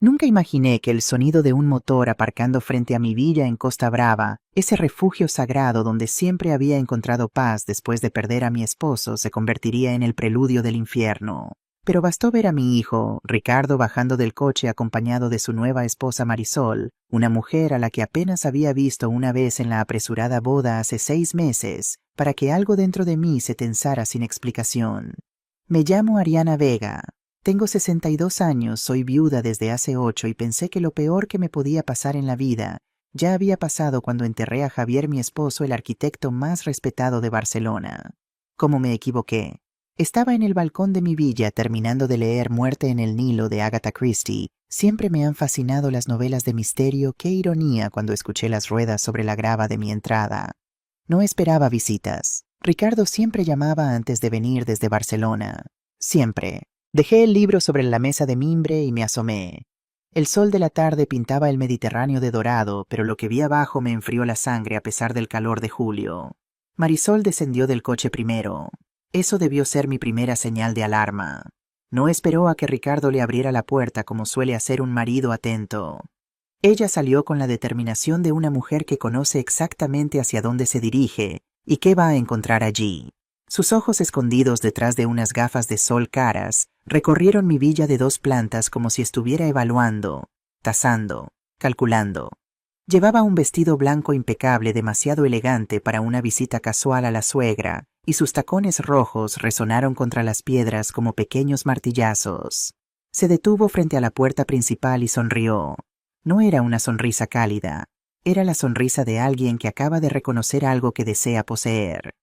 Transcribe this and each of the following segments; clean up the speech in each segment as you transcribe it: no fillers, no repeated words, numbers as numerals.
Nunca imaginé que el sonido de un motor aparcando frente a mi villa en Costa Brava, ese refugio sagrado donde siempre había encontrado paz después de perder a mi esposo, se convertiría en el preludio del infierno. Pero bastó ver a mi hijo, Ricardo, bajando del coche acompañado de su nueva esposa Marisol, una mujer a la que apenas había visto una vez en la apresurada boda hace 6 meses, para que algo dentro de mí se tensara sin explicación. Me llamo Ariana Vega. Tengo 62 años, soy viuda desde hace 8 y pensé que lo peor que me podía pasar en la vida ya había pasado cuando enterré a Javier, mi esposo, el arquitecto más respetado de Barcelona. ¿Cómo me equivoqué? Estaba en el balcón de mi villa terminando de leer Muerte en el Nilo de Agatha Christie. Siempre me han fascinado las novelas de misterio. Qué ironía cuando escuché las ruedas sobre la grava de mi entrada. No esperaba visitas. Ricardo siempre llamaba antes de venir desde Barcelona. Siempre. Dejé el libro sobre la mesa de mimbre y me asomé. El sol de la tarde pintaba el Mediterráneo de dorado, pero lo que vi abajo me enfrió la sangre a pesar del calor de julio. Marisol descendió del coche primero. Eso debió ser mi primera señal de alarma. No esperó a que Ricardo le abriera la puerta como suele hacer un marido atento. Ella salió con la determinación de una mujer que conoce exactamente hacia dónde se dirige y qué va a encontrar allí. Sus ojos escondidos detrás de unas gafas de sol caras recorrieron mi villa de 2 plantas como si estuviera evaluando, tasando, calculando. Llevaba un vestido blanco impecable demasiado elegante para una visita casual a la suegra, y sus tacones rojos resonaron contra las piedras como pequeños martillazos. Se detuvo frente a la puerta principal y sonrió. No era una sonrisa cálida, era la sonrisa de alguien que acaba de reconocer algo que desea poseer.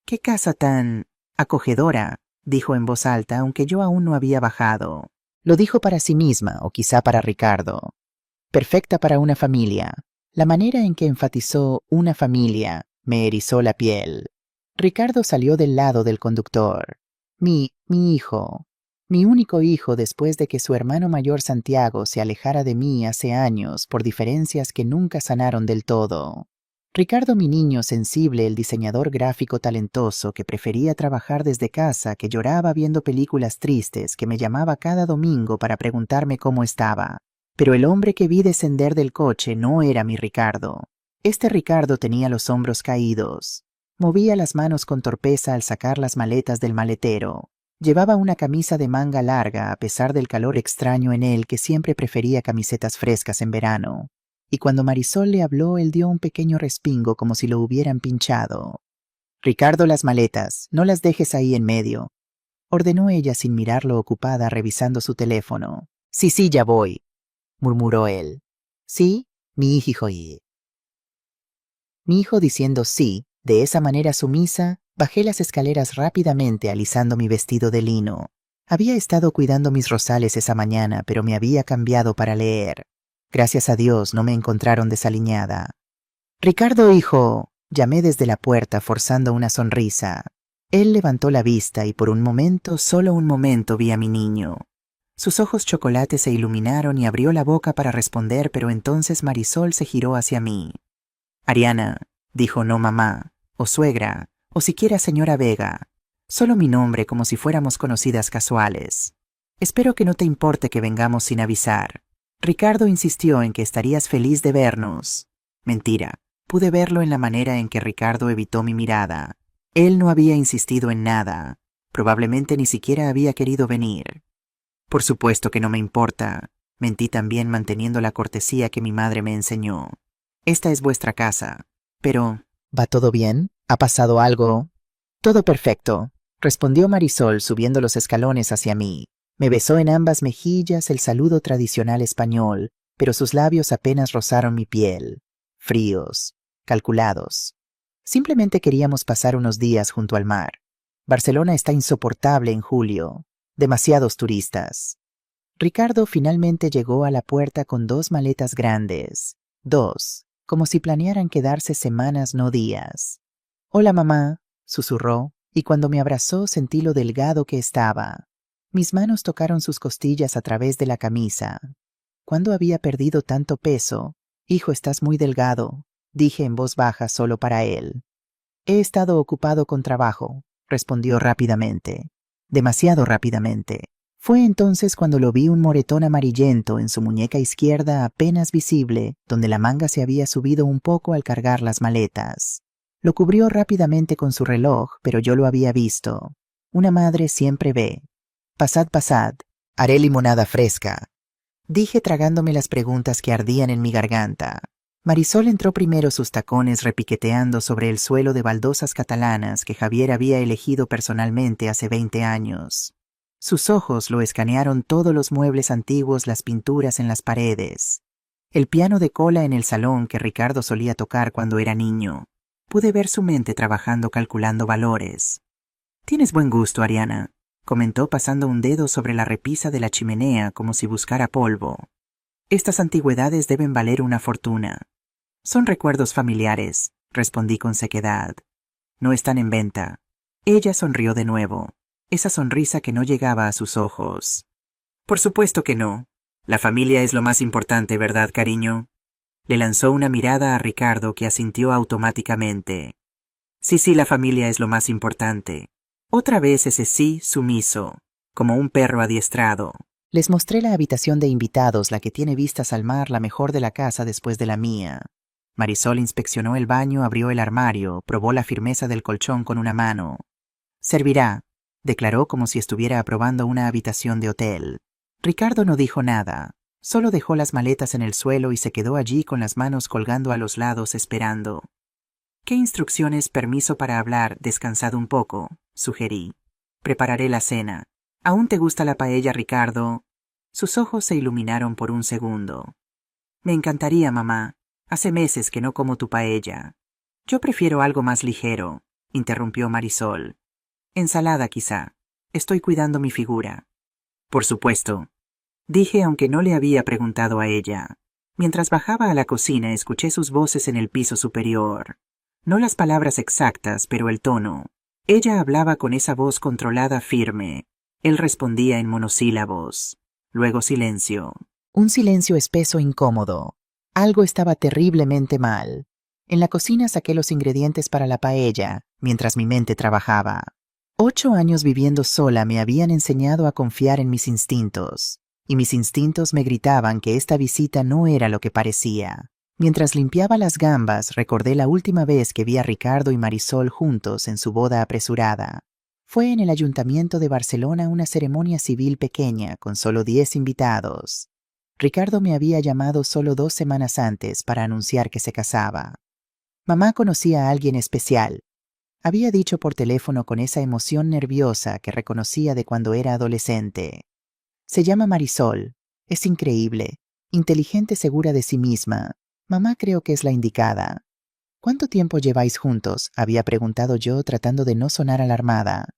«¡Qué casa tan acogedora!», dijo en voz alta, aunque yo aún no había bajado. Lo dijo para sí misma, o quizá para Ricardo. Perfecta para una familia. La manera en que enfatizó una familia me erizó la piel. Ricardo salió del lado del conductor. Mi hijo. Mi único hijo después de que su hermano mayor Santiago se alejara de mí hace años por diferencias que nunca sanaron del todo. Ricardo, mi niño sensible, el diseñador gráfico talentoso que prefería trabajar desde casa, que lloraba viendo películas tristes, que me llamaba cada domingo para preguntarme cómo estaba. Pero el hombre que vi descender del coche no era mi Ricardo. Este Ricardo tenía los hombros caídos. Movía las manos con torpeza al sacar las maletas del maletero. Llevaba una camisa de manga larga a pesar del calor extraño en él, que siempre prefería camisetas frescas en verano. Y cuando Marisol le habló, él dio un pequeño respingo como si lo hubieran pinchado. «Ricardo, las maletas, no las dejes ahí en medio», ordenó ella sin mirarlo, ocupada revisando su teléfono. «Sí, ya voy», murmuró él. «Sí, mi hijo y...». Mi hijo diciendo sí, de esa manera sumisa, bajé las escaleras rápidamente alisando mi vestido de lino. Había estado cuidando mis rosales esa mañana, pero me había cambiado para leer. Gracias a Dios no me encontraron desaliñada. «Ricardo, hijo», llamé desde la puerta forzando una sonrisa. Él levantó la vista y por un momento, solo un momento, vi a mi niño. Sus ojos chocolates se iluminaron y abrió la boca para responder, pero entonces Marisol se giró hacia mí. «Ariana», dijo, no mamá, o suegra, o siquiera señora Vega. Solo mi nombre, como si fuéramos conocidas casuales. «Espero que no te importe que vengamos sin avisar. Ricardo insistió en que estarías feliz de vernos». Mentira. Pude verlo en la manera en que Ricardo evitó mi mirada. Él no había insistido en nada. Probablemente ni siquiera había querido venir. «Por supuesto que no me importa», mentí también, manteniendo la cortesía que mi madre me enseñó. «Esta es vuestra casa. Pero...» «¿Va todo bien? ¿Ha pasado algo?» «Todo perfecto», respondió Marisol subiendo los escalones hacia mí. Me besó en ambas mejillas, el saludo tradicional español, pero sus labios apenas rozaron mi piel. Fríos, calculados. Simplemente queríamos pasar unos días junto al mar. Barcelona está insoportable en julio. Demasiados turistas. Ricardo finalmente llegó a la puerta con 2 maletas grandes. 2, como si planearan quedarse semanas, no días. «Hola, mamá», susurró, y cuando me abrazó sentí lo delgado que estaba. Mis manos tocaron sus costillas a través de la camisa. ¿Cuándo había perdido tanto peso? «Hijo, estás muy delgado», dije en voz baja solo para él. «He estado ocupado con trabajo», respondió rápidamente. Demasiado rápidamente. Fue entonces cuando lo vi un moretón amarillento en su muñeca izquierda apenas visible, donde la manga se había subido un poco al cargar las maletas. Lo cubrió rápidamente con su reloj, pero yo lo había visto. Una madre siempre ve. Pasad, pasad. Haré limonada fresca. Dije tragándome las preguntas que ardían en mi garganta. Marisol entró primero, sus tacones repiqueteando sobre el suelo de baldosas catalanas que Javier había elegido personalmente hace 20 años. Sus ojos lo escanearon todos los muebles antiguos, las pinturas en las paredes. El piano de cola en el salón que Ricardo solía tocar cuando era niño. Pude ver su mente trabajando calculando valores. «Tienes buen gusto, Ariana», comentó pasando un dedo sobre la repisa de la chimenea como si buscara polvo. «Estas antigüedades deben valer una fortuna». «Son recuerdos familiares», respondí con sequedad. «No están en venta». Ella sonrió de nuevo, esa sonrisa que no llegaba a sus ojos. «Por supuesto que no. La familia es lo más importante, ¿verdad, cariño?». Le lanzó una mirada a Ricardo que asintió automáticamente. Sí, la familia es lo más importante. Otra vez ese sí sumiso, como un perro adiestrado. Les mostré la habitación de invitados, la que tiene vistas al mar, la mejor de la casa después de la mía. Marisol inspeccionó el baño, abrió el armario, probó la firmeza del colchón con una mano. «Servirá», declaró como si estuviera aprobando una habitación de hotel. Ricardo no dijo nada, solo dejó las maletas en el suelo y se quedó allí con las manos colgando a los lados esperando. «¿Qué instrucciones? Permiso para hablar, descansad un poco», sugerí. «Prepararé la cena. ¿Aún te gusta la paella, Ricardo?». Sus ojos se iluminaron por un segundo. «Me encantaría, mamá. Hace meses que no como tu paella». «Yo prefiero algo más ligero», interrumpió Marisol. «Ensalada, quizá. Estoy cuidando mi figura». «Por supuesto», dije aunque no le había preguntado a ella. Mientras bajaba a la cocina escuché sus voces en el piso superior. No las palabras exactas, pero el tono. Ella hablaba con esa voz controlada firme. Él respondía en monosílabos. Luego silencio. Un silencio espeso e incómodo. Algo estaba terriblemente mal. En la cocina saqué los ingredientes para la paella, mientras mi mente trabajaba. 8 años viviendo sola me habían enseñado a confiar en mis instintos, y mis instintos me gritaban que esta visita no era lo que parecía. Mientras limpiaba las gambas, recordé la última vez que vi a Ricardo y Marisol juntos en su boda apresurada. Fue en el Ayuntamiento de Barcelona, una ceremonia civil pequeña con solo 10 invitados. Ricardo me había llamado solo 2 semanas antes para anunciar que se casaba. Mamá conocía a alguien especial. Había dicho por teléfono con esa emoción nerviosa que reconocía de cuando era adolescente. Se llama Marisol. Es increíble, inteligente, segura de sí misma. Mamá creo que es la indicada. ¿Cuánto tiempo lleváis juntos?, había preguntado yo tratando de no sonar alarmada.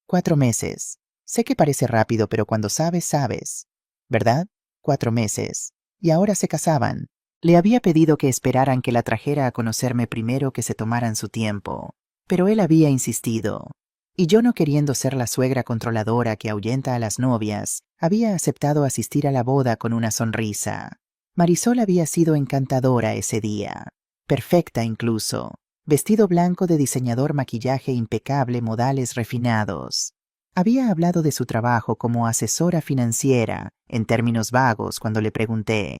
4 meses. Sé que parece rápido, pero cuando sabes, sabes. ¿Verdad? 4 meses. Y ahora se casaban. Le había pedido que esperaran que la trajera a conocerme primero, que se tomaran su tiempo. Pero él había insistido. Y yo, no queriendo ser la suegra controladora que ahuyenta a las novias, había aceptado asistir a la boda con una sonrisa. Marisol había sido encantadora ese día. Perfecta incluso. Vestido blanco de diseñador, maquillaje impecable, modales refinados. Había hablado de su trabajo como asesora financiera, en términos vagos, cuando le pregunté.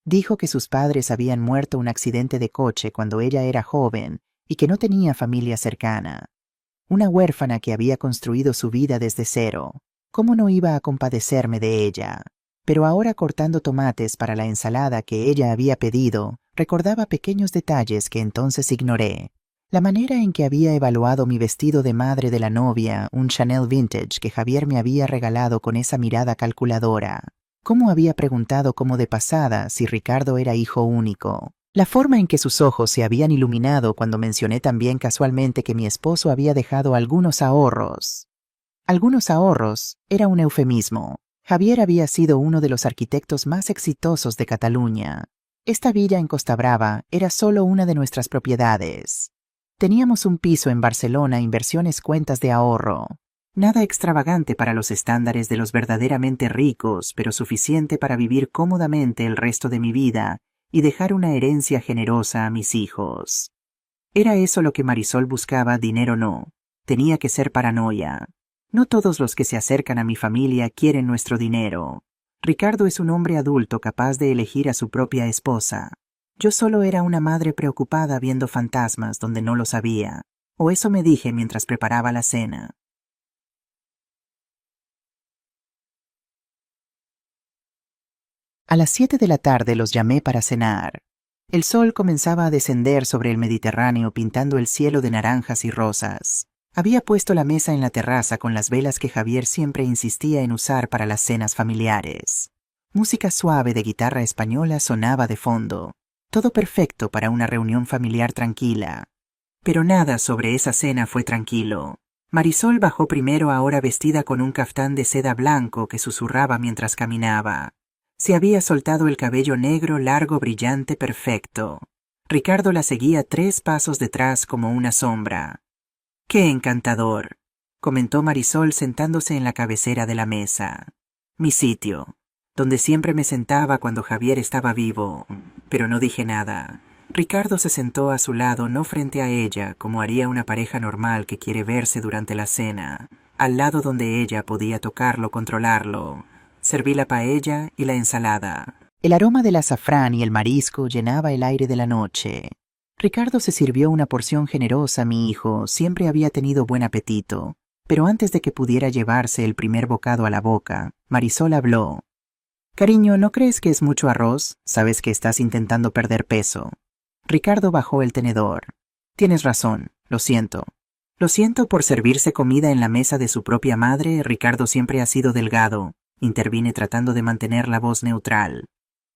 Dijo que sus padres habían muerto en un accidente de coche cuando ella era joven y que no tenía familia cercana. Una huérfana que había construido su vida desde cero. ¿Cómo no iba a compadecerme de ella? Pero ahora, cortando tomates para la ensalada que ella había pedido, recordaba pequeños detalles que entonces ignoré. La manera en que había evaluado mi vestido de madre de la novia, un Chanel vintage que Javier me había regalado con esa mirada calculadora. Cómo había preguntado como de pasada si Ricardo era hijo único. La forma en que sus ojos se habían iluminado cuando mencioné también casualmente que mi esposo había dejado algunos ahorros. Algunos ahorros era un eufemismo. Javier había sido uno de los arquitectos más exitosos de Cataluña. Esta villa en Costa Brava era solo una de nuestras propiedades. Teníamos un piso en Barcelona, inversiones, cuentas de ahorro. Nada extravagante para los estándares de los verdaderamente ricos, pero suficiente para vivir cómodamente el resto de mi vida y dejar una herencia generosa a mis hijos. ¿Era eso lo que Marisol buscaba? Dinero no. Tenía que ser paranoia. No todos los que se acercan a mi familia quieren nuestro dinero. Ricardo es un hombre adulto capaz de elegir a su propia esposa. Yo solo era una madre preocupada viendo fantasmas donde no los había. O eso me dije mientras preparaba la cena. A las 7 de la tarde los llamé para cenar. El sol comenzaba a descender sobre el Mediterráneo pintando el cielo de naranjas y rosas. Había puesto la mesa en la terraza con las velas que Javier siempre insistía en usar para las cenas familiares. Música suave de guitarra española sonaba de fondo. Todo perfecto para una reunión familiar tranquila. Pero nada sobre esa cena fue tranquilo. Marisol bajó primero, ahora vestida con un caftán de seda blanco que susurraba mientras caminaba. Se había soltado el cabello negro, largo, brillante, perfecto. Ricardo la seguía 3 pasos detrás como una sombra. ¡Qué encantador!, comentó Marisol sentándose en la cabecera de la mesa. Mi sitio, donde siempre me sentaba cuando Javier estaba vivo, pero no dije nada. Ricardo se sentó a su lado, no frente a ella, como haría una pareja normal que quiere verse durante la cena, al lado donde ella podía tocarlo, controlarlo. Serví la paella y la ensalada. El aroma del azafrán y el marisco llenaba el aire de la noche. Ricardo se sirvió una porción generosa. Mi hijo siempre había tenido buen apetito, pero antes de que pudiera llevarse el primer bocado a la boca, Marisol habló. Cariño, ¿no crees que es mucho arroz? Sabes que estás intentando perder peso. Ricardo bajó el tenedor. Tienes razón, lo siento. Lo siento por servirse comida en la mesa de su propia madre. Ricardo siempre ha sido delgado. Intervine tratando de mantener la voz neutral.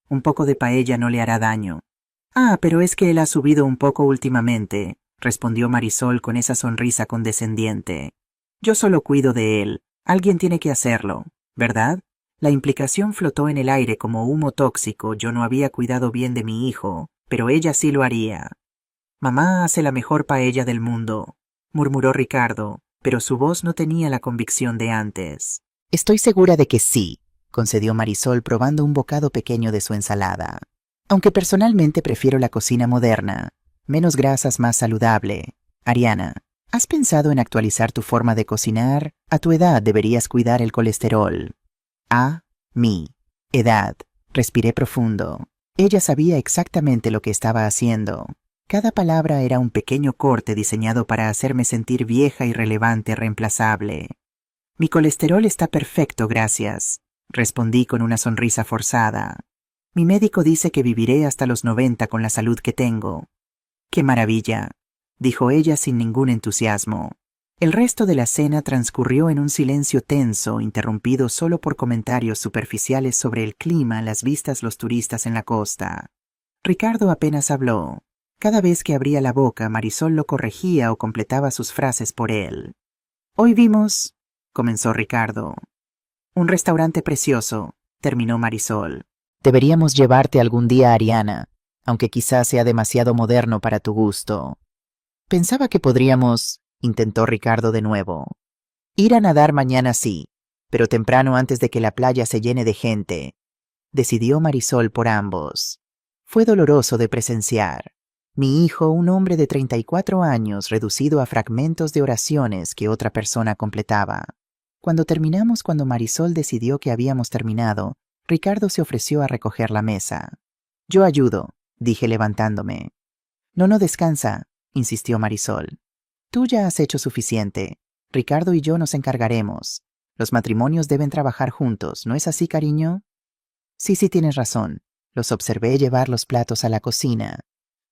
Un poco de paella no le hará daño. Ah, pero es que él ha subido un poco últimamente, respondió Marisol con esa sonrisa condescendiente. Yo solo cuido de él. Alguien tiene que hacerlo, ¿verdad? La implicación flotó en el aire como humo tóxico. Yo no había cuidado bien de mi hijo, pero ella sí lo haría. Mamá hace la mejor paella del mundo, murmuró Ricardo, pero su voz no tenía la convicción de antes. Estoy segura de que sí, concedió Marisol probando un bocado pequeño de su ensalada. Aunque personalmente prefiero la cocina moderna, menos grasas, más saludable. Ariana, ¿has pensado en actualizar tu forma de cocinar? A tu edad deberías cuidar el colesterol. Mi edad. Respiré profundo. Ella sabía exactamente lo que estaba haciendo. Cada palabra era un pequeño corte diseñado para hacerme sentir vieja, irrelevante, reemplazable. Mi colesterol está perfecto, gracias, respondí con una sonrisa forzada. Mi médico dice que viviré hasta los 90 con la salud que tengo. ¡Qué maravilla!, dijo ella sin ningún entusiasmo. El resto de la cena transcurrió en un silencio tenso, interrumpido solo por comentarios superficiales sobre el clima, las vistas, los turistas en la costa. Ricardo apenas habló. Cada vez que abría la boca, Marisol lo corregía o completaba sus frases por él. Hoy vimos, comenzó Ricardo. Un restaurante precioso, terminó Marisol. Deberíamos llevarte algún día, Ariana, aunque quizás sea demasiado moderno para tu gusto. Pensaba que podríamos, intentó Ricardo de nuevo. Ir a nadar mañana sí, pero temprano antes de que la playa se llene de gente. Decidió Marisol por ambos. Fue doloroso de presenciar. Mi hijo, un hombre de 34 años, reducido a fragmentos de oraciones que otra persona completaba. Cuando Marisol decidió que habíamos terminado, Ricardo se ofreció a recoger la mesa. Yo ayudo, dije levantándome. No, descansa, insistió Marisol. Tú ya has hecho suficiente. Ricardo y yo nos encargaremos. Los matrimonios deben trabajar juntos, ¿no es así, cariño? Sí, tienes razón. Los observé llevar los platos a la cocina.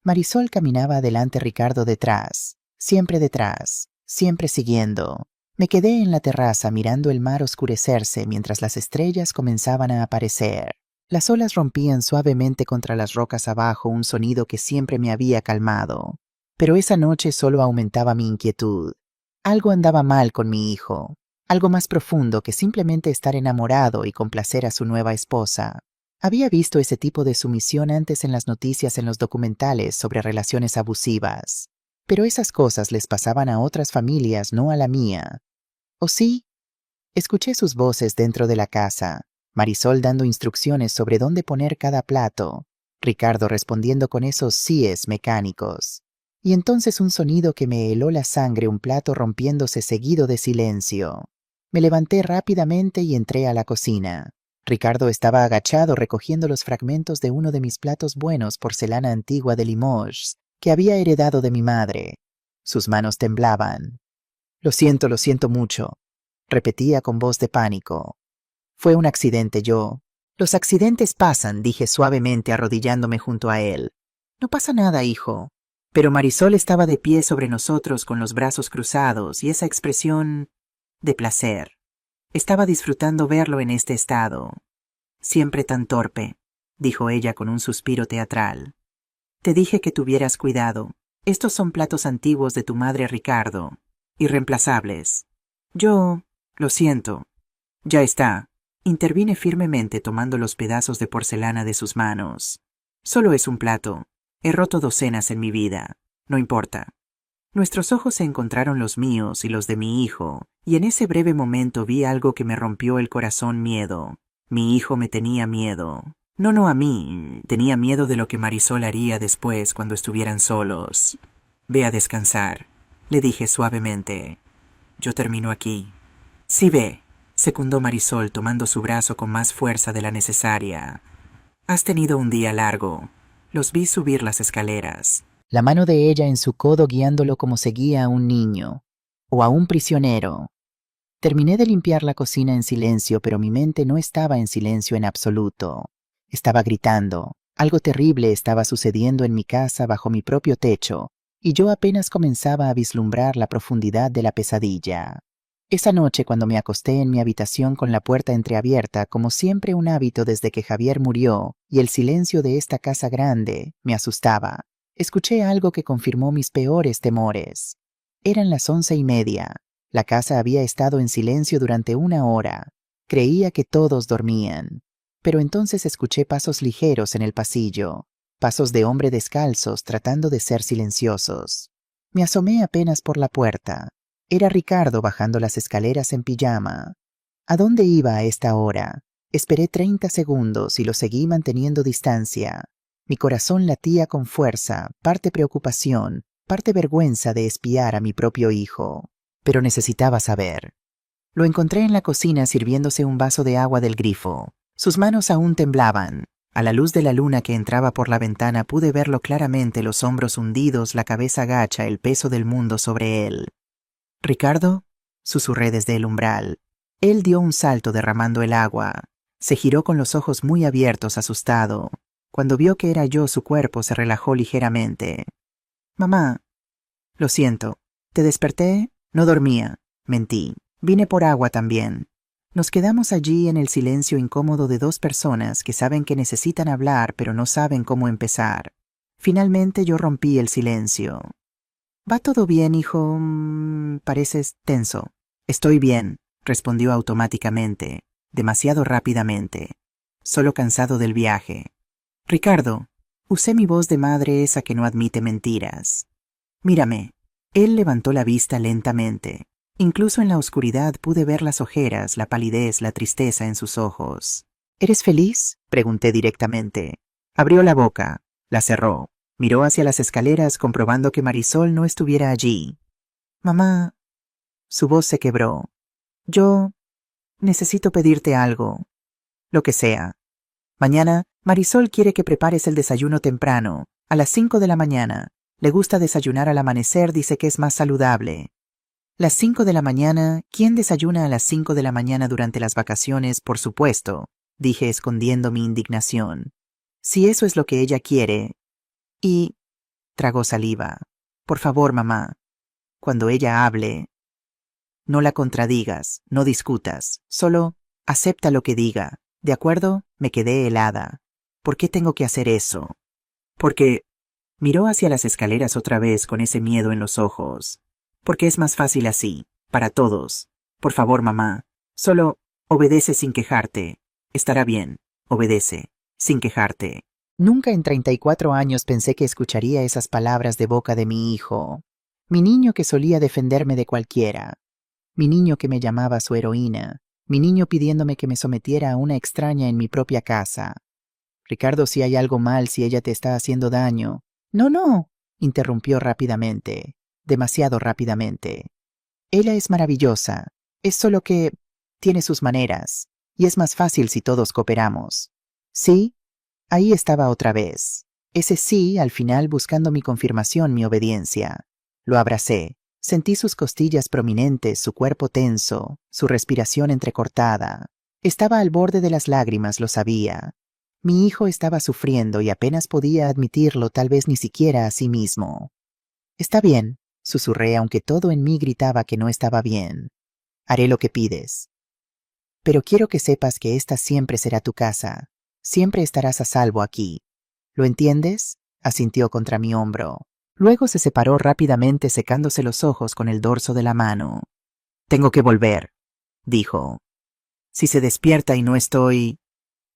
Marisol caminaba adelante, Ricardo detrás, siempre siguiendo. Me quedé en la terraza mirando el mar oscurecerse mientras las estrellas comenzaban a aparecer. Las olas rompían suavemente contra las rocas abajo, un sonido que siempre me había calmado. Pero esa noche solo aumentaba mi inquietud. Algo andaba mal con mi hijo, algo más profundo que simplemente estar enamorado y complacer a su nueva esposa. Había visto ese tipo de sumisión antes en las noticias, en los documentales sobre relaciones abusivas. Pero esas cosas les pasaban a otras familias, no a la mía. ¿O sí? Escuché sus voces dentro de la casa, Marisol dando instrucciones sobre dónde poner cada plato, Ricardo respondiendo con esos síes mecánicos. Y entonces un sonido que me heló la sangre, un plato rompiéndose seguido de silencio. Me levanté rápidamente y entré a la cocina. Ricardo estaba agachado recogiendo los fragmentos de uno de mis platos buenos porcelana antigua de Limoges que había heredado de mi madre. Sus manos temblaban. Lo siento mucho, repetía con voz de pánico. Fue un accidente, yo. Los accidentes pasan, dije suavemente arrodillándome junto a él. No pasa nada, hijo. Pero Marisol estaba de pie sobre nosotros con los brazos cruzados y esa expresión de placer. Estaba disfrutando verlo en este estado. Siempre tan torpe, dijo ella con un suspiro teatral. Te dije que tuvieras cuidado. Estos son platos antiguos de tu madre, Ricardo. Irreemplazables. Yo... lo siento. Ya está. Intervine firmemente tomando los pedazos de porcelana de sus manos. Solo es un plato. He roto docenas en mi vida. No importa. Nuestros ojos se encontraron los míos y los de mi hijo, y en ese breve momento vi algo que me rompió el corazón: miedo. Mi hijo me tenía miedo. No a mí. Tenía miedo de lo que Marisol haría después cuando estuvieran solos. Ve a descansar, le dije suavemente. Yo termino aquí. Sí, ve, secundó Marisol tomando su brazo con más fuerza de la necesaria. Has tenido un día largo. Los vi subir las escaleras. La mano de ella en su codo guiándolo como seguía a un niño, o a un prisionero. Terminé de limpiar la cocina en silencio, pero mi mente no estaba en silencio en absoluto. Estaba gritando. Algo terrible estaba sucediendo en mi casa bajo mi propio techo, y yo apenas comenzaba a vislumbrar la profundidad de la pesadilla. Esa noche, cuando me acosté en mi habitación con la puerta entreabierta, como siempre un hábito desde que Javier murió, y el silencio de esta casa grande, me asustaba. Escuché algo que confirmó mis peores temores. Eran las 11:30. La casa había estado en silencio durante 1 hora. Creía que todos dormían. Pero entonces escuché pasos ligeros en el pasillo, pasos de hombre descalzos tratando de ser silenciosos. Me asomé apenas por la puerta. Era Ricardo bajando las escaleras en pijama. ¿A dónde iba a esta hora? Esperé 30 segundos y lo seguí manteniendo distancia. Mi corazón latía con fuerza, parte preocupación, parte vergüenza de espiar a mi propio hijo. Pero necesitaba saber. Lo encontré en la cocina sirviéndose un vaso de agua del grifo. Sus manos aún temblaban. A la luz de la luna que entraba por la ventana pude verlo claramente, los hombros hundidos, la cabeza gacha, el peso del mundo sobre él. «¿Ricardo?», susurré desde el umbral. Él dio un salto derramando el agua. Se giró con los ojos muy abiertos, asustado. Cuando vio que era yo, su cuerpo se relajó ligeramente. «Mamá, lo siento. ¿Te desperté? No dormía». Mentí. Vine por agua también. Nos quedamos allí en el silencio incómodo de dos personas que saben que necesitan hablar pero no saben cómo empezar. Finalmente yo rompí el silencio. «¿Va todo bien, hijo? Pareces tenso». «Estoy bien», respondió automáticamente, demasiado rápidamente. Solo cansado del viaje. «Ricardo», usé mi voz de madre, esa que no admite mentiras. «Mírame». Él levantó la vista lentamente. Incluso en la oscuridad pude ver las ojeras, la palidez, la tristeza en sus ojos. «¿Eres feliz?», pregunté directamente. Abrió la boca, la cerró. Miró hacia las escaleras comprobando que Marisol no estuviera allí. «Mamá...». Su voz se quebró. «Yo... necesito pedirte algo. Lo que sea. Mañana, Marisol quiere que prepares el desayuno temprano, a las 5 de la mañana. Le gusta desayunar al amanecer, dice que es más saludable». «¿Las 5 de la mañana? ¿Quién desayuna a las 5 de la mañana durante las vacaciones? Por supuesto», dije escondiendo mi indignación. «Si eso es lo que ella quiere...». Y... tragó saliva. «Por favor, mamá, cuando ella hable, no la contradigas, no discutas, solo acepta lo que diga. ¿De acuerdo?». Me quedé helada. ¿Por qué tengo que hacer eso? Porque... Miró hacia las escaleras otra vez con ese miedo en los ojos. «Porque es más fácil así, para todos. Por favor, mamá, solo obedece sin quejarte. Estará bien, obedece, sin quejarte». Nunca en 34 años pensé que escucharía esas palabras de boca de mi hijo. Mi niño que solía defenderme de cualquiera. Mi niño que me llamaba su heroína. Mi niño pidiéndome que me sometiera a una extraña en mi propia casa. «Ricardo, si hay algo mal, si ella te está haciendo daño». No, interrumpió rápidamente. Demasiado rápidamente. «Ella es maravillosa. Es solo que tiene sus maneras, y es más fácil si todos cooperamos. ¿Sí? Ahí estaba otra vez. Ese sí, al final buscando mi confirmación, mi obediencia. Lo abracé. Sentí sus costillas prominentes, su cuerpo tenso, su respiración entrecortada. Estaba al borde de las lágrimas, lo sabía. Mi hijo estaba sufriendo y apenas podía admitirlo, tal vez ni siquiera a sí mismo. Está bien, susurré, aunque todo en mí gritaba que no estaba bien. Haré lo que pides. Pero quiero que sepas que esta siempre será tu casa. Siempre estarás a salvo aquí. ¿Lo entiendes? Asintió contra mi hombro. Luego se separó rápidamente, secándose los ojos con el dorso de la mano. Tengo que volver, dijo. Si se despierta y no estoy...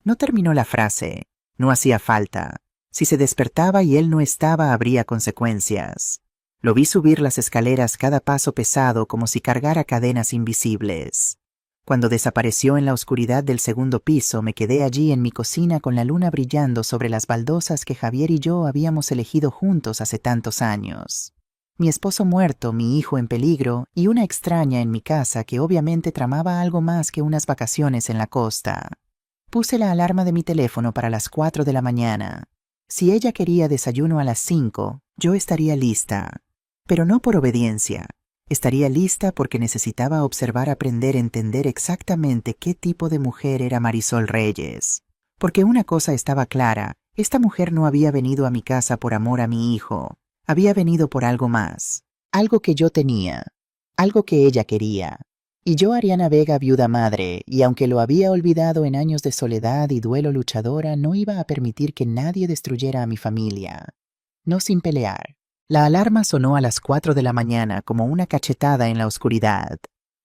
No terminó la frase. No hacía falta. Si se despertaba y él no estaba, habría consecuencias. Lo vi subir las escaleras, cada paso pesado como si cargara cadenas invisibles. Cuando desapareció en la oscuridad del segundo piso, me quedé allí en mi cocina con la luna brillando sobre las baldosas que Javier y yo habíamos elegido juntos hace tantos años. Mi esposo muerto, mi hijo en peligro y una extraña en mi casa que obviamente tramaba algo más que unas vacaciones en la costa. Puse la alarma de mi teléfono para las 4 de la mañana. Si ella quería desayuno a las 5, yo estaría lista. Pero no por obediencia. Estaría lista porque necesitaba observar, aprender, entender exactamente qué tipo de mujer era Marisol Reyes. Porque una cosa estaba clara, esta mujer no había venido a mi casa por amor a mi hijo. Había venido por algo más. Algo que yo tenía. Algo que ella quería. Y yo, Ariana Vega, viuda madre, y aunque lo había olvidado en años de soledad y duelo luchadora, no iba a permitir que nadie destruyera a mi familia. No sin pelear. La alarma sonó a las 4 de la mañana como una cachetada en la oscuridad.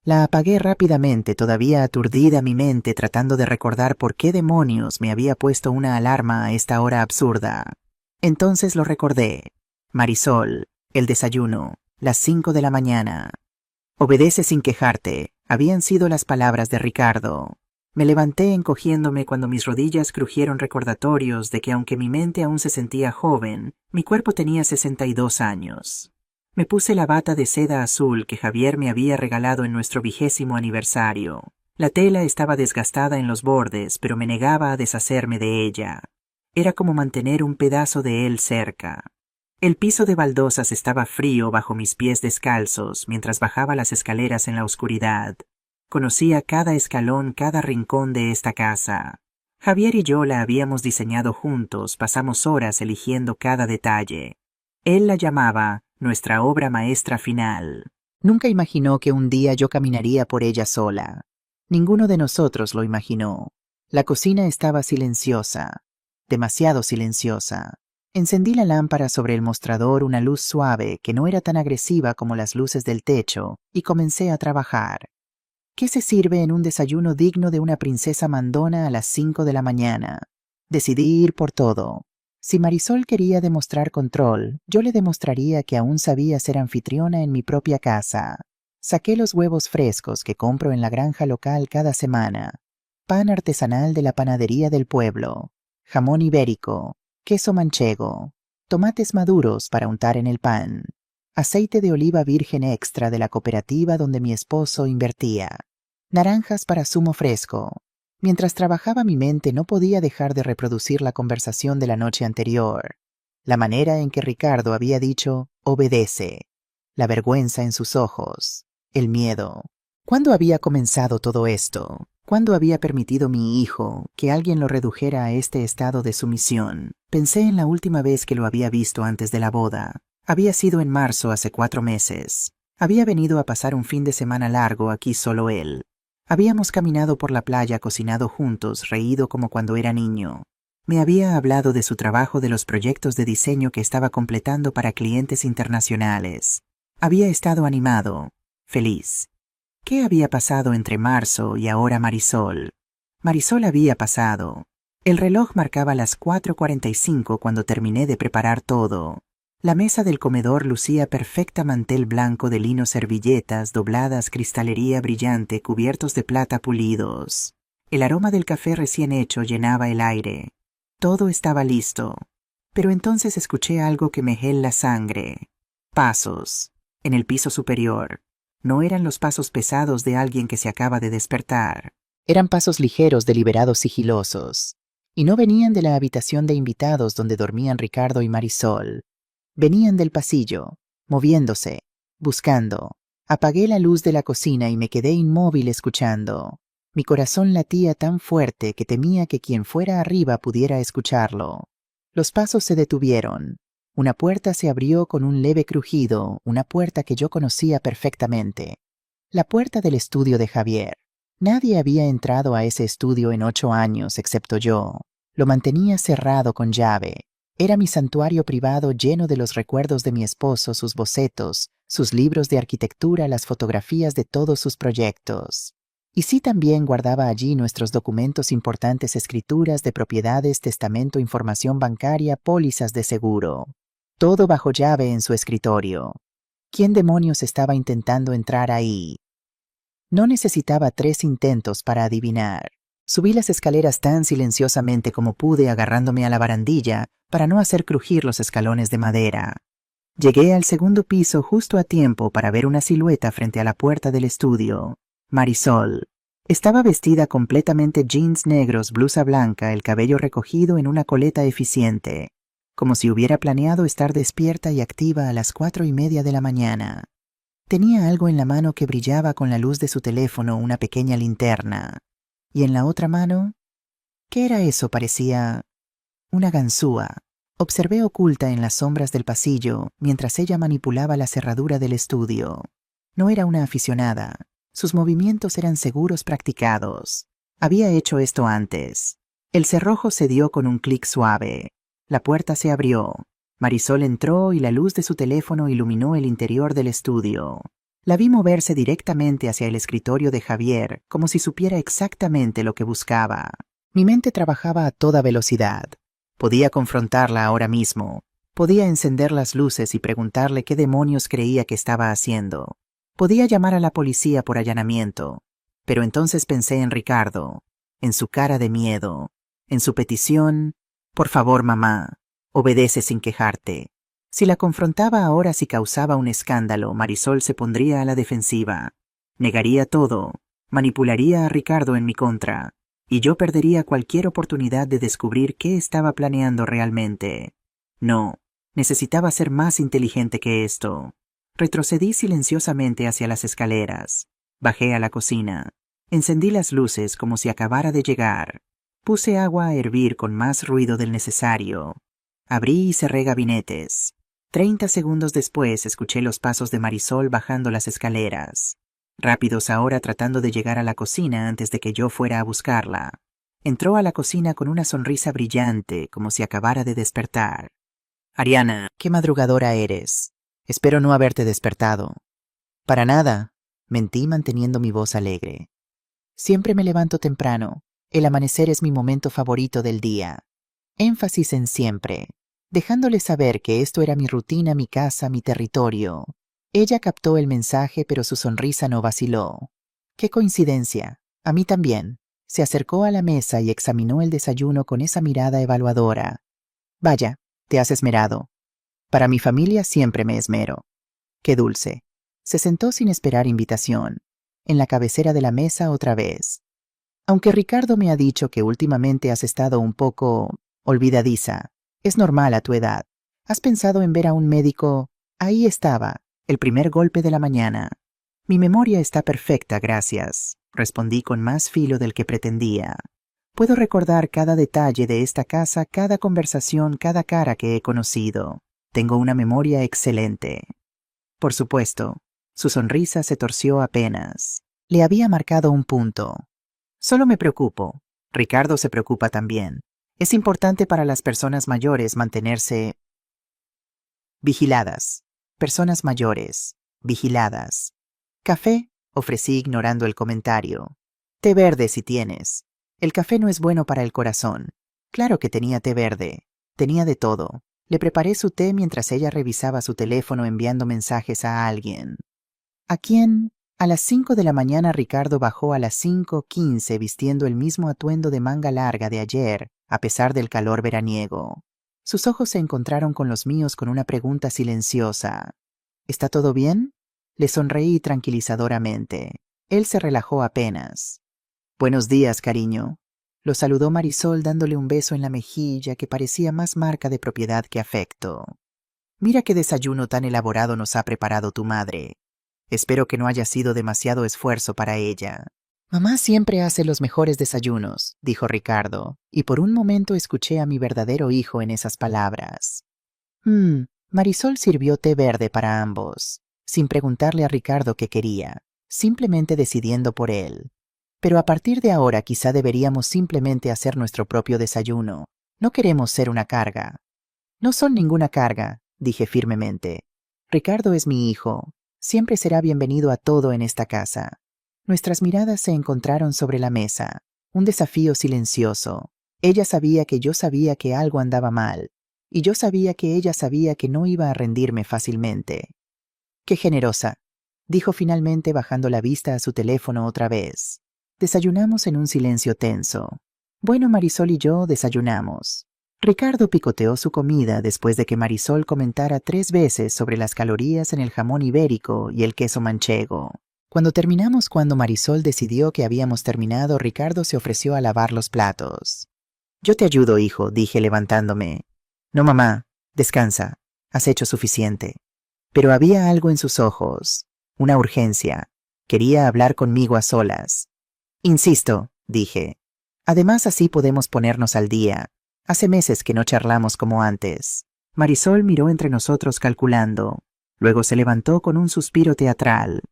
La apagué rápidamente, todavía aturdida mi mente tratando de recordar por qué demonios me había puesto una alarma a esta hora absurda. Entonces lo recordé. Marisol, el desayuno, las 5 de la mañana. Obedece sin quejarte, habían sido las palabras de Ricardo. Me levanté encogiéndome cuando mis rodillas crujieron, recordatorios de que aunque mi mente aún se sentía joven, mi cuerpo tenía 62 años. Me puse la bata de seda azul que Javier me había regalado en nuestro 20º aniversario. La tela estaba desgastada en los bordes, pero me negaba a deshacerme de ella. Era como mantener un pedazo de él cerca. El piso de baldosas estaba frío bajo mis pies descalzos mientras bajaba las escaleras en la oscuridad. Conocía cada escalón, cada rincón de esta casa. Javier y yo la habíamos diseñado juntos, pasamos horas eligiendo cada detalle. Él la llamaba nuestra obra maestra final. Nunca imaginó que un día yo caminaría por ella sola. Ninguno de nosotros lo imaginó. La cocina estaba silenciosa, demasiado silenciosa. Encendí la lámpara sobre el mostrador, una luz suave que no era tan agresiva como las luces del techo, y comencé a trabajar. ¿Qué se sirve en un desayuno digno de una princesa mandona a las 5 de la mañana? Decidí ir por todo. Si Marisol quería demostrar control, yo le demostraría que aún sabía ser anfitriona en mi propia casa. Saqué los huevos frescos que compro en la granja local cada semana, pan artesanal de la panadería del pueblo, jamón ibérico, queso manchego, tomates maduros para untar en el pan, aceite de oliva virgen extra de la cooperativa donde mi esposo invertía, naranjas para zumo fresco. Mientras trabajaba mi mente no podía dejar de reproducir la conversación de la noche anterior, la manera en que Ricardo había dicho «obedece», la vergüenza en sus ojos, el miedo. ¿Cuándo había comenzado todo esto? ¿Cuándo había permitido mi hijo que alguien lo redujera a este estado de sumisión? Pensé en la última vez que lo había visto antes de la boda. Había sido en marzo, hace 4 meses. Había venido a pasar un fin de semana largo aquí solo él. Habíamos caminado por la playa, cocinado juntos, reído como cuando era niño. Me había hablado de su trabajo, de los proyectos de diseño que estaba completando para clientes internacionales. Había estado animado, feliz. ¿Qué había pasado entre marzo y ahora Marisol? Marisol había pasado. El reloj marcaba las 4:45 cuando terminé de preparar todo. La mesa del comedor lucía perfecta, mantel blanco de lino, servilletas dobladas, cristalería brillante, cubiertos de plata pulidos. El aroma del café recién hecho llenaba el aire. Todo estaba listo. Pero entonces escuché algo que me heló la sangre. Pasos. En el piso superior. No eran los pasos pesados de alguien que se acaba de despertar. Eran pasos ligeros, deliberados, sigilosos. Y no venían de la habitación de invitados donde dormían Ricardo y Marisol. Venían del pasillo, moviéndose, buscando. Apagué la luz de la cocina y me quedé inmóvil escuchando. Mi corazón latía tan fuerte que temía que quien fuera arriba pudiera escucharlo. Los pasos se detuvieron. Una puerta se abrió con un leve crujido, una puerta que yo conocía perfectamente. La puerta del estudio de Javier. Nadie había entrado a ese estudio en 8 años excepto yo. Lo mantenía cerrado con llave. Era mi santuario privado lleno de los recuerdos de mi esposo, sus bocetos, sus libros de arquitectura, las fotografías de todos sus proyectos. Y sí, también guardaba allí nuestros documentos importantes, escrituras de propiedades, testamento, información bancaria, pólizas de seguro. Todo bajo llave en su escritorio. ¿Quién demonios estaba intentando entrar ahí? No necesitaba 3 intentos para adivinar. Subí las escaleras tan silenciosamente como pude, agarrándome a la barandilla para no hacer crujir los escalones de madera. Llegué al segundo piso justo a tiempo para ver una silueta frente a la puerta del estudio. Marisol. Estaba vestida completamente jeans negros, blusa blanca, el cabello recogido en una coleta eficiente, como si hubiera planeado estar despierta y activa a las 4:30 de la mañana. Tenía algo en la mano que brillaba con la luz de su teléfono, una pequeña linterna. Y en la otra mano, ¿qué era eso? Parecía una ganzúa. Observé oculta en las sombras del pasillo mientras ella manipulaba la cerradura del estudio. No era una aficionada. Sus movimientos eran seguros, practicados. Había hecho esto antes. El cerrojo se dio con un clic suave. La puerta se abrió. Marisol entró y la luz de su teléfono iluminó el interior del estudio. La vi moverse directamente hacia el escritorio de Javier, como si supiera exactamente lo que buscaba. Mi mente trabajaba a toda velocidad. Podía confrontarla ahora mismo. Podía encender las luces y preguntarle qué demonios creía que estaba haciendo. Podía llamar a la policía por allanamiento. Pero entonces pensé en Ricardo, en su cara de miedo, en su petición: «Por favor, mamá, obedece sin quejarte». Si la confrontaba ahora, si causaba un escándalo, Marisol se pondría a la defensiva. Negaría todo, manipularía a Ricardo en mi contra, y yo perdería cualquier oportunidad de descubrir qué estaba planeando realmente. No, necesitaba ser más inteligente que esto. Retrocedí silenciosamente hacia las escaleras. Bajé a la cocina. Encendí las luces como si acabara de llegar. Puse agua a hervir con más ruido del necesario. Abrí y cerré gabinetes. 30 segundos después escuché los pasos de Marisol bajando las escaleras. Rápidos ahora, tratando de llegar a la cocina antes de que yo fuera a buscarla. Entró a la cocina con una sonrisa brillante, como si acabara de despertar. «Ariana, qué madrugadora eres. Espero no haberte despertado». «Para nada», mentí manteniendo mi voz alegre. «Siempre me levanto temprano. El amanecer es mi momento favorito del día». Énfasis en siempre, dejándole saber que esto era mi rutina, mi casa, mi territorio. Ella captó el mensaje, pero su sonrisa no vaciló. «Qué coincidencia. A mí también». Se acercó a la mesa y examinó el desayuno con esa mirada evaluadora. «Vaya, te has esmerado. Para mi familia siempre me esmero». «Qué dulce». Se sentó sin esperar invitación, en la cabecera de la mesa otra vez. «Aunque Ricardo me ha dicho que últimamente has estado un poco olvidadiza. Es normal a tu edad. ¿Has pensado en ver a un médico?» Ahí estaba, el primer golpe de la mañana. «Mi memoria está perfecta, gracias», respondí con más filo del que pretendía. «Puedo recordar cada detalle de esta casa, cada conversación, cada cara que he conocido. Tengo una memoria excelente». Por supuesto, su sonrisa se torció apenas. Le había marcado un punto. «Solo me preocupo. Ricardo se preocupa también. Es importante para las personas mayores mantenerse vigiladas. Personas mayores, vigiladas». «¿Café?», ofrecí ignorando el comentario. «Té verde si tienes. El café no es bueno para el corazón». Claro que tenía té verde. Tenía de todo. Le preparé su té mientras ella revisaba su teléfono enviando mensajes a alguien. ¿A quién? A las 5 de la mañana Ricardo bajó a las 5:15 vistiendo el mismo atuendo de manga larga de ayer, a pesar del calor veraniego. Sus ojos se encontraron con los míos con una pregunta silenciosa. «¿Está todo bien?». Le sonreí tranquilizadoramente. Él se relajó apenas. Buenos días, cariño. Lo saludó Marisol dándole un beso en la mejilla que parecía más marca de propiedad que afecto. Mira qué desayuno tan elaborado nos ha preparado tu madre. Espero que no haya sido demasiado esfuerzo para ella. Mamá siempre hace los mejores desayunos, dijo Ricardo, y por un momento escuché a mi verdadero hijo en esas palabras. Marisol sirvió té verde para ambos, sin preguntarle a Ricardo qué quería, simplemente decidiendo por él. Pero a partir de ahora quizá deberíamos simplemente hacer nuestro propio desayuno. No queremos ser una carga. No son ninguna carga, dije firmemente. Ricardo es mi hijo. Siempre será bienvenido a todo en esta casa. Nuestras miradas se encontraron sobre la mesa. Un desafío silencioso. Ella sabía que yo sabía que algo andaba mal. Y yo sabía que ella sabía que no iba a rendirme fácilmente. Qué generosa, dijo finalmente bajando la vista a su teléfono otra vez. Desayunamos en un silencio tenso. Bueno, Marisol y yo desayunamos. Ricardo picoteó su comida después de que Marisol comentara 3 veces sobre las calorías en el jamón ibérico y el queso manchego. Cuando Marisol decidió que habíamos terminado, Ricardo se ofreció a lavar los platos. Yo te ayudo, hijo, dije levantándome. No, mamá, descansa. Has hecho suficiente. Pero había algo en sus ojos. Una urgencia. Quería hablar conmigo a solas. Insisto, dije. Además, así podemos ponernos al día. Hace meses que no charlamos como antes. Marisol miró entre nosotros calculando. Luego se levantó con un suspiro teatral.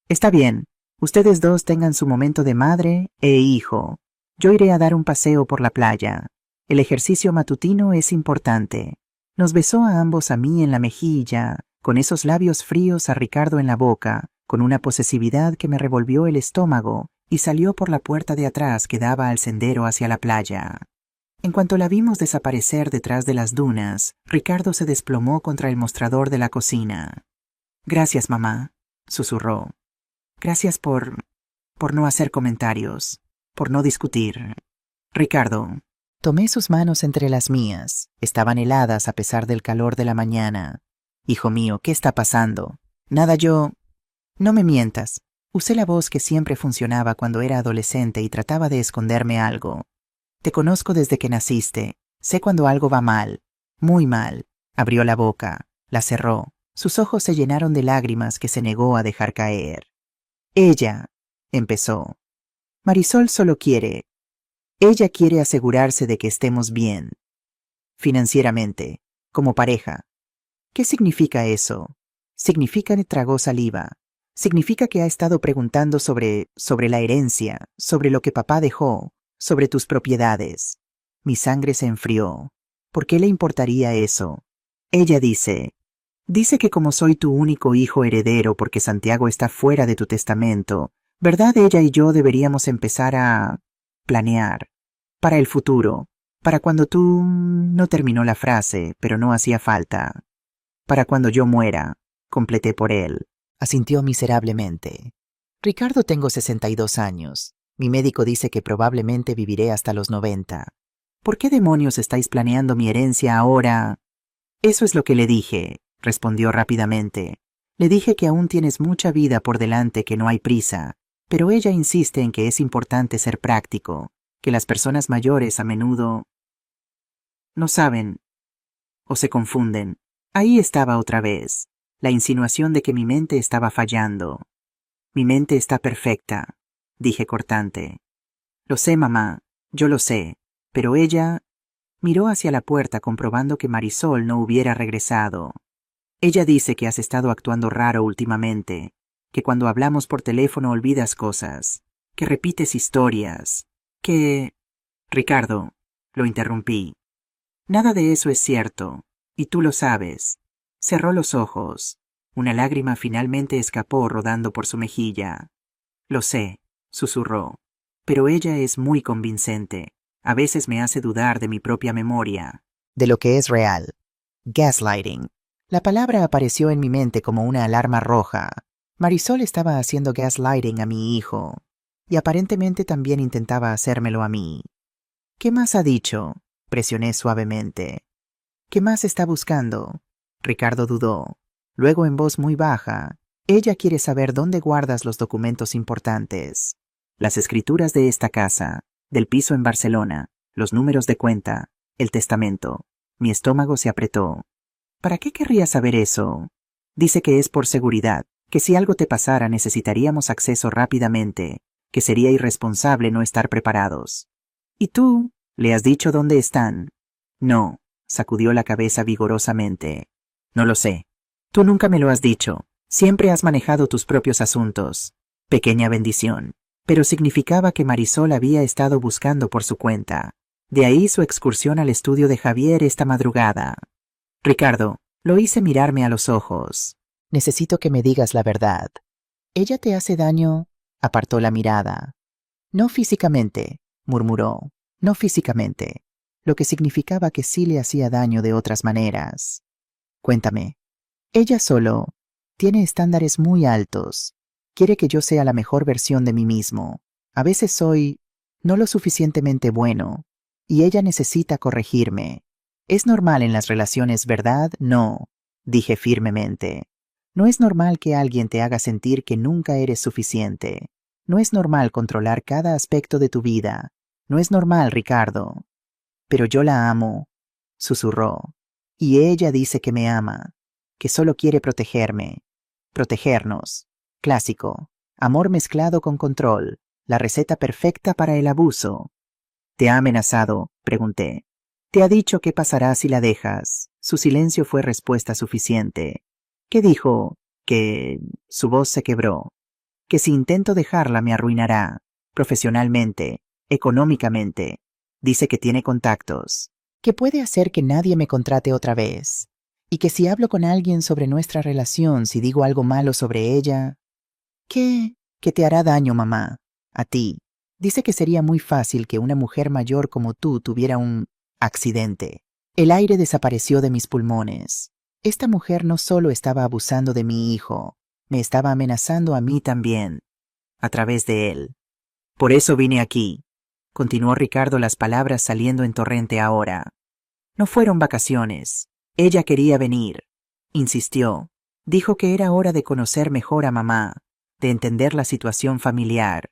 Está bien. Ustedes dos tengan su momento de madre e hijo. Yo iré a dar un paseo por la playa. El ejercicio matutino es importante. Nos besó a ambos, a mí en la mejilla, con esos labios fríos, a Ricardo en la boca, con una posesividad que me revolvió el estómago, y salió por la puerta de atrás que daba al sendero hacia la playa. En cuanto la vimos desaparecer detrás de las dunas, Ricardo se desplomó contra el mostrador de la cocina. Gracias, mamá, susurró. Gracias por no hacer comentarios, por no discutir. Ricardo. Tomé sus manos entre las mías. Estaban heladas a pesar del calor de la mañana. Hijo mío, ¿qué está pasando? Nada, yo... No me mientas. Usé la voz que siempre funcionaba cuando era adolescente y trataba de esconderme algo. Te conozco desde que naciste. Sé cuando algo va mal. Muy mal. Abrió la boca. La cerró. Sus ojos se llenaron de lágrimas que se negó a dejar caer. Ella, empezó. Marisol solo quiere. Ella quiere asegurarse de que estemos bien. Financieramente. Como pareja. ¿Qué significa eso? Significa que tragó saliva. Significa que ha estado preguntando sobre la herencia, sobre lo que papá dejó, sobre tus propiedades. Mi sangre se enfrió. ¿Por qué le importaría eso? Ella dice que como soy tu único hijo heredero porque Santiago está fuera de tu testamento, ¿verdad? Ella y yo deberíamos empezar a planear. Para el futuro. Para cuando tú... No terminó la frase, pero no hacía falta. Para cuando yo muera, completé por él. Asintió miserablemente. Ricardo, tengo 62 años. Mi médico dice que probablemente viviré hasta los 90. ¿Por qué demonios estáis planeando mi herencia ahora? Eso es lo que le dije, respondió rápidamente. Le dije que aún tienes mucha vida por delante, que no hay prisa, pero ella insiste en que es importante ser práctico, que las personas mayores a menudo no saben o se confunden. Ahí estaba otra vez, la insinuación de que mi mente estaba fallando. Mi mente está perfecta, dije cortante. Lo sé, mamá, yo lo sé, pero ella... Miró hacia la puerta comprobando que Marisol no hubiera regresado. Ella dice que has estado actuando raro últimamente, que cuando hablamos por teléfono olvidas cosas, que repites historias, que... Ricardo, lo interrumpí. Nada de eso es cierto, y tú lo sabes. Cerró los ojos. Una lágrima finalmente escapó rodando por su mejilla. Lo sé, susurró, pero ella es muy convincente. A veces me hace dudar de mi propia memoria. De lo que es real. Gaslighting. La palabra apareció en mi mente como una alarma roja. Marisol estaba haciendo gaslighting a mi hijo, y aparentemente también intentaba hacérmelo a mí. ¿Qué más ha dicho? Presioné suavemente. ¿Qué más está buscando? Ricardo dudó. Luego, en voz muy baja, Ella quiere saber dónde guardas los documentos importantes. Las escrituras de esta casa, del piso en Barcelona, los números de cuenta, el testamento. Mi estómago se apretó. ¿Para qué querría saber eso? Dice que es por seguridad, que si algo te pasara necesitaríamos acceso rápidamente, que sería irresponsable no estar preparados. ¿Y tú? ¿Le has dicho dónde están? No, sacudió la cabeza vigorosamente. No lo sé. Tú nunca me lo has dicho. Siempre has manejado tus propios asuntos. Pequeña bendición. Pero significaba que Marisol había estado buscando por su cuenta. De ahí su excursión al estudio de Javier esta madrugada. Ricardo, lo hice mirarme a los ojos. Necesito que me digas la verdad. ¿Ella te hace daño? Apartó la mirada. No físicamente, murmuró. No físicamente. Lo que significaba que sí le hacía daño de otras maneras. Cuéntame. Ella solo tiene estándares muy altos. Quiere que yo sea la mejor versión de mí mismo. A veces soy no lo suficientemente bueno, y ella necesita corregirme. Es normal en las relaciones, ¿verdad? No, dije firmemente. No es normal que alguien te haga sentir que nunca eres suficiente. No es normal controlar cada aspecto de tu vida. No es normal, Ricardo. Pero yo la amo, susurró. Y ella dice que me ama, que solo quiere protegerme. Protegernos. Clásico. Amor mezclado con control. La receta perfecta para el abuso. ¿Te ha amenazado? Pregunté. ¿Te ha dicho qué pasará si la dejas? Su silencio fue respuesta suficiente. ¿Qué dijo? Que su voz se quebró. Que si intento dejarla me arruinará. Profesionalmente, económicamente. Dice que tiene contactos. Que puede hacer que nadie me contrate otra vez. Y que si hablo con alguien sobre nuestra relación, si digo algo malo sobre ella... ¿Qué? Que te hará daño, mamá. A ti. Dice que sería muy fácil que una mujer mayor como tú tuviera un accidente. El aire desapareció de mis pulmones. Esta mujer no solo estaba abusando de mi hijo, me estaba amenazando a mí también, a través de él. Por eso vine aquí. Continuó Ricardo, las palabras saliendo en torrente ahora. No fueron vacaciones. Ella quería venir. Insistió. Dijo que era hora de conocer mejor a mamá, de entender la situación familiar.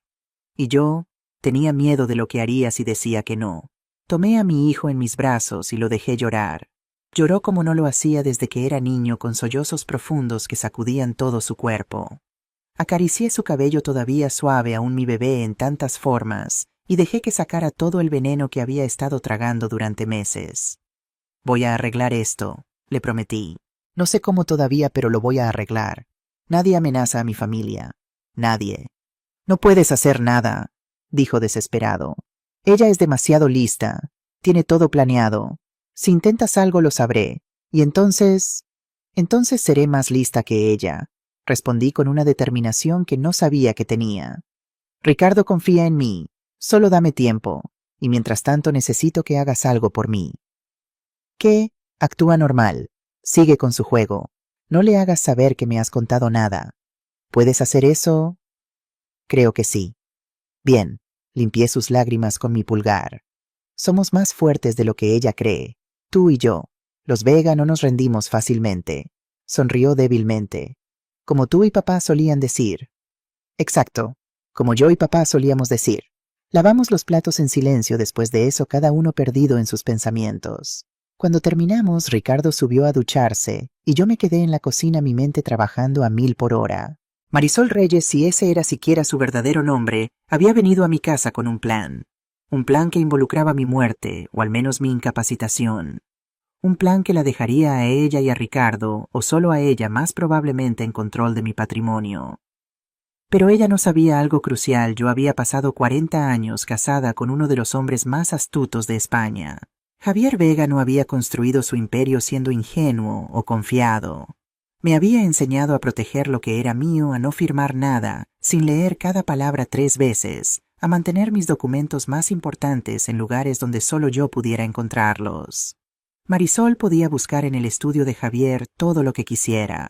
Y yo tenía miedo de lo que haría si decía que no. Tomé a mi hijo en mis brazos y lo dejé llorar. Lloró como no lo hacía desde que era niño, con sollozos profundos que sacudían todo su cuerpo. Acaricié su cabello todavía suave, aún mi bebé, en tantas formas, y dejé que sacara todo el veneno que había estado tragando durante meses. Voy a arreglar esto, le prometí. No sé cómo todavía, pero lo voy a arreglar. Nadie amenaza a mi familia. Nadie. No puedes hacer nada, dijo desesperado. Ella es demasiado lista. Tiene todo planeado. Si intentas algo lo sabré. Y entonces seré más lista que ella, respondí con una determinación que no sabía que tenía. Ricardo confía en mí. Solo dame tiempo. Y mientras tanto necesito que hagas algo por mí. ¿Qué? Actúa normal. Sigue con su juego. No le hagas saber que me has contado nada. ¿Puedes hacer eso? Creo que sí. Bien, limpié sus lágrimas con mi pulgar. Somos más fuertes de lo que ella cree. Tú y yo. Los Vega no nos rendimos fácilmente. Sonrió débilmente. Como tú y papá solían decir. Exacto. Como yo y papá solíamos decir. Lavamos los platos en silencio, después de eso cada uno perdido en sus pensamientos. Cuando terminamos, Ricardo subió a ducharse, y yo me quedé en la cocina, mi mente trabajando a 1000 por hora. Marisol Reyes, si ese era siquiera su verdadero nombre, había venido a mi casa con un plan. Un plan que involucraba mi muerte, o al menos mi incapacitación. Un plan que la dejaría a ella y a Ricardo, o solo a ella más probablemente, en control de mi patrimonio. Pero ella no sabía algo crucial. Yo había pasado 40 años casada con uno de los hombres más astutos de España. Javier Vega no había construido su imperio siendo ingenuo o confiado. Me había enseñado a proteger lo que era mío, a no firmar nada, sin leer cada palabra 3 veces, a mantener mis documentos más importantes en lugares donde solo yo pudiera encontrarlos. Marisol podía buscar en el estudio de Javier todo lo que quisiera.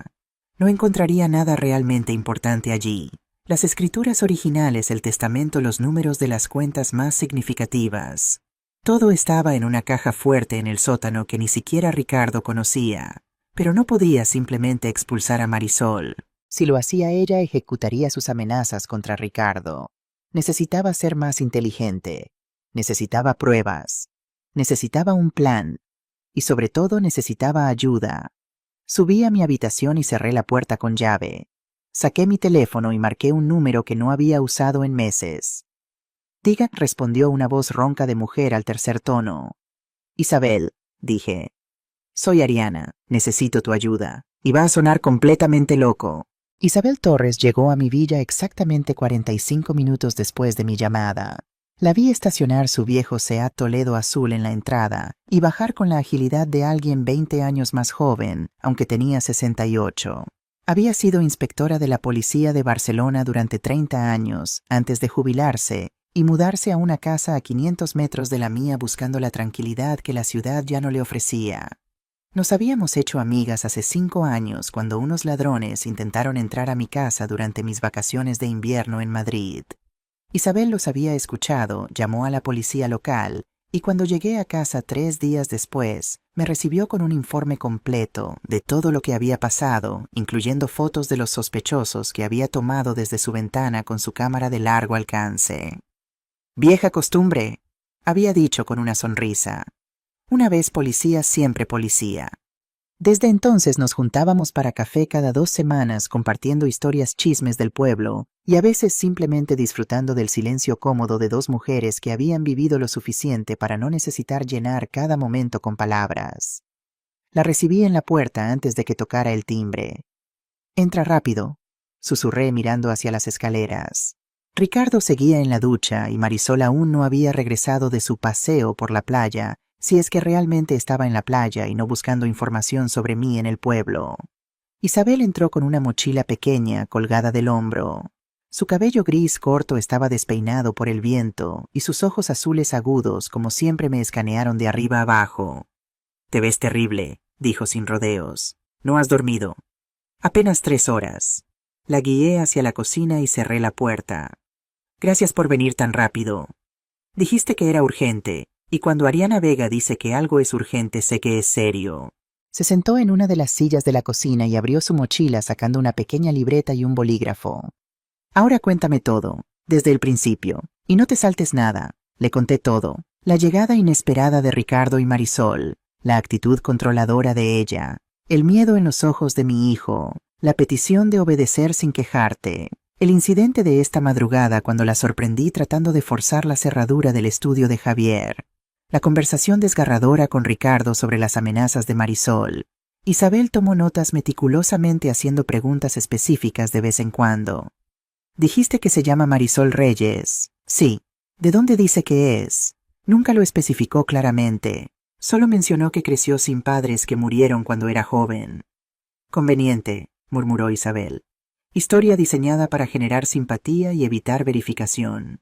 No encontraría nada realmente importante allí. Las escrituras originales, el testamento, los números de las cuentas más significativas. Todo estaba en una caja fuerte en el sótano que ni siquiera Ricardo conocía. Pero no podía simplemente expulsar a Marisol. Si lo hacía ella, ejecutaría sus amenazas contra Ricardo. Necesitaba ser más inteligente. Necesitaba pruebas. Necesitaba un plan. Y sobre todo necesitaba ayuda. Subí a mi habitación y cerré la puerta con llave. Saqué mi teléfono y marqué un número que no había usado en meses. Diga, respondió una voz ronca de mujer al tercer tono. Isabel, dije. Soy Ariana, necesito tu ayuda. Y va a sonar completamente loco. Isabel Torres llegó a mi villa exactamente 45 minutos después de mi llamada. La vi estacionar su viejo Seat Toledo azul en la entrada y bajar con la agilidad de alguien 20 años más joven, aunque tenía 68. Había sido inspectora de la policía de Barcelona durante 30 años, antes de jubilarse, y mudarse a una casa a 500 metros de la mía buscando la tranquilidad que la ciudad ya no le ofrecía. Nos habíamos hecho amigas hace 5 años cuando unos ladrones intentaron entrar a mi casa durante mis vacaciones de invierno en Madrid. Isabel los había escuchado, llamó a la policía local y cuando llegué a casa 3 días después, me recibió con un informe completo de todo lo que había pasado, incluyendo fotos de los sospechosos que había tomado desde su ventana con su cámara de largo alcance. «Vieja costumbre», había dicho con una sonrisa. Una vez policía, siempre policía. Desde entonces nos juntábamos para café cada 2 semanas compartiendo historias chismes del pueblo y a veces simplemente disfrutando del silencio cómodo de 2 mujeres que habían vivido lo suficiente para no necesitar llenar cada momento con palabras. La recibí en la puerta antes de que tocara el timbre. «Entra rápido», susurré mirando hacia las escaleras. Ricardo seguía en la ducha y Marisol aún no había regresado de su paseo por la playa, si es que realmente estaba en la playa y no buscando información sobre mí en el pueblo. Isabel entró con una mochila pequeña colgada del hombro. Su cabello gris corto estaba despeinado por el viento y sus ojos azules agudos como siempre me escanearon de arriba abajo. «Te ves terrible», dijo sin rodeos. «No has dormido». «Apenas 3 horas». La guié hacia la cocina y cerré la puerta. «Gracias por venir tan rápido. Dijiste que era urgente. Y cuando Ariana Vega dice que algo es urgente, sé que es serio». Se sentó en una de las sillas de la cocina y abrió su mochila sacando una pequeña libreta y un bolígrafo. «Ahora cuéntame todo, desde el principio, y no te saltes nada». Le conté todo. La llegada inesperada de Ricardo y Marisol, la actitud controladora de ella, el miedo en los ojos de mi hijo, la petición de obedecer sin quejarte, el incidente de esta madrugada cuando la sorprendí tratando de forzar la cerradura del estudio de Javier. La conversación desgarradora con Ricardo sobre las amenazas de Marisol. Isabel tomó notas meticulosamente haciendo preguntas específicas de vez en cuando. «Dijiste que se llama Marisol Reyes». «Sí». «¿De dónde dice que es?» Nunca lo especificó claramente. Solo mencionó que creció sin padres que murieron cuando era joven. «Conveniente», murmuró Isabel. «Historia diseñada para generar simpatía y evitar verificación».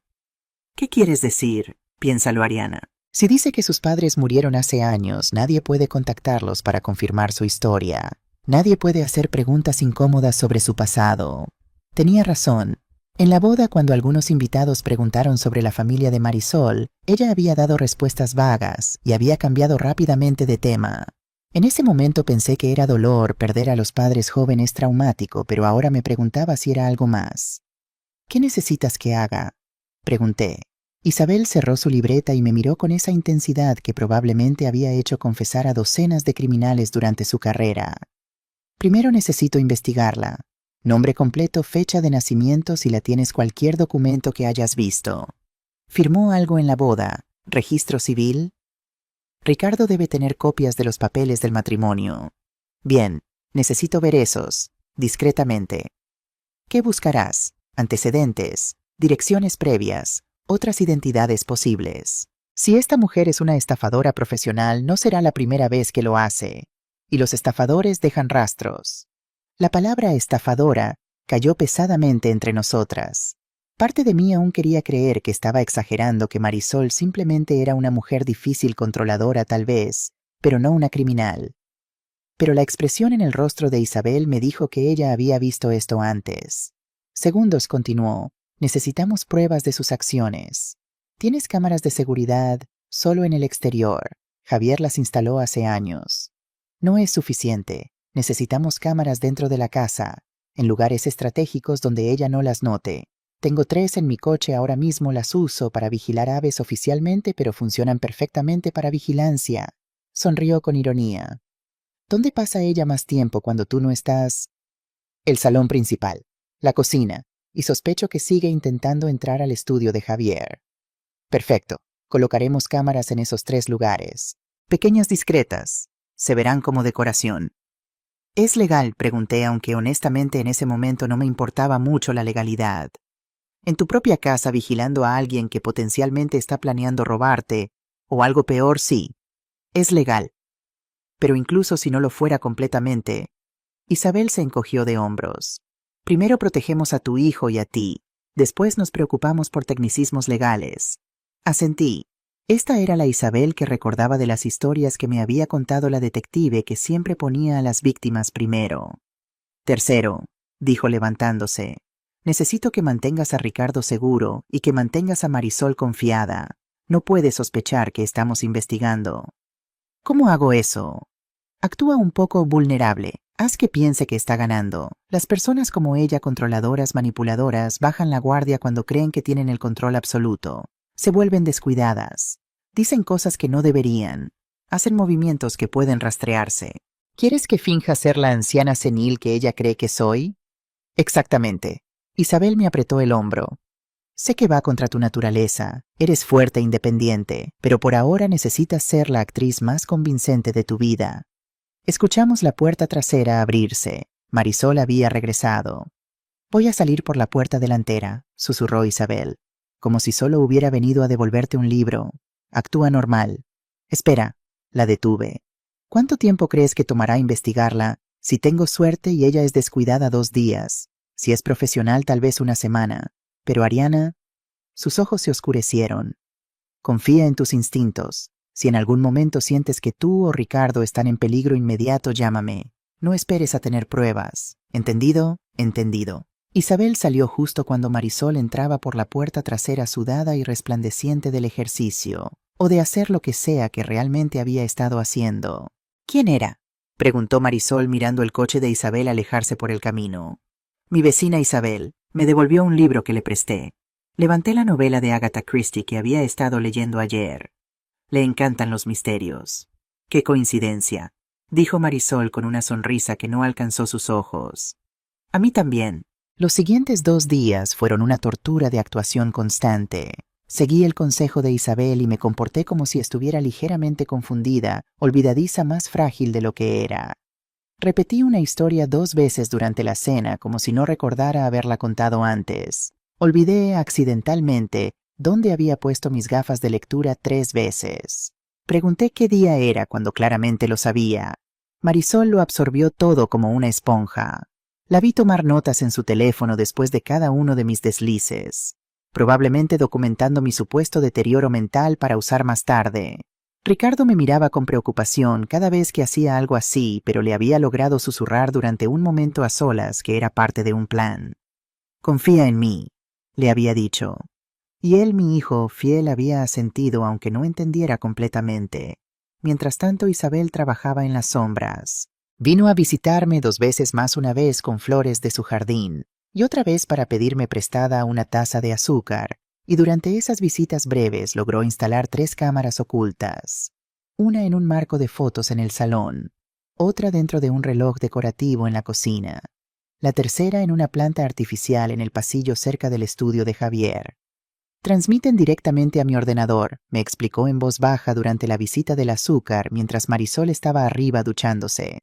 «¿Qué quieres decir?», piénsalo, Ariana. Si dice que sus padres murieron hace años, nadie puede contactarlos para confirmar su historia. Nadie puede hacer preguntas incómodas sobre su pasado. Tenía razón. En la boda, cuando algunos invitados preguntaron sobre la familia de Marisol, ella había dado respuestas vagas y había cambiado rápidamente de tema. En ese momento pensé que era dolor, perder a los padres jóvenes traumático, pero ahora me preguntaba si era algo más. «¿Qué necesitas que haga?», pregunté. Isabel cerró su libreta y me miró con esa intensidad que probablemente había hecho confesar a docenas de criminales durante su carrera. «Primero necesito investigarla. Nombre completo, fecha de nacimiento si la tienes, cualquier documento que hayas visto. ¿Firmó algo en la boda? ¿Registro civil?» «Ricardo debe tener copias de los papeles del matrimonio». «Bien, necesito ver esos, discretamente». «¿Qué buscarás? Antecedentes, direcciones previas, otras identidades posibles. Si esta mujer es una estafadora profesional, no será la primera vez que lo hace. Y los estafadores dejan rastros». La palabra estafadora cayó pesadamente entre nosotras. Parte de mí aún quería creer que estaba exagerando, que Marisol simplemente era una mujer difícil, controladora tal vez, pero no una criminal. Pero la expresión en el rostro de Isabel me dijo que ella había visto esto antes. Segundos continuó. «Necesitamos pruebas de sus acciones. Tienes cámaras de seguridad solo en el exterior. Javier las instaló hace años. No es suficiente. Necesitamos cámaras dentro de la casa. en lugares estratégicos donde ella no las note. Tengo 3 en mi coche ahora mismo, las uso para vigilar aves oficialmente, pero funcionan perfectamente para vigilancia. Sonrió con ironía. ¿Dónde pasa ella más tiempo cuando tú no estás? El salón principal, la cocina, y sospecho que sigue intentando entrar al estudio de Javier. Perfecto. Colocaremos cámaras en esos 3 lugares. Pequeñas discretas. Se verán como decoración. ¿Es legal?, pregunté, aunque honestamente en ese momento no me importaba mucho la legalidad. En tu propia casa vigilando a alguien que potencialmente está planeando robarte, o algo peor, sí. Es legal. Pero incluso si no lo fuera completamente, Isabel se encogió de hombros. Primero protegemos a tu hijo y a ti. Después nos preocupamos por tecnicismos legales. Asentí. Esta era la Isabel que recordaba de las historias que me había contado la detective, que siempre ponía a las víctimas primero. Tercero, dijo levantándose, necesito que mantengas a Ricardo seguro y que mantengas a Marisol confiada. No puede sospechar que estamos investigando. ¿Cómo hago eso? Actúa un poco vulnerable. Haz que piense que está ganando. Las personas como ella, controladoras, manipuladoras, bajan la guardia cuando creen que tienen el control absoluto. Se vuelven descuidadas. Dicen cosas que no deberían. Hacen movimientos que pueden rastrearse. ¿Quieres que finja ser la anciana senil que ella cree que soy? Exactamente. Isabel me apretó el hombro. Sé que va contra tu naturaleza. Eres fuerte e independiente, pero por ahora necesitas ser la actriz más convincente de tu vida. Escuchamos la puerta trasera abrirse. Marisol había regresado. Voy a salir por la puerta delantera, susurró Isabel, como si solo hubiera venido a devolverte un libro. Actúa normal. Espera, la detuve. ¿Cuánto tiempo crees que tomará investigarla? Si tengo suerte y ella es descuidada, 2 días. Si es profesional, tal vez una semana. Pero Ariana... Sus ojos se oscurecieron. Confía en tus instintos. Si en algún momento sientes que tú o Ricardo están en peligro inmediato, llámame. No esperes a tener pruebas. ¿Entendido? Entendido. Isabel salió justo cuando Marisol entraba por la puerta trasera, sudada y resplandeciente del ejercicio, o de hacer lo que sea que realmente había estado haciendo. ¿Quién era?, preguntó Marisol mirando el coche de Isabel alejarse por el camino. Mi vecina Isabel. Me devolvió un libro que le presté. Levanté la novela de Agatha Christie que había estado leyendo ayer. Le encantan los misterios. ¡Qué coincidencia!, dijo Marisol con una sonrisa que no alcanzó sus ojos. A mí también. Los siguientes 2 días fueron una tortura de actuación constante. Seguí el consejo de Isabel y me comporté como si estuviera ligeramente confundida, olvidadiza, más frágil de lo que era. Repetí una historia 2 veces durante la cena, como si no recordara haberla contado antes. Olvidé accidentalmente dónde había puesto mis gafas de lectura 3 veces. Pregunté qué día era cuando claramente lo sabía. Marisol lo absorbió todo como una esponja. La vi tomar notas en su teléfono después de cada uno de mis deslices, probablemente documentando mi supuesto deterioro mental para usar más tarde. Ricardo me miraba con preocupación cada vez que hacía algo así, pero le había logrado susurrar durante un momento a solas que era parte de un plan. Confía en mí, le había dicho. Y él, mi hijo fiel, había asentido, aunque no entendiera completamente. Mientras tanto, Isabel trabajaba en las sombras. Vino a visitarme 2 veces más, una vez con flores de su jardín y otra vez para pedirme prestada una taza de azúcar, y durante esas visitas breves logró instalar 3 cámaras ocultas. Una en un marco de fotos en el salón, otra dentro de un reloj decorativo en la cocina, la tercera en una planta artificial en el pasillo cerca del estudio de Javier. Transmiten directamente a mi ordenador, me explicó en voz baja durante la visita del azúcar mientras Marisol estaba arriba duchándose.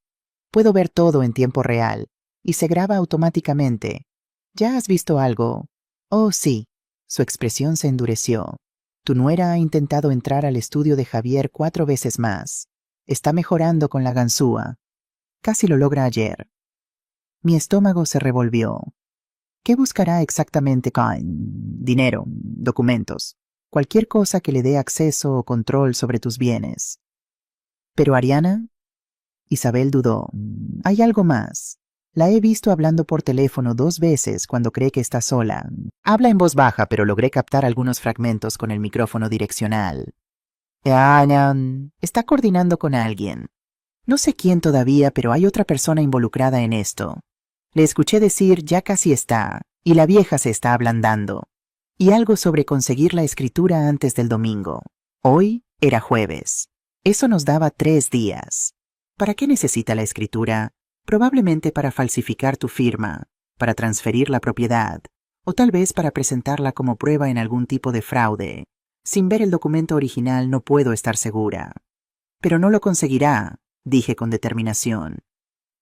Puedo ver todo en tiempo real, y se graba automáticamente. ¿Ya has visto algo? Oh, sí. Su expresión se endureció. Tu nuera ha intentado entrar al estudio de Javier 4 veces más. Está mejorando con la ganzúa. Casi lo logra ayer. Mi estómago se revolvió. ¿Qué buscará exactamente con dinero, documentos, cualquier cosa que le dé acceso o control sobre tus bienes? ¿Pero Ariana? Isabel dudó. Hay algo más. La he visto hablando por teléfono 2 veces cuando cree que está sola. Habla en voz baja, pero logré captar algunos fragmentos con el micrófono direccional. Está coordinando con alguien. No sé quién todavía, pero hay otra persona involucrada en esto. Le escuché decir ya casi está, y la vieja se está ablandando. Y algo sobre conseguir la escritura antes del domingo. Hoy era jueves. Eso nos daba 3 días. ¿Para qué necesita la escritura? Probablemente para falsificar tu firma, para transferir la propiedad, o tal vez para presentarla como prueba en algún tipo de fraude. Sin ver el documento original no puedo estar segura. Pero no lo conseguirá, dije con determinación,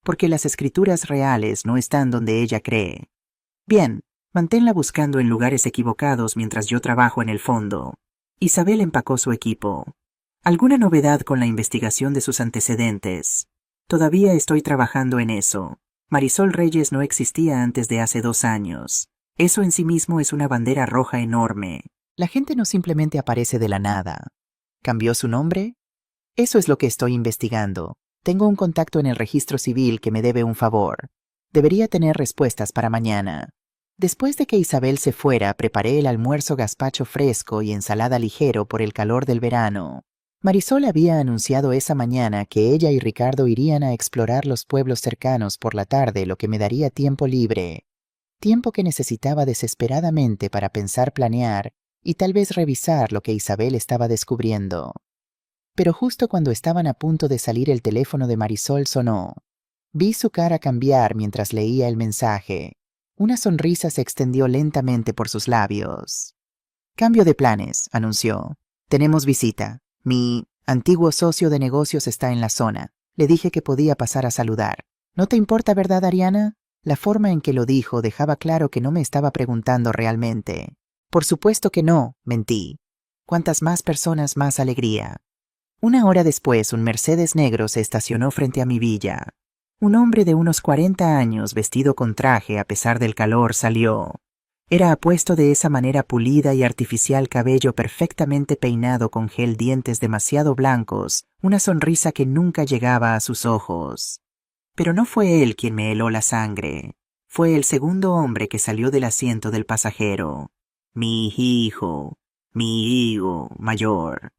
porque las escrituras reales no están donde ella cree. Bien, manténla buscando en lugares equivocados mientras yo trabajo en el fondo. Isabel empacó su equipo. ¿Alguna novedad con la investigación de sus antecedentes? Todavía estoy trabajando en eso. Marisol Reyes no existía antes de hace 2 años. Eso en sí mismo es una bandera roja enorme. La gente no simplemente aparece de la nada. ¿Cambió su nombre? Eso es lo que estoy investigando. Tengo un contacto en el registro civil que me debe un favor. Debería tener respuestas para mañana. Después de que Isabel se fuera, preparé el almuerzo gazpacho fresco y ensalada ligero por el calor del verano. Marisol había anunciado esa mañana que ella y Ricardo irían a explorar los pueblos cercanos por la tarde, lo que me daría tiempo libre. Tiempo que necesitaba desesperadamente para pensar, planear y tal vez revisar lo que Isabel estaba descubriendo. Pero justo cuando estaban a punto de salir el teléfono de Marisol sonó. Vi su cara cambiar mientras leía el mensaje. Una sonrisa se extendió lentamente por sus labios. Cambio de planes, anunció. Tenemos visita. Mi antiguo socio de negocios está en la zona. Le dije que podía pasar a saludar. ¿No te importa, verdad, Ariana? La forma en que lo dijo dejaba claro que no me estaba preguntando realmente. Por supuesto que no, mentí. Cuantas más personas, más alegría. 1 hora después, un Mercedes negro se estacionó frente a mi villa. Un hombre de unos 40 años, vestido con traje a pesar del calor, salió. Era apuesto de esa manera pulida y artificial, cabello perfectamente peinado con gel, dientes demasiado blancos, una sonrisa que nunca llegaba a sus ojos. Pero no fue él quien me heló la sangre. Fue el segundo hombre que salió del asiento del pasajero. Mi hijo mayor.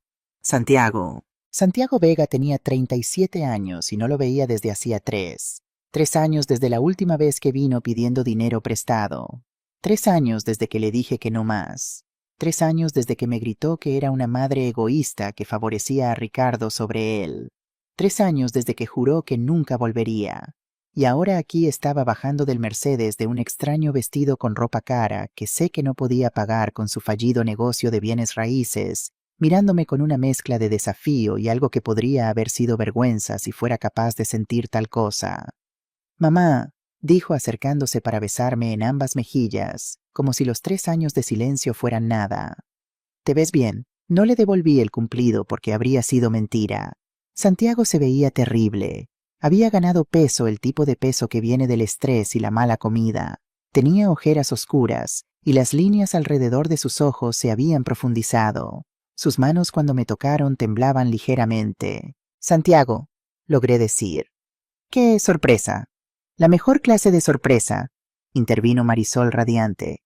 Santiago. Santiago Vega tenía 37 años y no lo veía desde hacía 3. 3 años desde la última vez que vino pidiendo dinero prestado. 3 años desde que le dije que no más. 3 años desde que me gritó que era una madre egoísta que favorecía a Ricardo sobre él. 3 años desde que juró que nunca volvería. Y ahora aquí estaba bajando del Mercedes de un extraño vestido con ropa cara que sé que no podía pagar con su fallido negocio de bienes raíces, mirándome con una mezcla de desafío y algo que podría haber sido vergüenza si fuera capaz de sentir tal cosa. Mamá, dijo acercándose para besarme en ambas mejillas, como si los 3 años de silencio fueran nada. ¿Te ves bien? No le devolví el cumplido porque habría sido mentira. Santiago se veía terrible. Había ganado peso, el tipo de peso que viene del estrés y la mala comida. Tenía ojeras oscuras, y las líneas alrededor de sus ojos se habían profundizado. Sus manos cuando me tocaron temblaban ligeramente. Santiago, logré decir. ¡Qué sorpresa! La mejor clase de sorpresa, intervino Marisol radiante.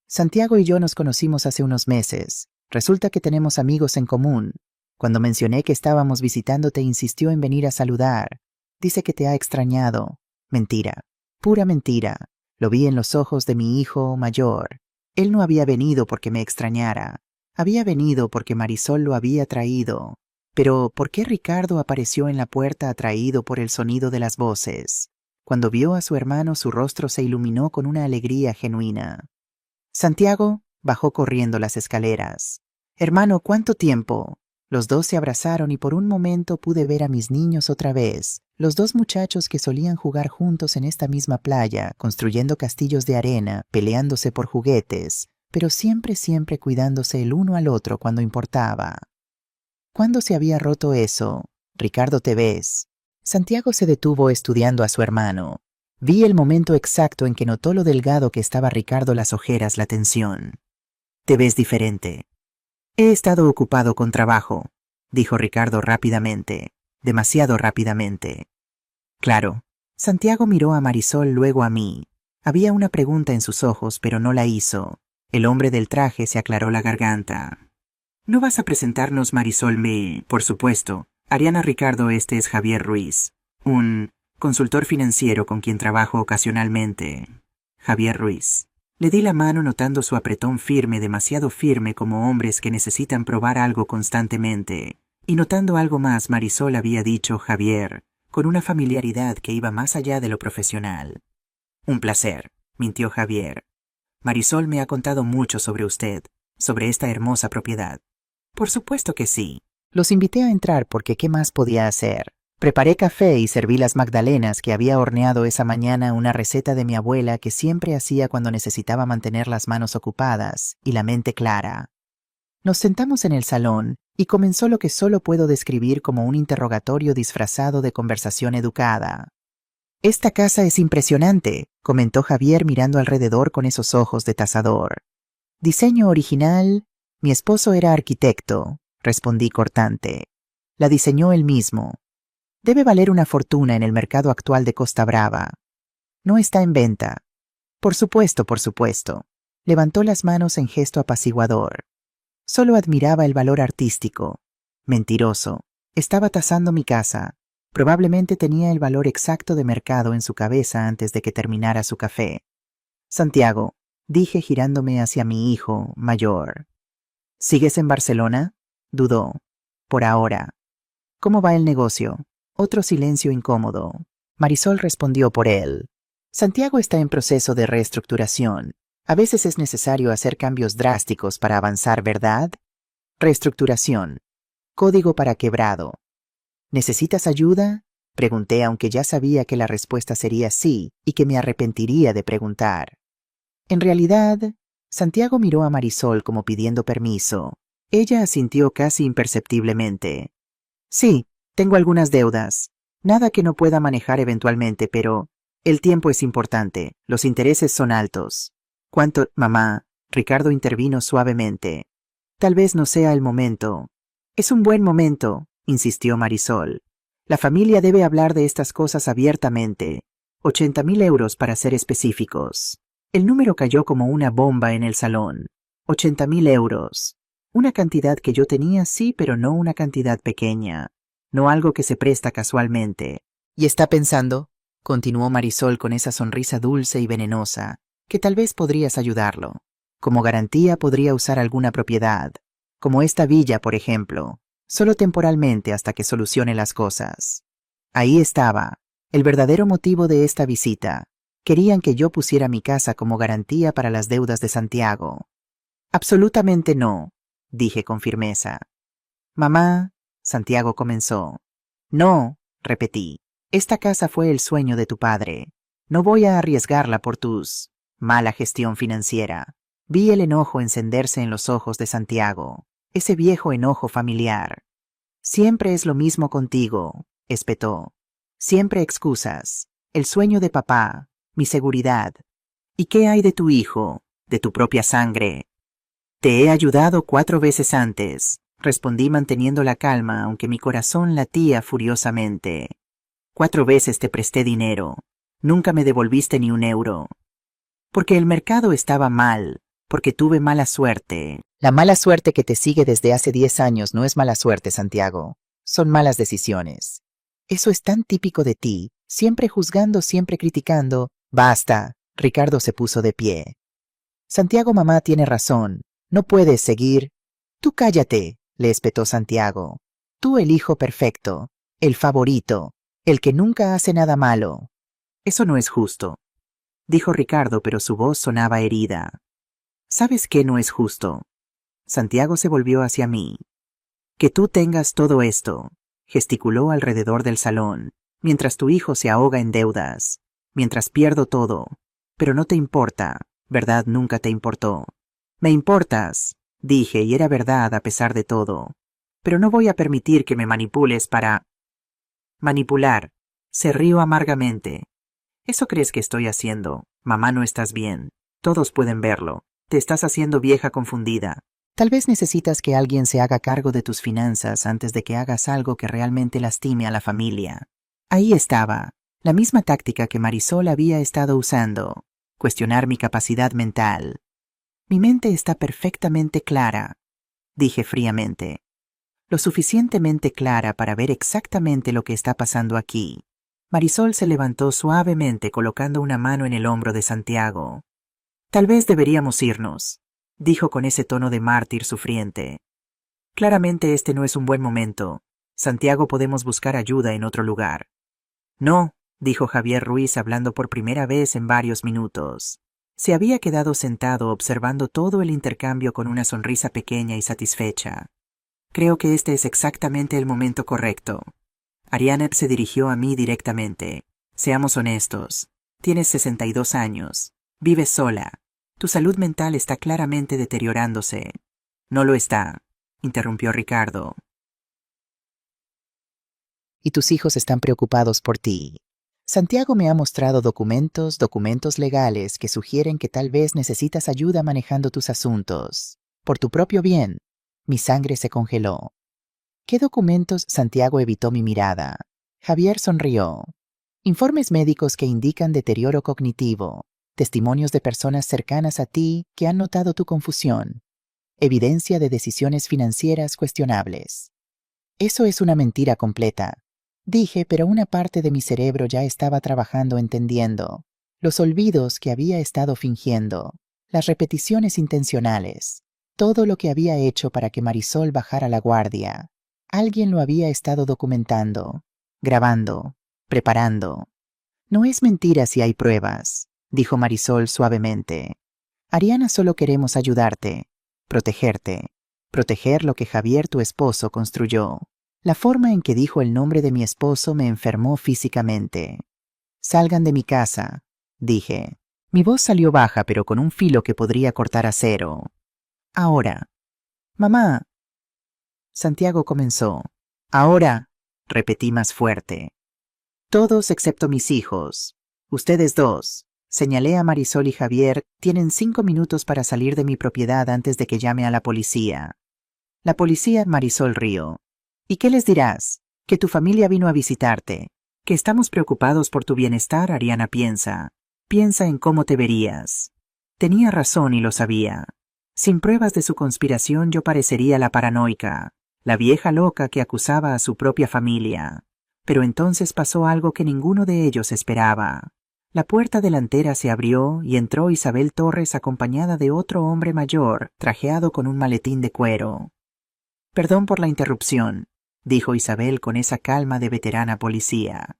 Santiago y yo nos conocimos hace unos meses. Resulta que tenemos amigos en común. Cuando mencioné que estábamos visitándote, insistió en venir a saludar. Dice que te ha extrañado. Mentira, pura mentira. Lo vi en los ojos de mi hijo mayor. Él no había venido porque me extrañara. Había venido porque Marisol lo había traído. Pero, ¿por qué Ricardo apareció en la puerta atraído por el sonido de las voces? Cuando vio a su hermano, su rostro se iluminó con una alegría genuina. Santiago bajó corriendo las escaleras. Hermano, ¿cuánto tiempo? Los dos se abrazaron y por un momento pude ver a mis niños otra vez, los 2 muchachos que solían jugar juntos en esta misma playa, construyendo castillos de arena, peleándose por juguetes, pero siempre cuidándose el uno al otro cuando importaba. ¿Cuándo se había roto eso? Ricardo, ¿te ves? Santiago se detuvo estudiando a su hermano. Vi el momento exacto en que notó lo delgado que estaba Ricardo, las ojeras, la tensión. Te ves diferente. He estado ocupado con trabajo, dijo Ricardo rápidamente, demasiado rápidamente. Claro. Santiago miró a Marisol, luego a mí. Había una pregunta en sus ojos, pero no la hizo. El hombre del traje se aclaró la garganta. ¿No vas a presentarnos, Marisol? Por supuesto. Ariana, Ricardo, este es Javier Ruiz. Un Consultor financiero con quien trabajo ocasionalmente. Javier Ruiz. Le di la mano notando su apretón firme, demasiado firme como hombres que necesitan probar algo constantemente. Y notando algo más, Marisol había dicho Javier, con una familiaridad que iba más allá de lo profesional. Un placer, mintió Javier. Marisol me ha contado mucho sobre usted, sobre esta hermosa propiedad. Por supuesto que sí. Los invité a entrar porque ¿qué más podía hacer? Preparé café y serví las magdalenas que había horneado esa mañana, una receta de mi abuela que siempre hacía cuando necesitaba mantener las manos ocupadas y la mente clara. Nos sentamos en el salón y comenzó lo que solo puedo describir como un interrogatorio disfrazado de conversación educada. Esta casa es impresionante, comentó Javier mirando alrededor con esos ojos de tasador. Diseño original. Mi esposo era arquitecto, respondí cortante. La diseñó él mismo. Debe valer una fortuna en el mercado actual de Costa Brava. No está en venta. Por supuesto, por supuesto. Levantó las manos en gesto apaciguador. Solo admiraba el valor artístico. Mentiroso. Estaba tasando mi casa. Probablemente tenía el valor exacto de mercado en su cabeza antes de que terminara su café. Santiago, dije girándome hacia mi hijo mayor. ¿Sigues en Barcelona? Dudó. Por ahora. ¿Cómo va el negocio? Otro silencio incómodo. Marisol respondió por él. Santiago está en proceso de reestructuración. A veces es necesario hacer cambios drásticos para avanzar, ¿verdad? Reestructuración. Código para quebrado. ¿Necesitas ayuda? Pregunté, aunque ya sabía que la respuesta sería sí y que me arrepentiría de preguntar. En realidad, Santiago miró a Marisol como pidiendo permiso. Ella asintió casi imperceptiblemente. Sí, tengo algunas deudas. Nada que no pueda manejar eventualmente, pero el tiempo es importante. Los intereses son altos. ¿Cuánto, mamá? Ricardo intervino suavemente. Tal vez no sea el momento. Es un buen momento, insistió Marisol. La familia debe hablar de estas cosas abiertamente. 80.000 euros para ser específicos. El número cayó como una bomba en el salón. 80.000 euros. Una cantidad que yo tenía, sí, pero no una cantidad pequeña. No algo que se presta casualmente. ¿Y está pensando? Continuó Marisol con esa sonrisa dulce y venenosa, que tal vez podrías ayudarlo. Como garantía podría usar alguna propiedad, como esta villa, por ejemplo, solo temporalmente hasta que solucione las cosas. Ahí estaba, el verdadero motivo de esta visita. Querían que yo pusiera mi casa como garantía para las deudas de Santiago. Absolutamente no, dije con firmeza. Mamá, Santiago comenzó. No, repetí. Esta casa fue el sueño de tu padre. No voy a arriesgarla por tus mala gestión financiera. Vi el enojo encenderse en los ojos de Santiago, ese viejo enojo familiar. Siempre es lo mismo contigo, espetó. Siempre excusas. El sueño de papá, mi seguridad. ¿Y qué hay de tu hijo, de tu propia sangre? Te he ayudado 4 veces antes, respondí manteniendo la calma, aunque mi corazón latía furiosamente. 4 veces te presté dinero. Nunca me devolviste ni un euro. Porque el mercado estaba mal, porque tuve mala suerte. La mala suerte que te sigue desde hace 10 años no es mala suerte, Santiago. Son malas decisiones. Eso es tan típico de ti, siempre juzgando, siempre criticando. Basta. Ricardo se puso de pie. Santiago, mamá tiene razón. No puedes seguir. Tú cállate, le espetó Santiago. Tú el hijo perfecto, el favorito, el que nunca hace nada malo. Eso no es justo, dijo Ricardo, pero su voz sonaba herida. ¿Sabes qué no es justo? Santiago se volvió hacia mí. Que tú tengas todo esto, gesticuló alrededor del salón, mientras tu hijo se ahoga en deudas, mientras pierdo todo. Pero no te importa, ¿verdad? Nunca te importó. Me importas, dije, y era verdad a pesar de todo. Pero no voy a permitir que me manipules para... Manipular. Se rió amargamente. ¿Eso crees que estoy haciendo? Mamá, no estás bien. Todos pueden verlo. Te estás haciendo vieja confundida. Tal vez necesitas que alguien se haga cargo de tus finanzas antes de que hagas algo que realmente lastime a la familia. Ahí estaba, la misma táctica que Marisol había estado usando. Cuestionar mi capacidad mental. Mi mente está perfectamente clara, dije fríamente. Lo suficientemente clara para ver exactamente lo que está pasando aquí. Marisol se levantó suavemente colocando una mano en el hombro de Santiago. Tal vez deberíamos irnos, dijo con ese tono de mártir sufriente. Claramente este no es un buen momento. Santiago, podemos buscar ayuda en otro lugar. No, dijo Javier Ruiz hablando por primera vez en varios minutos. Se había quedado sentado observando todo el intercambio con una sonrisa pequeña y satisfecha. Creo que este es exactamente el momento correcto. Ariana se dirigió a mí directamente. Seamos honestos. Tienes 62 años. Vives sola. Tu salud mental está claramente deteriorándose. No lo está, interrumpió Ricardo. Y tus hijos están preocupados por ti. Santiago me ha mostrado documentos legales que sugieren que tal vez necesitas ayuda manejando tus asuntos. Por tu propio bien. Mi sangre se congeló. ¿Qué documentos? Santiago evitó mi mirada. Javier sonrió. Informes médicos que indican deterioro cognitivo. Testimonios de personas cercanas a ti que han notado tu confusión. Evidencia de decisiones financieras cuestionables. Eso es una mentira completa. Dije, pero una parte de mi cerebro ya estaba trabajando entendiendo. Los olvidos que había estado fingiendo. Las repeticiones intencionales. Todo lo que había hecho para que Marisol bajara la guardia. Alguien lo había estado documentando, grabando, preparando. No es mentira si hay pruebas, dijo Marisol suavemente. Ariana, solo queremos ayudarte, protegerte, proteger lo que Javier, tu esposo, construyó. La forma en que dijo el nombre de mi esposo me enfermó físicamente. Salgan de mi casa, dije. Mi voz salió baja pero con un filo que podría cortar acero. Ahora. Mamá. Santiago comenzó. Ahora, repetí más fuerte. Todos excepto mis hijos. Ustedes dos, señalé a Marisol y Javier, tienen 5 minutos para salir de mi propiedad antes de que llame a la policía. La policía, Marisol rió. ¿Y qué les dirás? Que tu familia vino a visitarte. Que estamos preocupados por tu bienestar, Ariana piensa. Piensa en cómo te verías. Tenía razón y lo sabía. Sin pruebas de su conspiración yo parecería la paranoica. La vieja loca que acusaba a su propia familia. Pero entonces pasó algo que ninguno de ellos esperaba. La puerta delantera se abrió y entró Isabel Torres acompañada de otro hombre mayor, trajeado con un maletín de cuero. Perdón por la interrupción, dijo Isabel con esa calma de veterana policía.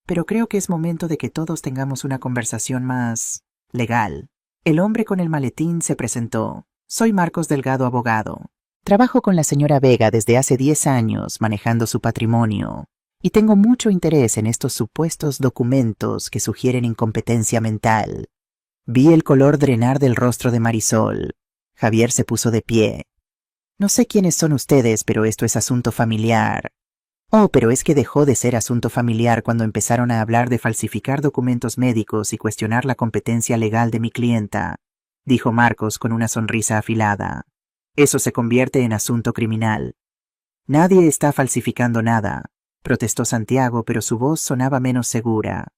Pero creo que es momento de que todos tengamos una conversación más legal. El hombre con el maletín se presentó. Soy Marcos Delgado, abogado. Trabajo con la señora Vega desde hace 10 años manejando su patrimonio y tengo mucho interés en estos supuestos documentos que sugieren incompetencia mental. Vi el color drenar del rostro de Marisol. Javier se puso de pie. No sé quiénes son ustedes, pero esto es asunto familiar. Oh, pero es que dejó de ser asunto familiar cuando empezaron a hablar de falsificar documentos médicos y cuestionar la competencia legal de mi clienta, dijo Marcos con una sonrisa afilada. Eso se convierte en asunto criminal. Nadie está falsificando nada, protestó Santiago, pero su voz sonaba menos segura.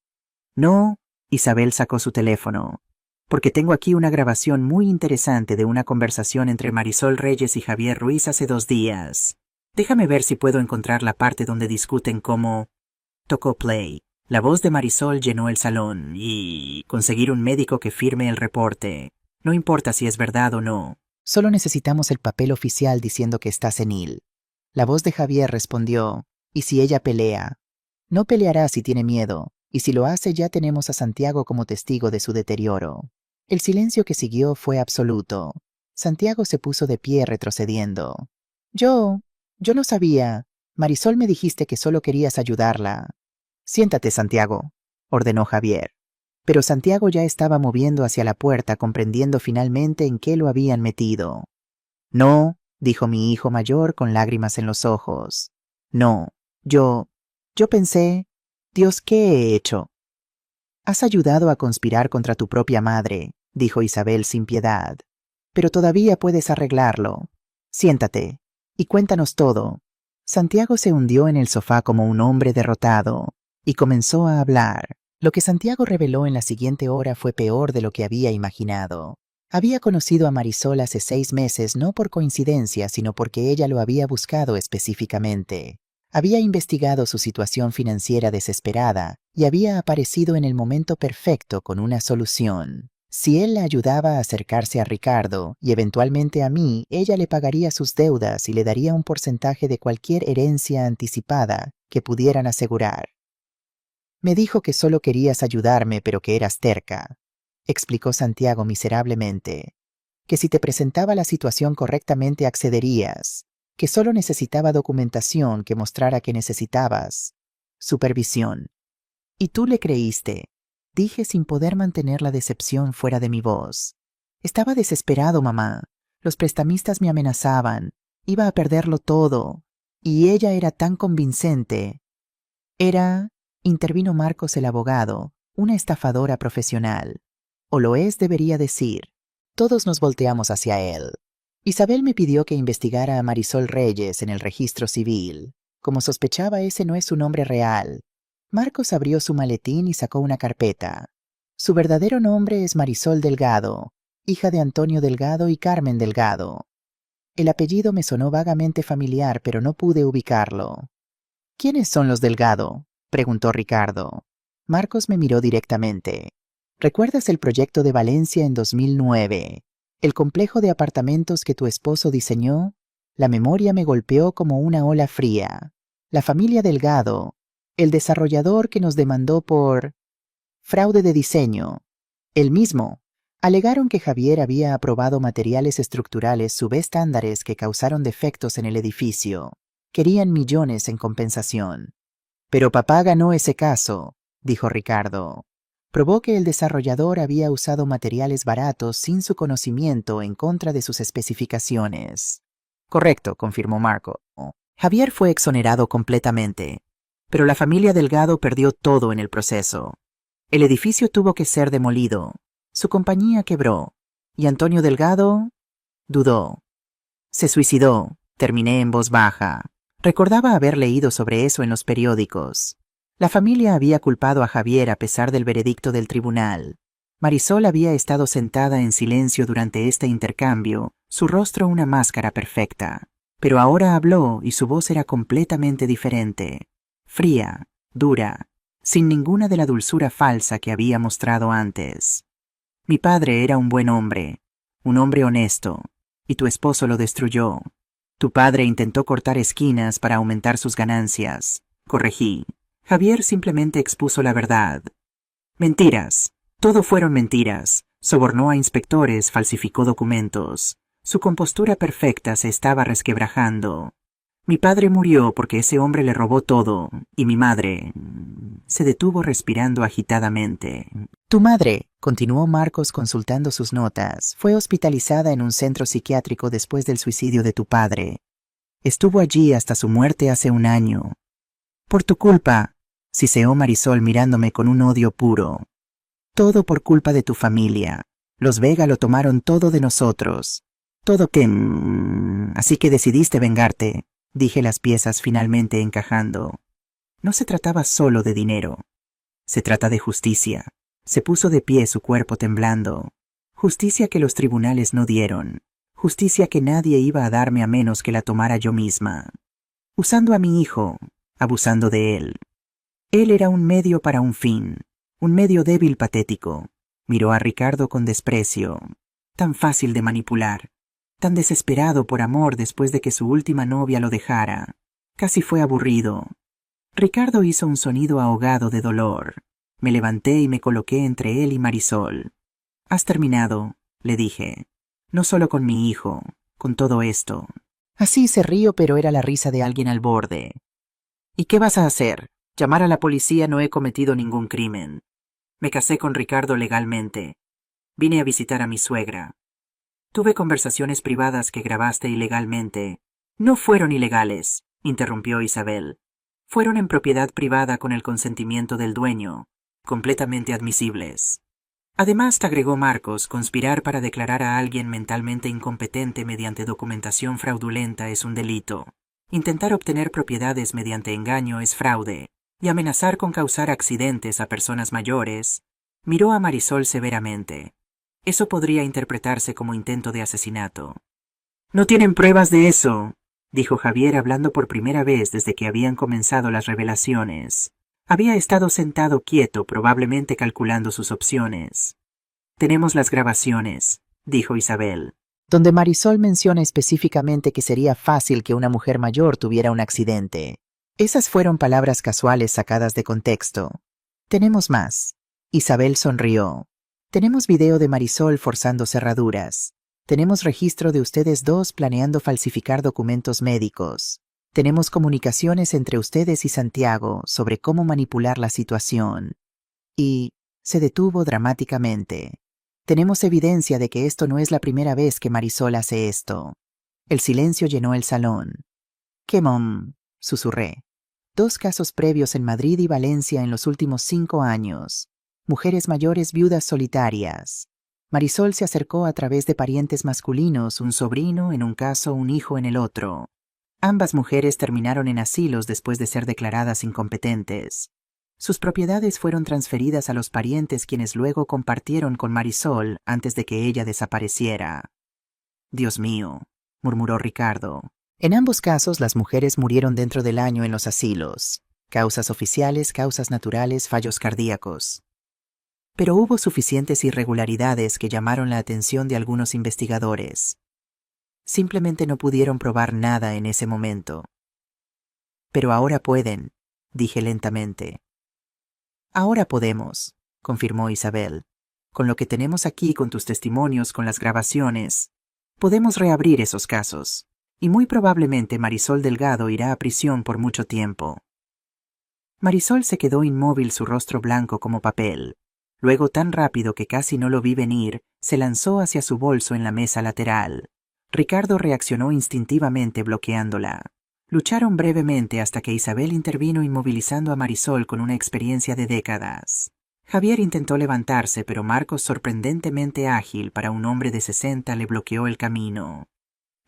No, Isabel sacó su teléfono, porque tengo aquí una grabación muy interesante de una conversación entre Marisol Reyes y Javier Ruiz hace 2 días. Déjame ver si puedo encontrar la parte donde discuten cómo... Tocó play. La voz de Marisol llenó el salón y... conseguir un médico que firme el reporte. No importa si es verdad o no. Solo necesitamos el papel oficial diciendo que está senil. La voz de Javier respondió, ¿y si ella pelea? No peleará si tiene miedo, y si lo hace ya tenemos a Santiago como testigo de su deterioro. El silencio que siguió fue absoluto. Santiago se puso de pie retrocediendo. Yo no sabía. Marisol, me dijiste que solo querías ayudarla. Siéntate, Santiago, ordenó Javier. Pero Santiago ya estaba moviendo hacia la puerta, comprendiendo finalmente en qué lo habían metido. No, dijo mi hijo mayor con lágrimas en los ojos. No, yo pensé, Dios, ¿qué he hecho? Has ayudado a conspirar contra tu propia madre, dijo Isabel sin piedad. Pero todavía puedes arreglarlo. Siéntate y cuéntanos todo. Santiago se hundió en el sofá como un hombre derrotado y comenzó a hablar. Lo que Santiago reveló en la siguiente hora fue peor de lo que había imaginado. Había conocido a Marisol hace 6 meses no por coincidencia, sino porque ella lo había buscado específicamente. Había investigado su situación financiera desesperada y había aparecido en el momento perfecto con una solución. Si él la ayudaba a acercarse a Ricardo y eventualmente a mí, ella le pagaría sus deudas y le daría un porcentaje de cualquier herencia anticipada que pudieran asegurar. Me dijo que solo querías ayudarme, pero que eras terca, explicó Santiago miserablemente, que si te presentaba la situación correctamente accederías, que solo necesitaba documentación que mostrara que necesitabas supervisión. Y tú le creíste, dije sin poder mantener la decepción fuera de mi voz. Estaba desesperado, mamá. Los prestamistas me amenazaban. Iba a perderlo todo. Y ella era tan convincente. Intervino Marcos el abogado, una estafadora profesional. O lo es, debería decir. Todos nos volteamos hacia él. Isabel me pidió que investigara a Marisol Reyes en el registro civil. Como sospechaba, ese no es su nombre real. Marcos abrió su maletín y sacó una carpeta. Su verdadero nombre es Marisol Delgado, hija de Antonio Delgado y Carmen Delgado. El apellido me sonó vagamente familiar, pero no pude ubicarlo. ¿Quiénes son los Delgado?, preguntó Ricardo. Marcos me miró directamente. ¿Recuerdas el proyecto de Valencia en 2009? ¿El complejo de apartamentos que tu esposo diseñó? La memoria me golpeó como una ola fría. La familia Delgado, el desarrollador que nos demandó por fraude de diseño, el mismo. Alegaron que Javier había aprobado materiales estructurales subestándares que causaron defectos en el edificio. Querían millones en compensación. Pero papá ganó ese caso, dijo Ricardo. Probó que el desarrollador había usado materiales baratos sin su conocimiento en contra de sus especificaciones. Correcto, confirmó Marco. Javier fue exonerado completamente, pero la familia Delgado perdió todo en el proceso. El edificio tuvo que ser demolido. Su compañía quebró. Y Antonio Delgado dudó. Se suicidó, terminé en voz baja. Recordaba haber leído sobre eso en los periódicos. La familia había culpado a Javier a pesar del veredicto del tribunal. Marisol había estado sentada en silencio durante este intercambio, su rostro una máscara perfecta. Pero ahora habló y su voz era completamente diferente. Fría, dura, sin ninguna de la dulzura falsa que había mostrado antes. Mi padre era un buen hombre, un hombre honesto, y tu esposo lo destruyó. Tu padre intentó cortar esquinas para aumentar sus ganancias. Corregí. Javier simplemente expuso la verdad. Mentiras. Todo fueron mentiras. Sobornó a inspectores, falsificó documentos. Su compostura perfecta se estaba resquebrajando. Mi padre murió porque ese hombre le robó todo, y mi madre... Se detuvo respirando agitadamente. Tu madre, continuó Marcos consultando sus notas, fue hospitalizada en un centro psiquiátrico después del suicidio de tu padre. Estuvo allí hasta su muerte hace un año. Por tu culpa, siseó Marisol mirándome con un odio puro. Todo por culpa de tu familia. Los Vega lo tomaron todo de nosotros. Todo que... Así que decidiste vengarte, dije las piezas finalmente encajando. No se trataba solo de dinero. Se trata de justicia. Se puso de pie, su cuerpo temblando. Justicia que los tribunales no dieron. Justicia que nadie iba a darme a menos que la tomara yo misma. Usando a mi hijo, abusando de él. Él era un medio para un fin. Un medio débil patético. Miró a Ricardo con desprecio. Tan fácil de manipular. Tan desesperado por amor después de que su última novia lo dejara. Casi fue aburrido. Ricardo hizo un sonido ahogado de dolor. Me levanté y me coloqué entre él y Marisol. Has terminado, le dije. No solo con mi hijo, con todo esto. Así se rió, pero era la risa de alguien al borde. ¿Y qué vas a hacer? Llamar a la policía. No he cometido ningún crimen. Me casé con Ricardo legalmente. Vine a visitar a mi suegra. Tuve conversaciones privadas que grabaste ilegalmente. No fueron ilegales, interrumpió Isabel. Fueron en propiedad privada con el consentimiento del dueño, completamente admisibles. Además, te agregó Marcos, conspirar para declarar a alguien mentalmente incompetente mediante documentación fraudulenta es un delito. Intentar obtener propiedades mediante engaño es fraude, y amenazar con causar accidentes a personas mayores. Miró a Marisol severamente. Eso podría interpretarse como intento de asesinato. No tienen pruebas de eso, dijo Javier hablando por primera vez desde que habían comenzado las revelaciones. Había estado sentado quieto, probablemente calculando sus opciones. Tenemos las grabaciones, dijo Isabel, donde Marisol menciona específicamente que sería fácil que una mujer mayor tuviera un accidente. Esas fueron palabras casuales sacadas de contexto. Tenemos más. Isabel sonrió. Tenemos video de Marisol forzando cerraduras. Tenemos registro de ustedes dos planeando falsificar documentos médicos. Tenemos comunicaciones entre ustedes y Santiago sobre cómo manipular la situación. Y se detuvo dramáticamente. Tenemos evidencia de que esto no es la primera vez que Marisol hace esto. El silencio llenó el salón. «¿Qué susurré. 2 casos previos en Madrid y Valencia en los últimos 5 años. Mujeres mayores viudas solitarias. Marisol se acercó a través de parientes masculinos, un sobrino en un caso, un hijo en el otro. Ambas mujeres terminaron en asilos después de ser declaradas incompetentes. Sus propiedades fueron transferidas a los parientes quienes luego compartieron con Marisol antes de que ella desapareciera. Dios mío, murmuró Ricardo. En ambos casos las mujeres murieron dentro del año en los asilos. Causas oficiales, causas naturales, fallos cardíacos. Pero hubo suficientes irregularidades que llamaron la atención de algunos investigadores. Simplemente no pudieron probar nada en ese momento. Pero ahora pueden, dije lentamente. Ahora podemos, confirmó Isabel. Con lo que tenemos aquí, con tus testimonios, con las grabaciones, podemos reabrir esos casos. Y muy probablemente Marisol Delgado irá a prisión por mucho tiempo. Marisol se quedó inmóvil, su rostro blanco como papel. Luego, tan rápido que casi no lo vi venir, se lanzó hacia su bolso en la mesa lateral. Ricardo reaccionó instintivamente bloqueándola. Lucharon brevemente hasta que Isabel intervino inmovilizando a Marisol con una experiencia de décadas. Javier intentó levantarse, pero Marcos, sorprendentemente ágil para un hombre de 60, le bloqueó el camino.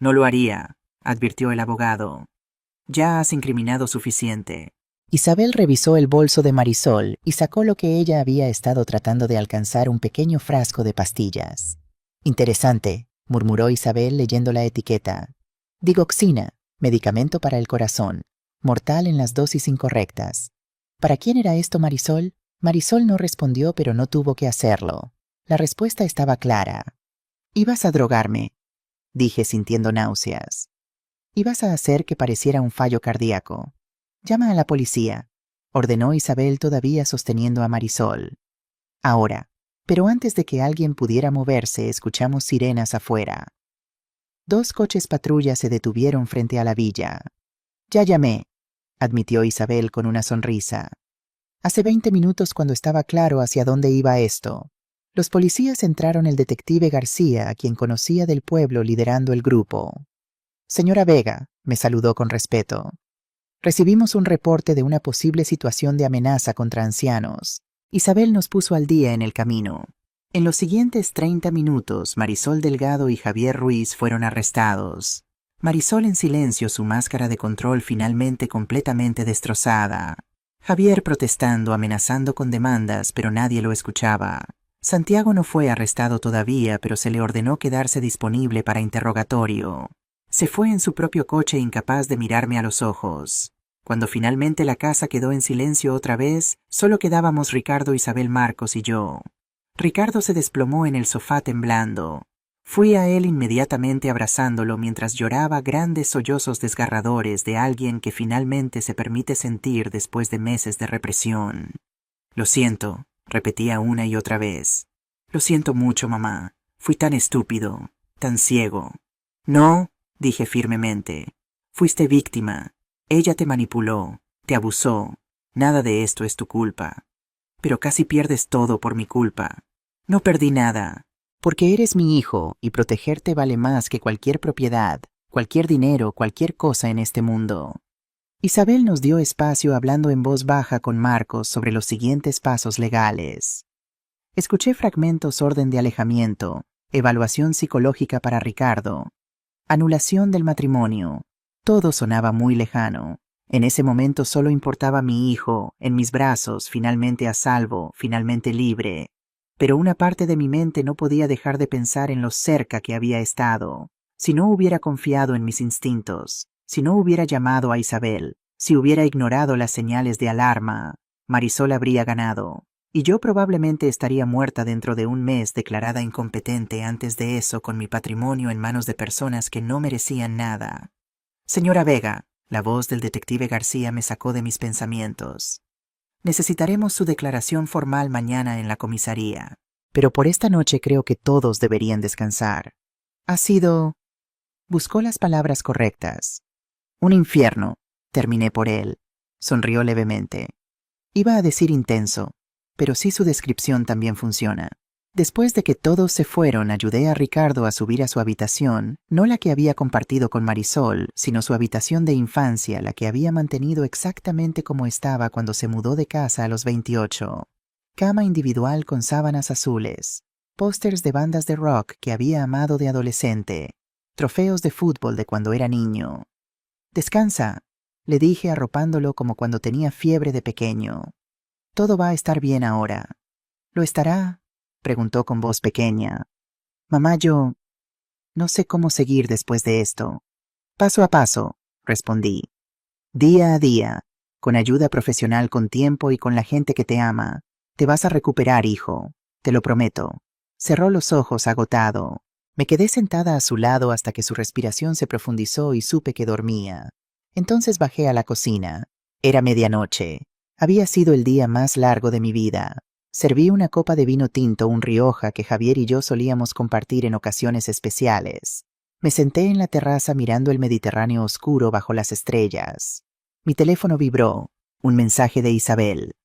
No lo haría, advirtió el abogado. Ya has incriminado suficiente. Isabel revisó el bolso de Marisol y sacó lo que ella había estado tratando de alcanzar, un pequeño frasco de pastillas. Interesante, murmuró Isabel leyendo la etiqueta. Digoxina, medicamento para el corazón, mortal en las dosis incorrectas. ¿Para quién era esto, Marisol? Marisol no respondió, pero no tuvo que hacerlo. La respuesta estaba clara. Ibas a drogarme, dije sintiendo náuseas. Ibas a hacer que pareciera un fallo cardíaco. Llama a la policía, ordenó Isabel, todavía sosteniendo a Marisol. Ahora, pero antes de que alguien pudiera moverse, escuchamos sirenas afuera. 2 coches patrulla se detuvieron frente a la villa. Ya llamé, admitió Isabel con una sonrisa. Hace 20 minutos, cuando estaba claro hacia dónde iba esto. Los policías entraron, el detective García, a quien conocía del pueblo, liderando el grupo. Señora Vega, me saludó con respeto. Recibimos un reporte de una posible situación de amenaza contra ancianos. Isabel nos puso al día en el camino. En los siguientes 30 minutos, Marisol Delgado y Javier Ruiz fueron arrestados. Marisol en silencio, su máscara de control finalmente completamente destrozada. Javier protestando, amenazando con demandas, pero nadie lo escuchaba. Santiago no fue arrestado todavía, pero se le ordenó quedarse disponible para interrogatorio. Se fue en su propio coche, incapaz de mirarme a los ojos. Cuando finalmente la casa quedó en silencio otra vez, solo quedábamos Ricardo, Isabel, Marcos y yo. Ricardo se desplomó en el sofá temblando. Fui a él inmediatamente abrazándolo mientras lloraba grandes sollozos desgarradores de alguien que finalmente se permite sentir después de meses de represión. Lo siento, repetía una y otra vez. Lo siento mucho, mamá. Fui tan estúpido, tan ciego. No, dije firmemente. Fuiste víctima. Ella te manipuló, te abusó. Nada de esto es tu culpa. Pero casi pierdes todo por mi culpa. No perdí nada. Porque eres mi hijo y protegerte vale más que cualquier propiedad, cualquier dinero, cualquier cosa en este mundo. Isabel nos dio espacio hablando en voz baja con Marcos sobre los siguientes pasos legales. Escuché fragmentos: orden de alejamiento, evaluación psicológica para Ricardo, anulación del matrimonio. Todo sonaba muy lejano. En ese momento solo importaba mi hijo, en mis brazos, finalmente a salvo, finalmente libre. Pero una parte de mi mente no podía dejar de pensar en lo cerca que había estado. Si no hubiera confiado en mis instintos, Si no hubiera llamado a Isabel, si hubiera ignorado las señales de alarma, Marisol habría ganado. Y yo probablemente estaría muerta dentro de un mes, declarada incompetente antes de eso, con mi patrimonio en manos de personas que no merecían nada. Señora Vega, la voz del detective García me sacó de mis pensamientos. Necesitaremos su declaración formal mañana en la comisaría. Pero por esta noche creo que todos deberían descansar. Ha sido... Buscó las palabras correctas. Un infierno, terminé por él. Sonrió levemente. Iba a decir intenso, pero sí su descripción también funciona. Después de que todos se fueron, ayudé a Ricardo a subir a su habitación, no la que había compartido con Marisol, sino su habitación de infancia, la que había mantenido exactamente como estaba cuando se mudó de casa a los 28. Cama individual con sábanas azules, pósters de bandas de rock que había amado de adolescente, trofeos de fútbol de cuando era niño. «Descansa», le dije arropándolo como cuando tenía fiebre de pequeño. «Todo va a estar bien ahora». «¿Lo estará?», preguntó con voz pequeña. «Mamá, yo no sé cómo seguir después de esto». «Paso a paso», respondí. «Día a día, con ayuda profesional, con tiempo y con la gente que te ama. Te vas a recuperar, hijo, te lo prometo». Cerró los ojos agotado. Me quedé sentada a su lado hasta que su respiración se profundizó y supe que dormía. Entonces bajé a la cocina. Era medianoche. Había sido el día más largo de mi vida. Serví una copa de vino tinto, un Rioja que Javier y yo solíamos compartir en ocasiones especiales. Me senté en la terraza mirando el Mediterráneo oscuro bajo las estrellas. Mi teléfono vibró. Un mensaje de Isabel.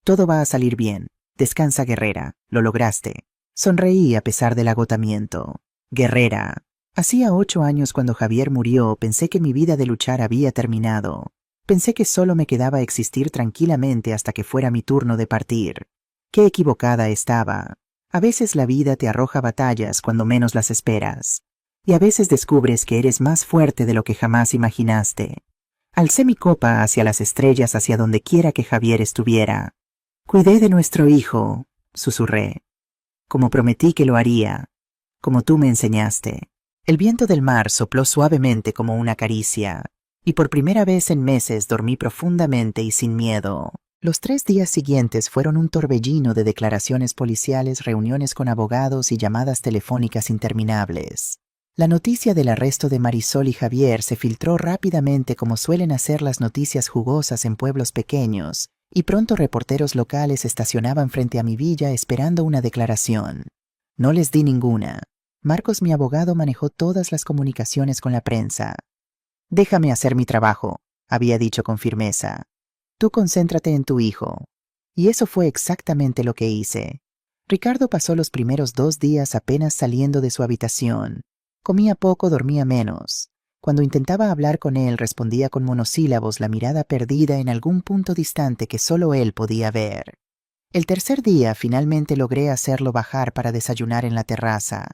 «Todo va a salir bien. Descansa, guerrera. Lo lograste». Sonreí a pesar del agotamiento. Guerrera. Hacía 8 años cuando Javier murió, pensé que mi vida de luchar había terminado. Pensé que solo me quedaba existir tranquilamente hasta que fuera mi turno de partir. Qué equivocada estaba. A veces la vida te arroja batallas cuando menos las esperas. Y a veces descubres que eres más fuerte de lo que jamás imaginaste. Alcé mi copa hacia las estrellas, hacia donde quiera que Javier estuviera. «Cuidé de nuestro hijo», susurré. «Como prometí que lo haría. Como tú me enseñaste». El viento del mar sopló suavemente como una caricia. Y por primera vez en meses dormí profundamente y sin miedo. Los 3 días siguientes fueron un torbellino de declaraciones policiales, reuniones con abogados y llamadas telefónicas interminables. La noticia del arresto de Marisol y Javier se filtró rápidamente, como suelen hacer las noticias jugosas en pueblos pequeños, y pronto reporteros locales estacionaban frente a mi villa esperando una declaración. No les di ninguna. Marcos, mi abogado, manejó todas las comunicaciones con la prensa. «Déjame hacer mi trabajo», había dicho con firmeza. «Tú concéntrate en tu hijo». Y eso fue exactamente lo que hice. Ricardo pasó los primeros 2 días apenas saliendo de su habitación. Comía poco, dormía menos. Cuando intentaba hablar con él, respondía con monosílabos, la mirada perdida en algún punto distante que solo él podía ver. El tercer día finalmente logré hacerlo bajar para desayunar en la terraza.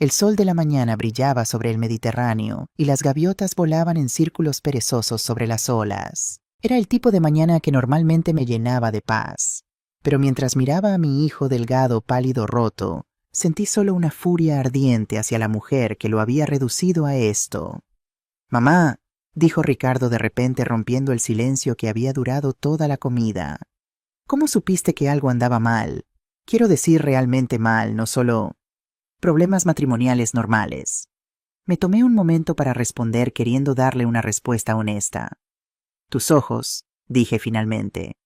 El sol de la mañana brillaba sobre el Mediterráneo y las gaviotas volaban en círculos perezosos sobre las olas. Era el tipo de mañana que normalmente me llenaba de paz. Pero mientras miraba a mi hijo delgado, pálido, roto, sentí solo una furia ardiente hacia la mujer que lo había reducido a esto. «Mamá», dijo Ricardo de repente, rompiendo el silencio que había durado toda la comida. «¿Cómo supiste que algo andaba mal? Quiero decir realmente mal, no solo problemas matrimoniales normales». Me tomé un momento para responder, queriendo darle una respuesta honesta. «Tus ojos», dije finalmente.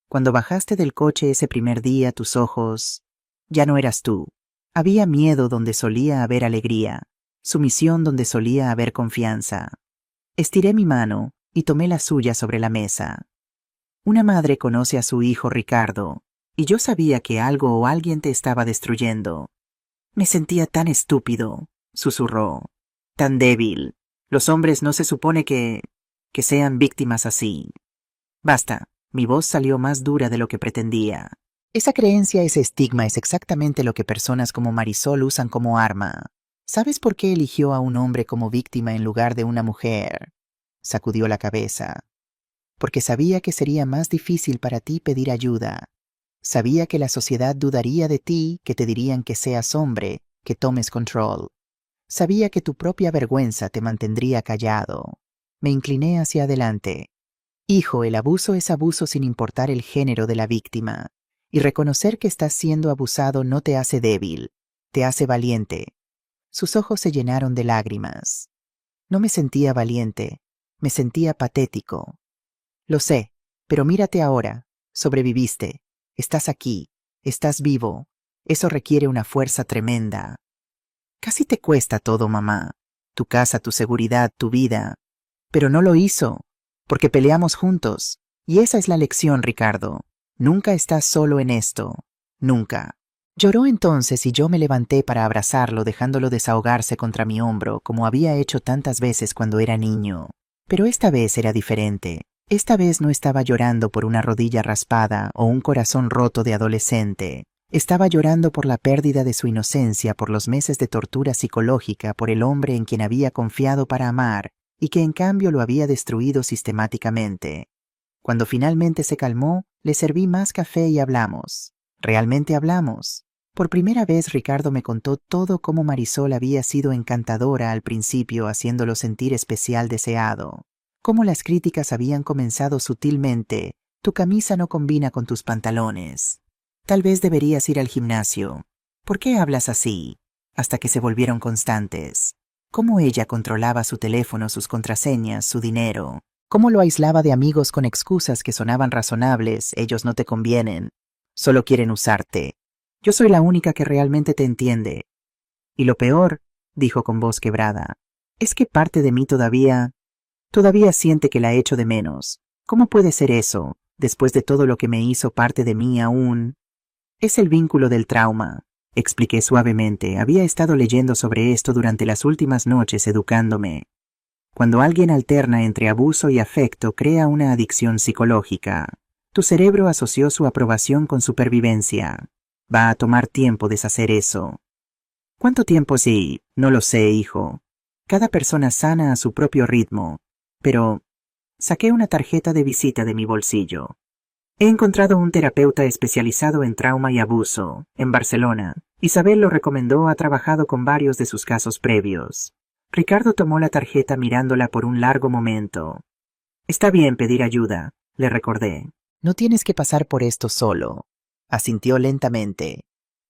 «Cuando bajaste del coche ese primer día, tus ojos ya no eras tú. Había miedo donde solía haber alegría, sumisión donde solía haber confianza». Estiré mi mano y tomé la suya sobre la mesa. «Una madre conoce a su hijo, Ricardo, y yo sabía que algo o alguien te estaba destruyendo». «Me sentía tan estúpido», susurró. «Tan débil. Los hombres no se supone que sean víctimas así». «Basta». Mi voz salió más dura de lo que pretendía. Esa creencia, ese estigma, es exactamente lo que personas como Marisol usan como arma. ¿Sabes por qué eligió a un hombre como víctima en lugar de una mujer? Sacudió la cabeza. Porque sabía que sería más difícil para ti pedir ayuda. Sabía que la sociedad dudaría de ti, que te dirían que seas hombre, que tomes control. Sabía que tu propia vergüenza te mantendría callado. Me incliné hacia adelante. Hijo, el abuso es abuso sin importar el género de la víctima. Y reconocer que estás siendo abusado no te hace débil, te hace valiente. Sus ojos se llenaron de lágrimas. No me sentía valiente, me sentía patético. Lo sé, pero mírate ahora, sobreviviste, estás aquí, estás vivo. Eso requiere una fuerza tremenda. Casi te cuesta todo, mamá. Tu casa, tu seguridad, tu vida. Pero no lo hizo, porque peleamos juntos. Y esa es la lección, Ricardo. Nunca estás solo en esto. Nunca. Lloró entonces y yo me levanté para abrazarlo, dejándolo desahogarse contra mi hombro, como había hecho tantas veces cuando era niño. Pero esta vez era diferente. Esta vez no estaba llorando por una rodilla raspada o un corazón roto de adolescente. Estaba llorando por la pérdida de su inocencia, por los meses de tortura psicológica, por el hombre en quien había confiado para amar y que en cambio lo había destruido sistemáticamente. Cuando finalmente se calmó, le serví más café y hablamos. Realmente hablamos. Por primera vez Ricardo me contó todo cómo Marisol había sido encantadora al principio, haciéndolo sentir especial deseado. Cómo las críticas habían comenzado sutilmente. Tu camisa no combina con tus pantalones. Tal vez deberías ir al gimnasio. ¿Por qué hablas así? Hasta que se volvieron constantes. Cómo ella controlaba su teléfono, sus contraseñas, su dinero. Cómo lo aislaba de amigos con excusas que sonaban razonables. Ellos no te convienen. Solo quieren usarte. Yo soy la única que realmente te entiende. Y lo peor, dijo con voz quebrada, es que parte de mí todavía siente que la echo de menos. ¿Cómo puede ser eso, después de todo lo que me hizo parte de mí aún? Es el vínculo del trauma, expliqué suavemente. Había estado leyendo sobre esto durante las últimas noches educándome. Cuando alguien alterna entre abuso y afecto, crea una adicción psicológica. Tu cerebro asoció su aprobación con supervivencia. Va a tomar tiempo deshacer eso. ¿Cuánto tiempo? Sí, no lo sé, hijo. Cada persona sana a su propio ritmo. Pero saqué una tarjeta de visita de mi bolsillo. He encontrado un terapeuta especializado en trauma y abuso, en Barcelona. Isabel lo recomendó, ha trabajado con varios de sus casos previos. Ricardo tomó la tarjeta mirándola por un largo momento. Está bien pedir ayuda, le recordé. No tienes que pasar por esto solo, asintió lentamente.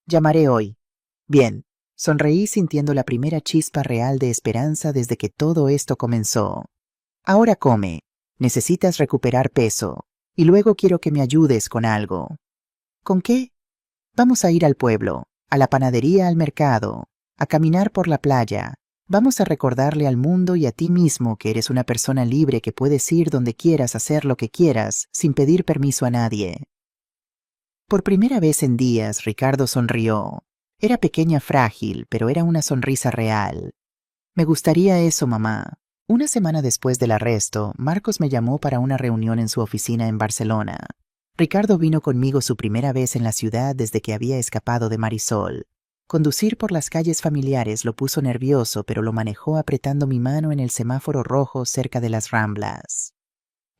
Llamaré hoy. Bien, sonreí sintiendo la primera chispa real de esperanza desde que todo esto comenzó. Ahora come. Necesitas recuperar peso. Y luego quiero que me ayudes con algo. ¿Con qué? Vamos a ir al pueblo, a la panadería, al mercado, a caminar por la playa. Vamos a recordarle al mundo y a ti mismo que eres una persona libre, que puedes ir donde quieras, hacer lo que quieras, sin pedir permiso a nadie. Por primera vez en días, Ricardo sonrió. Era pequeña, frágil, pero era una sonrisa real. Me gustaría eso, mamá. Una semana después del arresto, Marcos me llamó para una reunión en su oficina en Barcelona. Ricardo vino conmigo su primera vez en la ciudad desde que había escapado de Marisol. Conducir por las calles familiares lo puso nervioso, pero lo manejó apretando mi mano en el semáforo rojo cerca de las Ramblas.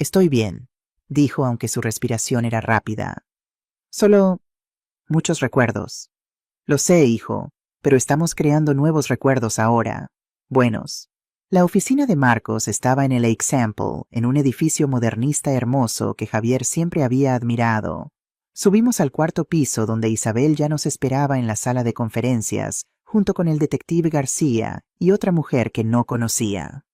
Estoy bien, dijo, aunque su respiración era rápida. Solo muchos recuerdos. Lo sé, hijo, pero estamos creando nuevos recuerdos ahora. Buenos. La oficina de Marcos estaba en el Example, en un edificio modernista hermoso que Javier siempre había admirado. Subimos al cuarto piso, donde Isabel ya nos esperaba en la sala de conferencias, junto con el detective García y otra mujer que no conocía.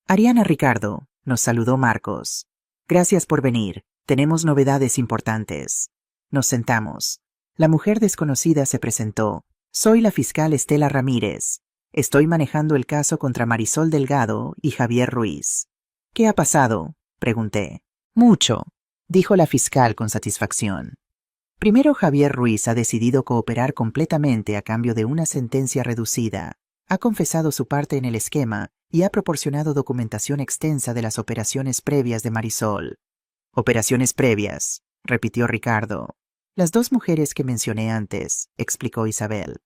Ariana, Ricardo, nos saludó Marcos. Gracias por venir. Tenemos novedades importantes. Nos sentamos. La mujer desconocida se presentó. Soy la fiscal Estela Ramírez. Estoy manejando el caso contra Marisol Delgado y Javier Ruiz. ¿Qué ha pasado?, pregunté. Mucho, dijo la fiscal con satisfacción. Primero, Javier Ruiz ha decidido cooperar completamente a cambio de una sentencia reducida. Ha confesado su parte en el esquema y ha proporcionado documentación extensa de las operaciones previas de Marisol. Operaciones previas, repitió Ricardo. Las dos mujeres que mencioné antes, explicó Isabel.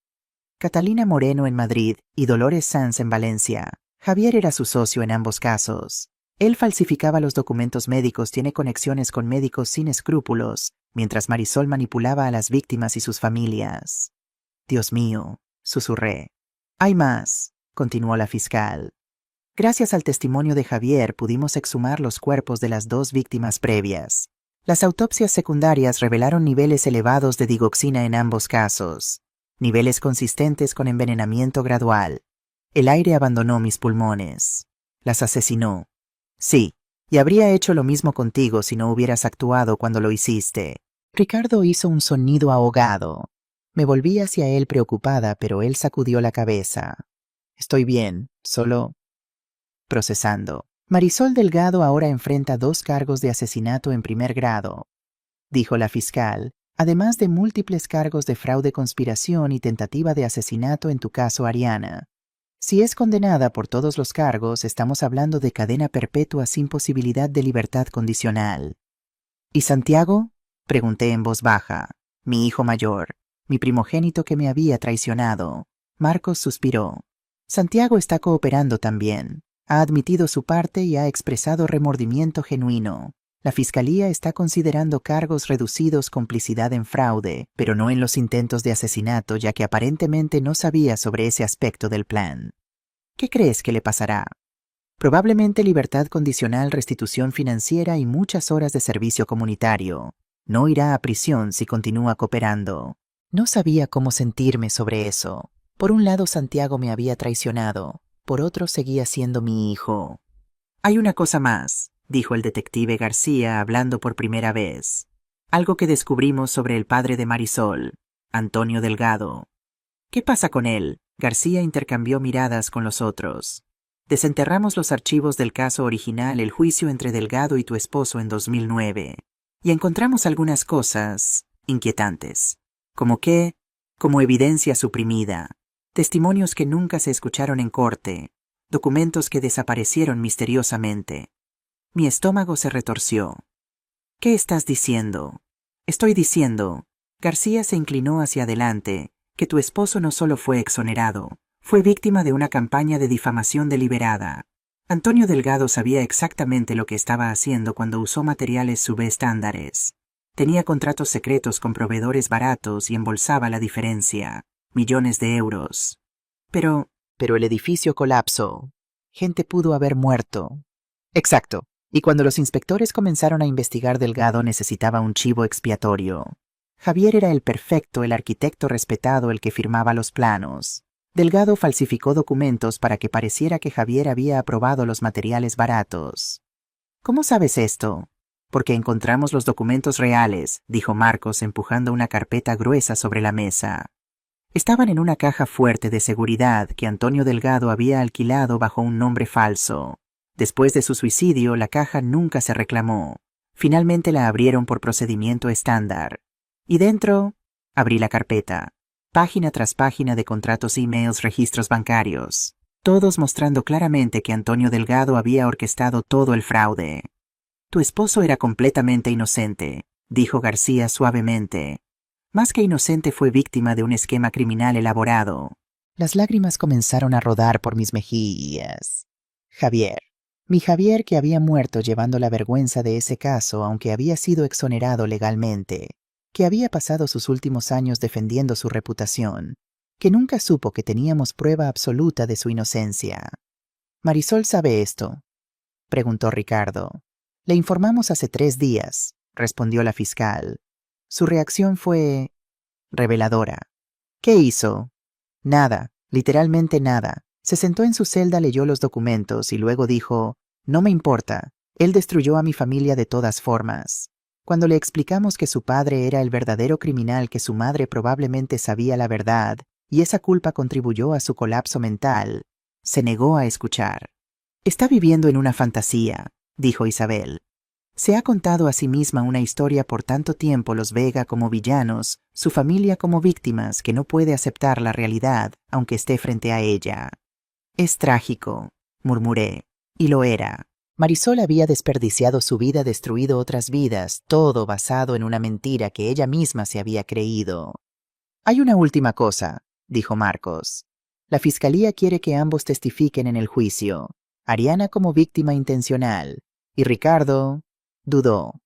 Catalina Moreno en Madrid y Dolores Sanz en Valencia. Javier era su socio en ambos casos. Él falsificaba los documentos médicos, tiene conexiones con médicos sin escrúpulos, mientras Marisol manipulaba a las víctimas y sus familias. Dios mío, susurré. Hay más, continuó la fiscal. Gracias al testimonio de Javier pudimos exhumar los cuerpos de las dos víctimas previas. Las autopsias secundarias revelaron niveles elevados de digoxina en ambos casos, niveles consistentes con envenenamiento gradual. El aire abandonó mis pulmones. Las asesinó. Sí, y habría hecho lo mismo contigo si no hubieras actuado cuando lo hiciste. Ricardo hizo un sonido ahogado. Me volví hacia él preocupada, pero él sacudió la cabeza. Estoy bien, solo procesando. Marisol Delgado ahora enfrenta 2 cargos de asesinato en primer grado, dijo la fiscal, además de múltiples cargos de fraude, conspiración y tentativa de asesinato en tu caso, Ariana. Si es condenada por todos los cargos, estamos hablando de cadena perpetua sin posibilidad de libertad condicional. ¿Y Santiago? Pregunté en voz baja. Mi hijo mayor, mi primogénito que me había traicionado. Marcos suspiró. Santiago está cooperando también. Ha admitido su parte y ha expresado remordimiento genuino. La fiscalía está considerando cargos reducidos, complicidad en fraude, pero no en los intentos de asesinato, ya que aparentemente no sabía sobre ese aspecto del plan. ¿Qué crees que le pasará? Probablemente libertad condicional, restitución financiera y muchas horas de servicio comunitario. No irá a prisión si continúa cooperando. No sabía cómo sentirme sobre eso. Por un lado, Santiago me había traicionado. Por otro, seguía siendo mi hijo. Hay una cosa más, dijo el detective García hablando por primera vez. Algo que descubrimos sobre el padre de Marisol, Antonio Delgado. ¿Qué pasa con él? García intercambió miradas con los otros. Desenterramos los archivos del caso original, el juicio entre Delgado y tu esposo en 2009, y encontramos algunas cosas inquietantes. ¿Como qué? Como evidencia suprimida, testimonios que nunca se escucharon en corte, documentos que desaparecieron misteriosamente. Mi estómago se retorció. ¿Qué estás diciendo? Estoy diciendo, García se inclinó hacia adelante, que tu esposo no solo fue exonerado, fue víctima de una campaña de difamación deliberada. Antonio Delgado sabía exactamente lo que estaba haciendo cuando usó materiales subestándares. Tenía contratos secretos con proveedores baratos y embolsaba la diferencia, millones de euros. Pero el edificio colapsó. Gente pudo haber muerto. Exacto. Y cuando los inspectores comenzaron a investigar, Delgado necesitaba un chivo expiatorio. Javier era el perfecto, el arquitecto respetado, el que firmaba los planos. Delgado falsificó documentos para que pareciera que Javier había aprobado los materiales baratos. ¿Cómo sabes esto? Porque encontramos los documentos reales, dijo Marcos empujando una carpeta gruesa sobre la mesa. Estaban en una caja fuerte de seguridad que Antonio Delgado había alquilado bajo un nombre falso. Después de su suicidio, la caja nunca se reclamó. Finalmente la abrieron por procedimiento estándar. Y dentro, abrí la carpeta. Página tras página de contratos, emails, registros bancarios. Todos mostrando claramente que Antonio Delgado había orquestado todo el fraude. Tu esposo era completamente inocente, dijo García suavemente. Más que inocente, fue víctima de un esquema criminal elaborado. Las lágrimas comenzaron a rodar por mis mejillas. Javier. Mi Javier, que había muerto llevando la vergüenza de ese caso, aunque había sido exonerado legalmente, que había pasado sus últimos años defendiendo su reputación, que nunca supo que teníamos prueba absoluta de su inocencia. ¿Marisol sabe esto?, preguntó Ricardo. Le informamos hace 3 días, respondió la fiscal. Su reacción fue reveladora. ¿Qué hizo? Nada, literalmente nada. Se sentó en su celda, leyó los documentos y luego dijo: no me importa, él destruyó a mi familia de todas formas. Cuando le explicamos que su padre era el verdadero criminal, que su madre probablemente sabía la verdad, y esa culpa contribuyó a su colapso mental, se negó a escuchar. Está viviendo en una fantasía, dijo Isabel. Se ha contado a sí misma una historia por tanto tiempo, los Vega como villanos, su familia como víctimas, que no puede aceptar la realidad, aunque esté frente a ella. Es trágico, murmuré, y lo era. Marisol había desperdiciado su vida, destruido otras vidas, todo basado en una mentira que ella misma se había creído. Hay una última cosa, dijo Marcos. La fiscalía quiere que ambos testifiquen en el juicio. Ariana como víctima intencional, y Ricardo dudó.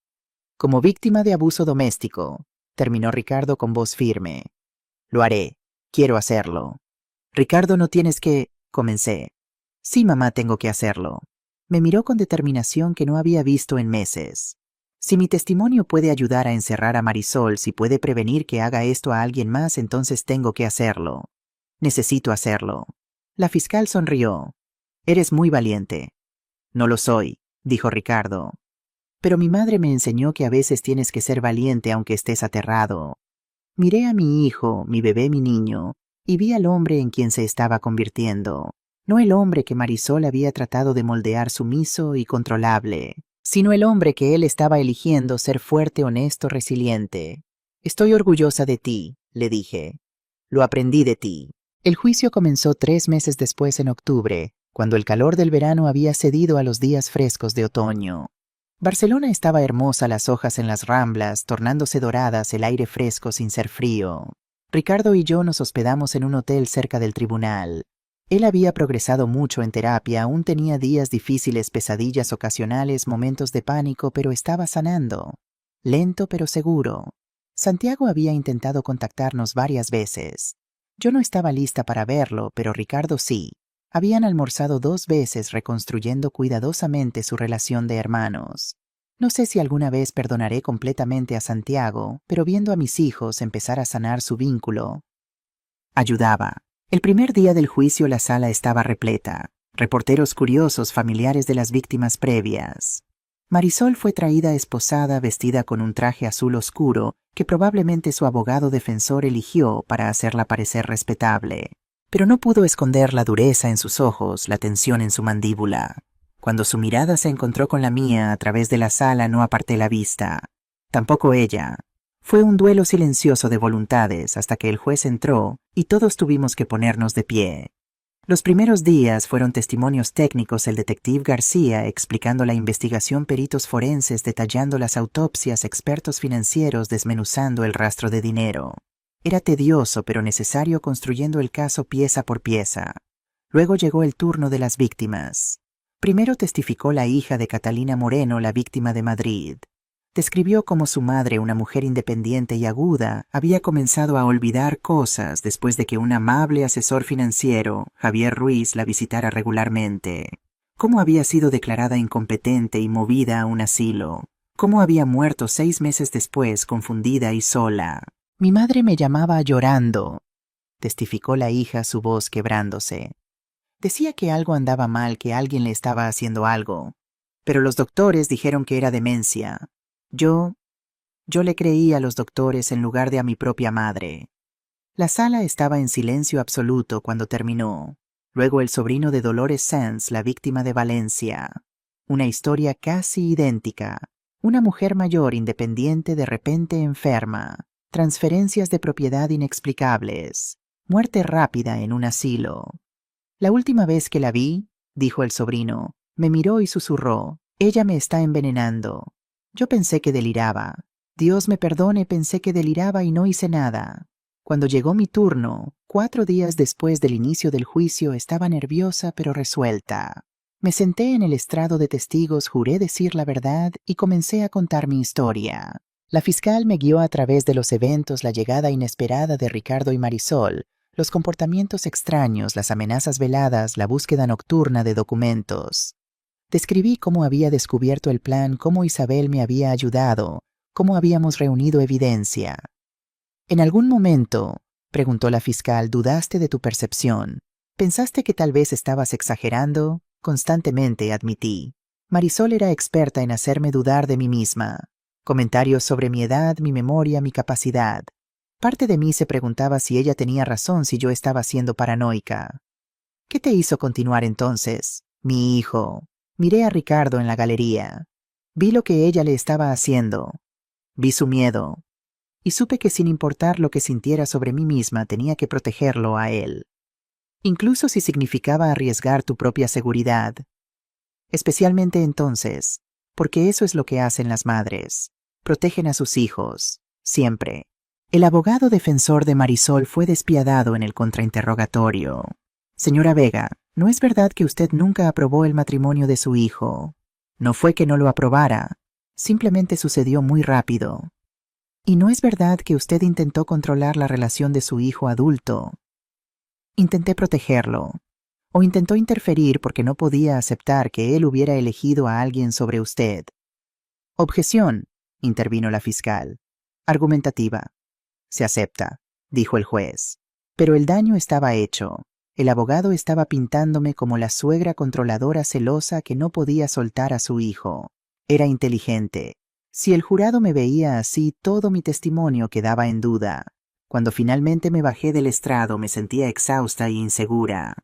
Como víctima de abuso doméstico, terminó Ricardo con voz firme. Lo haré. Quiero hacerlo. Ricardo, no tienes que... comencé. Sí, mamá, tengo que hacerlo. Me miró con determinación que no había visto en meses. Si mi testimonio puede ayudar a encerrar a Marisol, si puede prevenir que haga esto a alguien más, entonces tengo que hacerlo. Necesito hacerlo. La fiscal sonrió. Eres muy valiente. No lo soy, dijo Ricardo. Pero mi madre me enseñó que a veces tienes que ser valiente aunque estés aterrado. Miré a mi hijo, mi bebé, mi niño, y vi al hombre en quien se estaba convirtiendo. No el hombre que Marisol había tratado de moldear sumiso y controlable, sino el hombre que él estaba eligiendo ser fuerte, honesto, resiliente. Estoy orgullosa de ti, le dije. Lo aprendí de ti. El juicio comenzó 3 meses después, en octubre, cuando el calor del verano había cedido a los días frescos de otoño. Barcelona estaba hermosa, las hojas en las ramblas, tornándose doradas, el aire fresco sin ser frío. Ricardo y yo nos hospedamos en un hotel cerca del tribunal. Él había progresado mucho en terapia, aún tenía días difíciles, pesadillas ocasionales, momentos de pánico, pero estaba sanando. Lento pero seguro. Santiago había intentado contactarnos varias veces. Yo no estaba lista para verlo, pero Ricardo sí. Habían almorzado 2 veces reconstruyendo cuidadosamente su relación de hermanos. No sé si alguna vez perdonaré completamente a Santiago, pero viendo a mis hijos empezar a sanar su vínculo, ayudaba. El primer día del juicio la sala estaba repleta. Reporteros curiosos, familiares de las víctimas previas. Marisol fue traída esposada, vestida con un traje azul oscuro que probablemente su abogado defensor eligió para hacerla parecer respetable. Pero no pudo esconder la dureza en sus ojos, la tensión en su mandíbula. Cuando su mirada se encontró con la mía a través de la sala, no aparté la vista. Tampoco ella. Fue un duelo silencioso de voluntades hasta que el juez entró y todos tuvimos que ponernos de pie. Los primeros días fueron testimonios técnicos, el detective García explicando la investigación, peritos forenses detallando las autopsias, expertos financieros desmenuzando el rastro de dinero. Era tedioso pero necesario, construyendo el caso pieza por pieza. Luego llegó el turno de las víctimas. Primero testificó la hija de Catalina Moreno, la víctima de Madrid. Describió cómo su madre, una mujer independiente y aguda, había comenzado a olvidar cosas después de que un amable asesor financiero, Javier Ruiz, la visitara regularmente. Cómo había sido declarada incompetente y movida a un asilo. Cómo había muerto 6 meses después, confundida y sola. Mi madre me llamaba llorando, testificó la hija, su voz quebrándose. Decía que algo andaba mal, que alguien le estaba haciendo algo. Pero los doctores dijeron que era demencia. Yo le creí a los doctores en lugar de a mi propia madre. La sala estaba en silencio absoluto cuando terminó. Luego el sobrino de Dolores Sanz, la víctima de Valencia. Una historia casi idéntica. Una mujer mayor, independiente, de repente enferma. Transferencias de propiedad inexplicables. Muerte rápida en un asilo. La última vez que la vi, dijo el sobrino, me miró y susurró, ella me está envenenando. Yo pensé que deliraba. Dios me perdone, pensé que deliraba y no hice nada. Cuando llegó mi turno, 4 días después del inicio del juicio, estaba nerviosa pero resuelta. Me senté en el estrado de testigos, juré decir la verdad y comencé a contar mi historia. La fiscal me guió a través de los eventos, la llegada inesperada de Ricardo y Marisol, los comportamientos extraños, las amenazas veladas, la búsqueda nocturna de documentos. Describí cómo había descubierto el plan, cómo Isabel me había ayudado, cómo habíamos reunido evidencia. ¿En algún momento, preguntó la fiscal, dudaste de tu percepción? ¿Pensaste que tal vez estabas exagerando? Constantemente, admití. Marisol era experta en hacerme dudar de mí misma. Comentarios sobre mi edad, mi memoria, mi capacidad. Parte de mí se preguntaba si ella tenía razón, si yo estaba siendo paranoica. ¿Qué te hizo continuar entonces? Mi hijo. Miré a Ricardo en la galería. Vi lo que ella le estaba haciendo. Vi su miedo. Y supe que sin importar lo que sintiera sobre mí misma, tenía que protegerlo a él. Incluso si significaba arriesgar tu propia seguridad. Especialmente entonces, porque eso es lo que hacen las madres. Protegen a sus hijos. Siempre. El abogado defensor de Marisol fue despiadado en el contrainterrogatorio. Señora Vega, ¿no es verdad que usted nunca aprobó el matrimonio de su hijo? No fue que no lo aprobara, simplemente sucedió muy rápido. ¿Y no es verdad que usted intentó controlar la relación de su hijo adulto? Intenté protegerlo. ¿O intentó interferir porque no podía aceptar que él hubiera elegido a alguien sobre usted? Objeción, intervino la fiscal. Argumentativa. Se acepta, dijo el juez. Pero el daño estaba hecho. El abogado estaba pintándome como la suegra controladora celosa que no podía soltar a su hijo. Era inteligente. Si el jurado me veía así, todo mi testimonio quedaba en duda. Cuando finalmente me bajé del estrado, me sentía exhausta e insegura.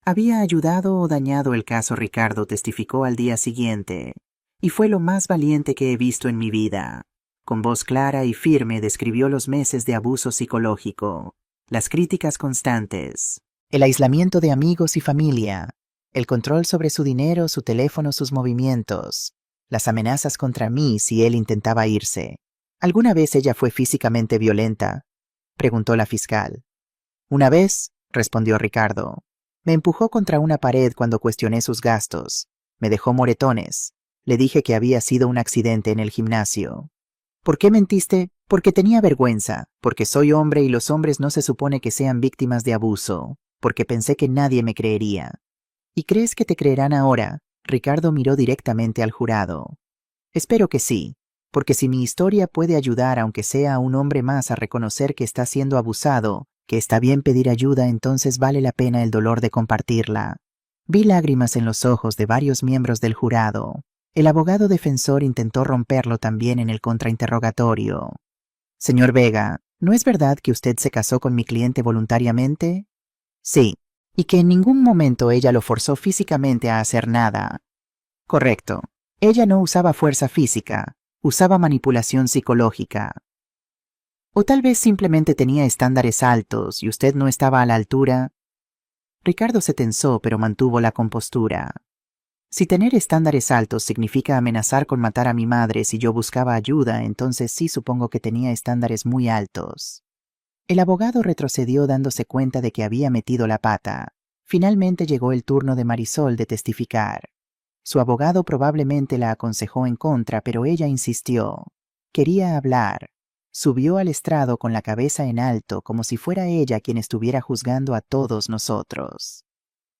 ¿Había ayudado o dañado el caso? Ricardo testificó al día siguiente. Y fue lo más valiente que he visto en mi vida. Con voz clara y firme describió los meses de abuso psicológico, las críticas constantes, el aislamiento de amigos y familia, el control sobre su dinero, su teléfono, sus movimientos, las amenazas contra mí si él intentaba irse. ¿Alguna vez ella fue físicamente violenta?, preguntó la fiscal. Una vez, respondió Ricardo. Me empujó contra una pared cuando cuestioné sus gastos. Me dejó moretones. Le dije que había sido un accidente en el gimnasio. ¿Por qué mentiste? Porque tenía vergüenza, porque soy hombre y los hombres no se supone que sean víctimas de abuso, porque pensé que nadie me creería. ¿Y crees que te creerán ahora? Ricardo miró directamente al jurado. Espero que sí, porque si mi historia puede ayudar aunque sea a un hombre más a reconocer que está siendo abusado, que está bien pedir ayuda, entonces vale la pena el dolor de compartirla. Vi lágrimas en los ojos de varios miembros del jurado. El abogado defensor intentó romperlo también en el contrainterrogatorio. Señor Vega, ¿no es verdad que usted se casó con mi cliente voluntariamente? Sí, y que en ningún momento ella lo forzó físicamente a hacer nada. Correcto. Ella no usaba fuerza física, usaba manipulación psicológica. O tal vez simplemente tenía estándares altos y usted no estaba a la altura. Ricardo se tensó, pero mantuvo la compostura. Si tener estándares altos significa amenazar con matar a mi madre si yo buscaba ayuda, entonces sí supongo que tenía estándares muy altos. El abogado retrocedió dándose cuenta de que había metido la pata. Finalmente llegó el turno de Marisol de testificar. Su abogado probablemente la aconsejó en contra, pero ella insistió. Quería hablar. Subió al estrado con la cabeza en alto, como si fuera ella quien estuviera juzgando a todos nosotros.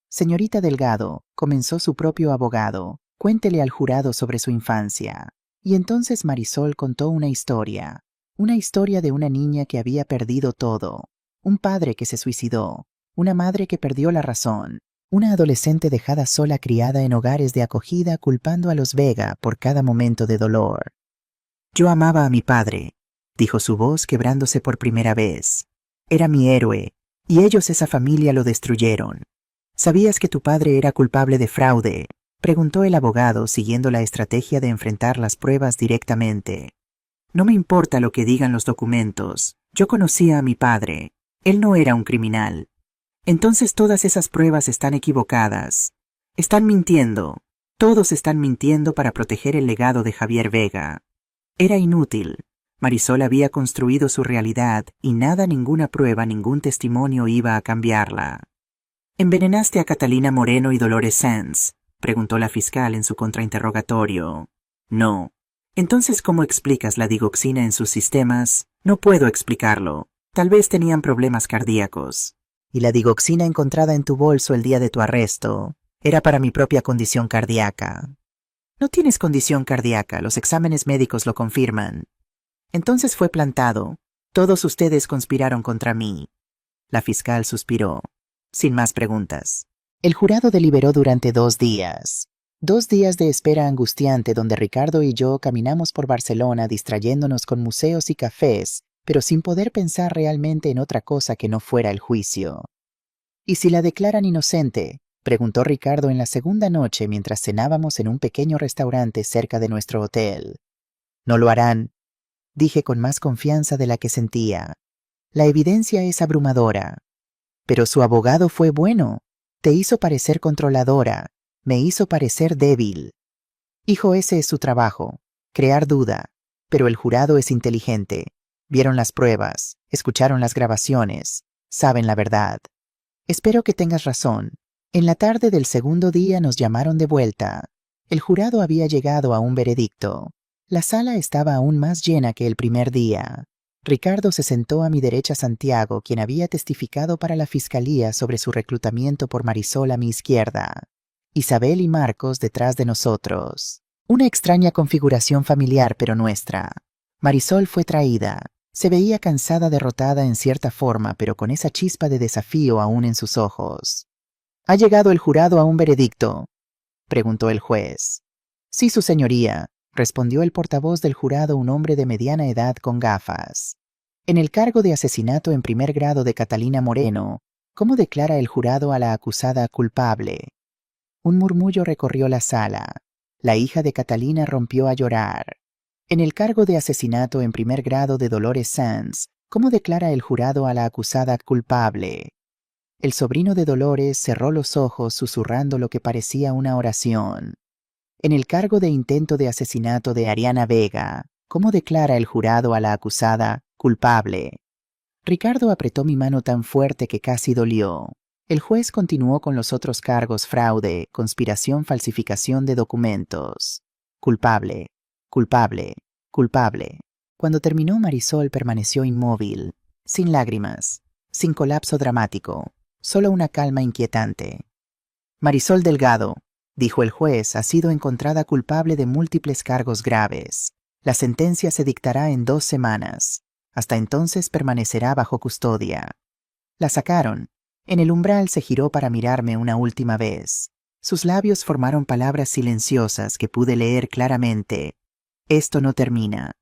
Señorita Delgado, comenzó su propio abogado, cuéntele al jurado sobre su infancia. Y entonces Marisol contó una historia de una niña que había perdido todo, un padre que se suicidó, una madre que perdió la razón, una adolescente dejada sola criada en hogares de acogida culpando a los Vega por cada momento de dolor. Yo amaba a mi padre, dijo su voz quebrándose por primera vez. Era mi héroe, y ellos, esa familia, lo destruyeron. ¿Sabías que tu padre era culpable de fraude?, preguntó el abogado, siguiendo la estrategia de enfrentar las pruebas directamente. No me importa lo que digan los documentos. Yo conocía a mi padre. Él no era un criminal. Entonces todas esas pruebas están equivocadas. Están mintiendo. Todos están mintiendo para proteger el legado de Javier Vega. Era inútil. Marisol había construido su realidad y nada, ninguna prueba, ningún testimonio iba a cambiarla. ¿Envenenaste a Catalina Moreno y Dolores Sanz?, preguntó la fiscal en su contrainterrogatorio. No. Entonces, ¿cómo explicas la digoxina en sus sistemas? No puedo explicarlo. Tal vez tenían problemas cardíacos. Y la digoxina encontrada en tu bolso el día de tu arresto era para mi propia condición cardíaca. No tienes condición cardíaca, los exámenes médicos lo confirman. Entonces fue plantado. Todos ustedes conspiraron contra mí. La fiscal suspiró. Sin más preguntas. El jurado deliberó durante 2 días. 2 días de espera angustiante donde Ricardo y yo caminamos por Barcelona distrayéndonos con museos y cafés, pero sin poder pensar realmente en otra cosa que no fuera el juicio. ¿Y si la declaran inocente?, preguntó Ricardo en la segunda noche mientras cenábamos en un pequeño restaurante cerca de nuestro hotel. No lo harán, dije con más confianza de la que sentía. La evidencia es abrumadora. Pero su abogado fue bueno. Te hizo parecer controladora. Me hizo parecer débil. Hijo, ese es su trabajo. Crear duda. Pero el jurado es inteligente. Vieron las pruebas. Escucharon las grabaciones. Saben la verdad. Espero que tengas razón. En la tarde del segundo día nos llamaron de vuelta. El jurado había llegado a un veredicto. La sala estaba aún más llena que el primer día. Ricardo se sentó a mi derecha Santiago, quien había testificado para la fiscalía sobre su reclutamiento por Marisol a mi izquierda. Isabel y Marcos detrás de nosotros. Una extraña configuración familiar, pero nuestra. Marisol fue traída. Se veía cansada, derrotada en cierta forma, pero con esa chispa de desafío aún en sus ojos. ¿Ha llegado el jurado a un veredicto?, preguntó el juez. Sí, su señoría, respondió el portavoz del jurado, un hombre de mediana edad con gafas. En el cargo de asesinato en primer grado de Catalina Moreno, ¿cómo declara el jurado a la acusada culpable? Un murmullo recorrió la sala. La hija de Catalina rompió a llorar. En el cargo de asesinato en primer grado de Dolores Sanz, ¿cómo declara el jurado a la acusada culpable? El sobrino de Dolores cerró los ojos susurrando lo que parecía una oración. En el cargo de intento de asesinato de Ariana Vega, ¿cómo declara el jurado a la acusada culpable? Ricardo apretó mi mano tan fuerte que casi dolió. El juez continuó con los otros cargos: fraude, conspiración, falsificación de documentos. Culpable, culpable, culpable. Cuando terminó, Marisol permaneció inmóvil, sin lágrimas, sin colapso dramático, solo una calma inquietante. Marisol Delgado, dijo el juez, ha sido encontrada culpable de múltiples cargos graves. La sentencia se dictará en 2 semanas. Hasta entonces permanecerá bajo custodia. La sacaron. En el umbral se giró para mirarme una última vez. Sus labios formaron palabras silenciosas que pude leer claramente. Esto no termina.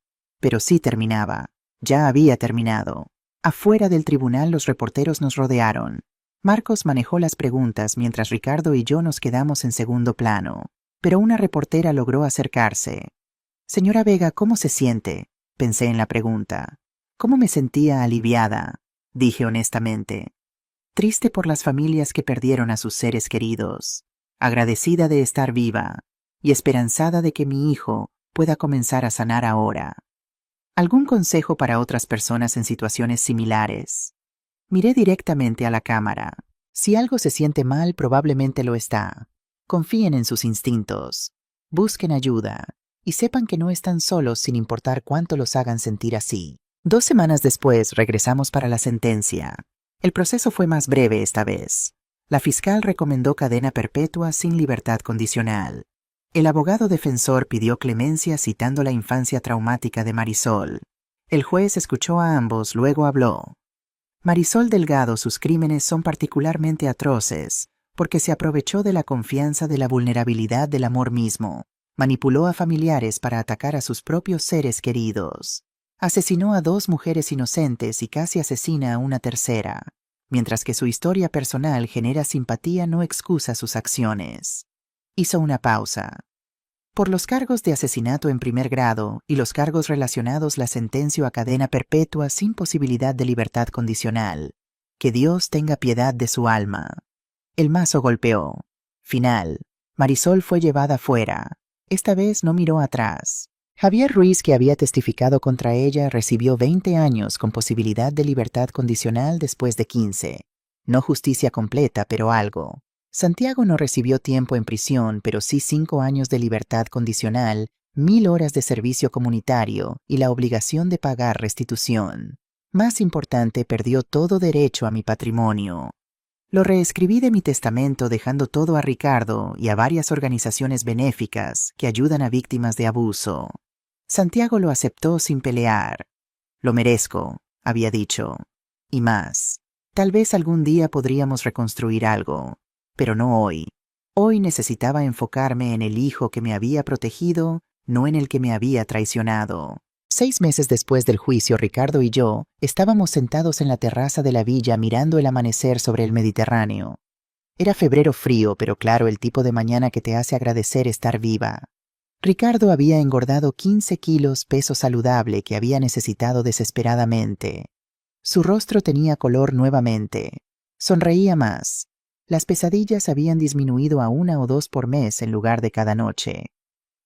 Pero sí terminaba. Ya había terminado. Afuera del tribunal los reporteros nos rodearon. Marcos manejó las preguntas mientras Ricardo y yo nos quedamos en segundo plano. Pero una reportera logró acercarse. Señora Vega, ¿cómo se siente?, pensé en la pregunta. ¿Cómo me sentía? Aliviada, dije honestamente. Triste por las familias que perdieron a sus seres queridos. Agradecida de estar viva y esperanzada de que mi hijo pueda comenzar a sanar ahora. ¿Algún consejo para otras personas en situaciones similares? Miré directamente a la cámara. Si algo se siente mal, probablemente lo está. Confíen en sus instintos. Busquen ayuda. Y sepan que no están solos, sin importar cuánto los hagan sentir así. 2 semanas después regresamos para la sentencia. El proceso fue más breve esta vez. La fiscal recomendó cadena perpetua sin libertad condicional. El abogado defensor pidió clemencia citando la infancia traumática de Marisol. El juez escuchó a ambos, luego habló. Marisol Delgado, sus crímenes son particularmente atroces porque se aprovechó de la confianza, de la vulnerabilidad del amor mismo. Manipuló a familiares para atacar a sus propios seres queridos. Asesinó a 2 mujeres inocentes y casi asesina a una tercera. Mientras que su historia personal genera simpatía, no excusa sus acciones. Hizo una pausa. Por los cargos de asesinato en primer grado y los cargos relacionados, la sentencio a cadena perpetua sin posibilidad de libertad condicional. Que Dios tenga piedad de su alma. El mazo golpeó. Final. Marisol fue llevada fuera. Esta vez no miró atrás. Javier Ruiz, que había testificado contra ella, recibió 20 años con posibilidad de libertad condicional después de 15. No justicia completa, pero algo. Santiago no recibió tiempo en prisión, pero sí 5 años de libertad condicional, 1000 horas de servicio comunitario y la obligación de pagar restitución. Más importante, perdió todo derecho a mi patrimonio. Lo reescribí de mi testamento dejando todo a Ricardo y a varias organizaciones benéficas que ayudan a víctimas de abuso. Santiago lo aceptó sin pelear. Lo merezco, había dicho. Y más. Tal vez algún día podríamos reconstruir algo, pero no hoy. Hoy necesitaba enfocarme en el hijo que me había protegido, no en el que me había traicionado. 6 meses después del juicio, Ricardo y yo estábamos sentados en la terraza de la villa mirando el amanecer sobre el Mediterráneo. Era febrero frío, pero claro, el tipo de mañana que te hace agradecer estar viva. Ricardo había engordado 15 kilos, peso saludable que había necesitado desesperadamente. Su rostro tenía color nuevamente. Sonreía más. Las pesadillas habían disminuido a 1 o 2 por mes en lugar de cada noche.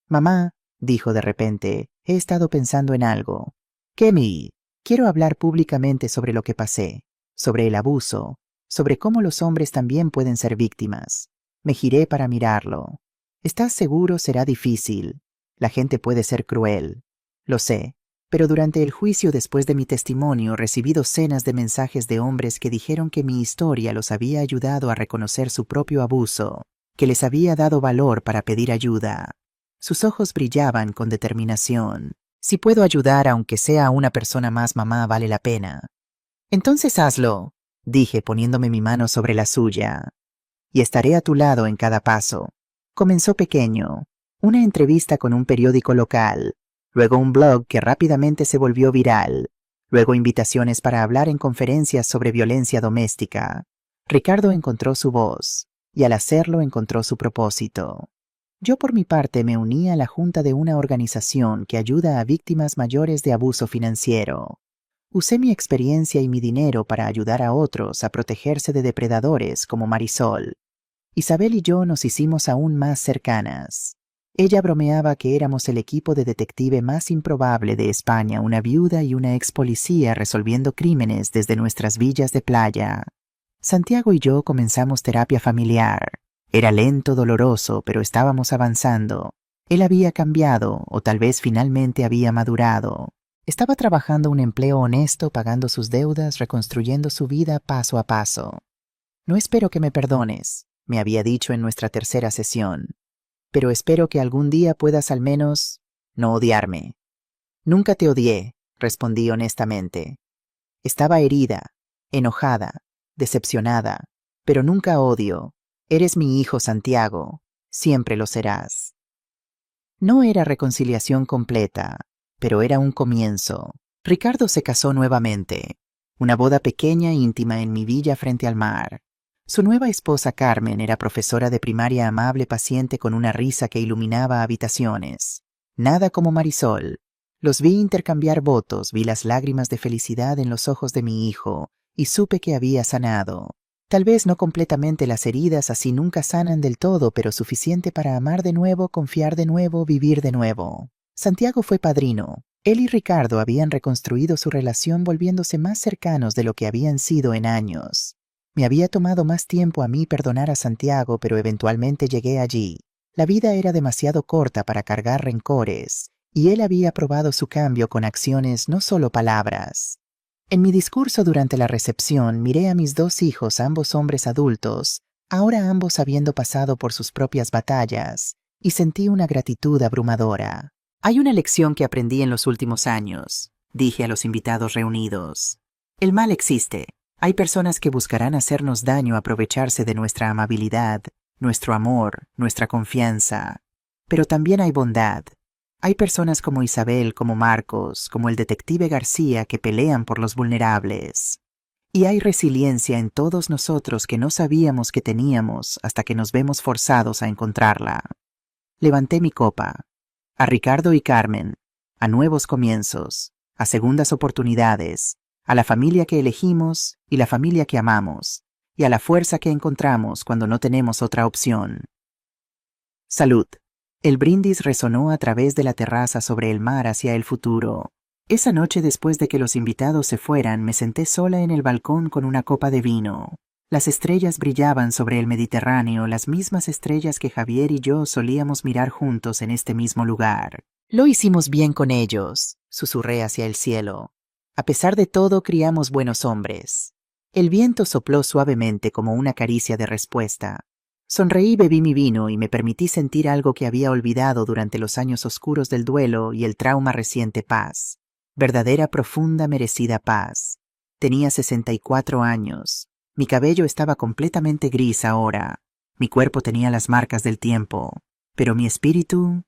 Mamá, dijo de repente, he estado pensando en algo. Kemi, quiero hablar públicamente sobre lo que pasé, sobre el abuso, sobre cómo los hombres también pueden ser víctimas. Me giré para mirarlo. ¿Estás seguro? Será difícil. La gente puede ser cruel. Lo sé. Pero durante el juicio después de mi testimonio recibí docenas de mensajes de hombres que dijeron que mi historia los había ayudado a reconocer su propio abuso, que les había dado valor para pedir ayuda. Sus ojos brillaban con determinación. Si puedo ayudar aunque sea a una persona más, mamá, vale la pena. Entonces hazlo, dije poniéndome mi mano sobre la suya. Y estaré a tu lado en cada paso. Comenzó pequeño, una entrevista con un periódico local, luego un blog que rápidamente se volvió viral, luego invitaciones para hablar en conferencias sobre violencia doméstica. Ricardo encontró su voz, y al hacerlo encontró su propósito. Yo por mi parte me uní a la junta de una organización que ayuda a víctimas mayores de abuso financiero. Usé mi experiencia y mi dinero para ayudar a otros a protegerse de depredadores como Marisol. Isabel y yo nos hicimos aún más cercanas. Ella bromeaba que éramos el equipo de detective más improbable de España, una viuda y una ex policía resolviendo crímenes desde nuestras villas de playa. Santiago y yo comenzamos terapia familiar. Era lento, doloroso, pero estábamos avanzando. Él había cambiado, o tal vez finalmente había madurado. Estaba trabajando un empleo honesto, pagando sus deudas, reconstruyendo su vida paso a paso. No espero que me perdones, me había dicho en nuestra tercera sesión, pero espero que algún día puedas al menos no odiarme. Nunca te odié, respondí honestamente. Estaba herida, enojada, decepcionada, pero nunca odio. Eres mi hijo, Santiago, siempre lo serás. No era reconciliación completa, pero era un comienzo. Ricardo se casó nuevamente. Una boda pequeña e íntima en mi villa frente al mar. Su nueva esposa Carmen era profesora de primaria, amable, paciente, con una risa que iluminaba habitaciones. Nada como Marisol. Los vi intercambiar votos, vi las lágrimas de felicidad en los ojos de mi hijo, y supe que había sanado. Tal vez no completamente, las heridas así nunca sanan del todo, pero suficiente para amar de nuevo, confiar de nuevo, vivir de nuevo. Santiago fue padrino. Él y Ricardo habían reconstruido su relación volviéndose más cercanos de lo que habían sido en años. Me había tomado más tiempo a mí perdonar a Santiago, pero eventualmente llegué allí. La vida era demasiado corta para cargar rencores, y él había probado su cambio con acciones, no solo palabras. En mi discurso durante la recepción miré a mis dos hijos, ambos hombres adultos, ahora ambos habiendo pasado por sus propias batallas, y sentí una gratitud abrumadora. Hay una lección que aprendí en los últimos años, dije a los invitados reunidos. El mal existe. Hay personas que buscarán hacernos daño, aprovecharse de nuestra amabilidad, nuestro amor, nuestra confianza. Pero también hay bondad. Hay personas como Isabel, como Marcos, como el detective García, que pelean por los vulnerables. Y hay resiliencia en todos nosotros que no sabíamos que teníamos hasta que nos vemos forzados a encontrarla. Levanté mi copa. A Ricardo y Carmen, a nuevos comienzos, a segundas oportunidades, a la familia que elegimos y la familia que amamos, y a la fuerza que encontramos cuando no tenemos otra opción. Salud. El brindis resonó a través de la terraza sobre el mar hacia el futuro. Esa noche, después de que los invitados se fueran, me senté sola en el balcón con una copa de vino. Las estrellas brillaban sobre el Mediterráneo, las mismas estrellas que Javier y yo solíamos mirar juntos en este mismo lugar. Lo hicimos bien con ellos, susurré hacia el cielo. A pesar de todo, criamos buenos hombres. El viento sopló suavemente como una caricia de respuesta. Sonreí, bebí mi vino y me permití sentir algo que había olvidado durante los años oscuros del duelo y el trauma reciente: paz. Verdadera, profunda, merecida paz. Tenía 64 años. Mi cabello estaba completamente gris ahora. Mi cuerpo tenía las marcas del tiempo. Pero mi espíritu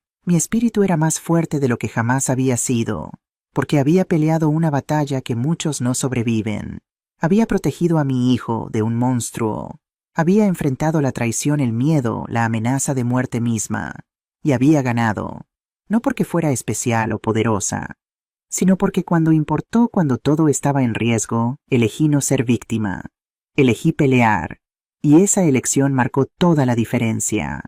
era más fuerte de lo que jamás había sido, porque había peleado una batalla que muchos no sobreviven. Había protegido a mi hijo de un monstruo. Había enfrentado la traición, el miedo, la amenaza de muerte misma, y había ganado, no porque fuera especial o poderosa, sino porque cuando importó, cuando todo estaba en riesgo, elegí no ser víctima, elegí pelear, y esa elección marcó toda la diferencia.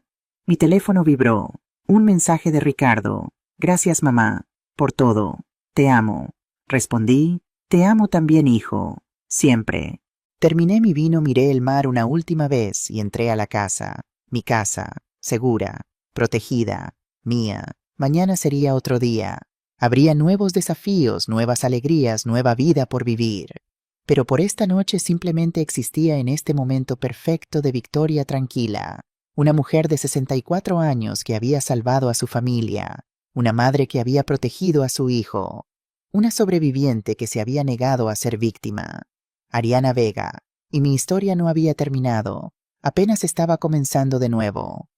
Mi teléfono vibró, un mensaje de Ricardo. Gracias, mamá, por todo, te amo. Respondí, te amo también, hijo, siempre. Terminé mi vino, miré el mar una última vez y entré a la casa. Mi casa, segura, protegida, mía. Mañana sería otro día. Habría nuevos desafíos, nuevas alegrías, nueva vida por vivir. Pero por esta noche simplemente existía en este momento perfecto de Victoria tranquila. Una mujer de 64 años que había salvado a su familia. Una madre que había protegido a su hijo. Una sobreviviente que se había negado a ser víctima. Ariana Vega. Y mi historia no había terminado. Apenas estaba comenzando de nuevo.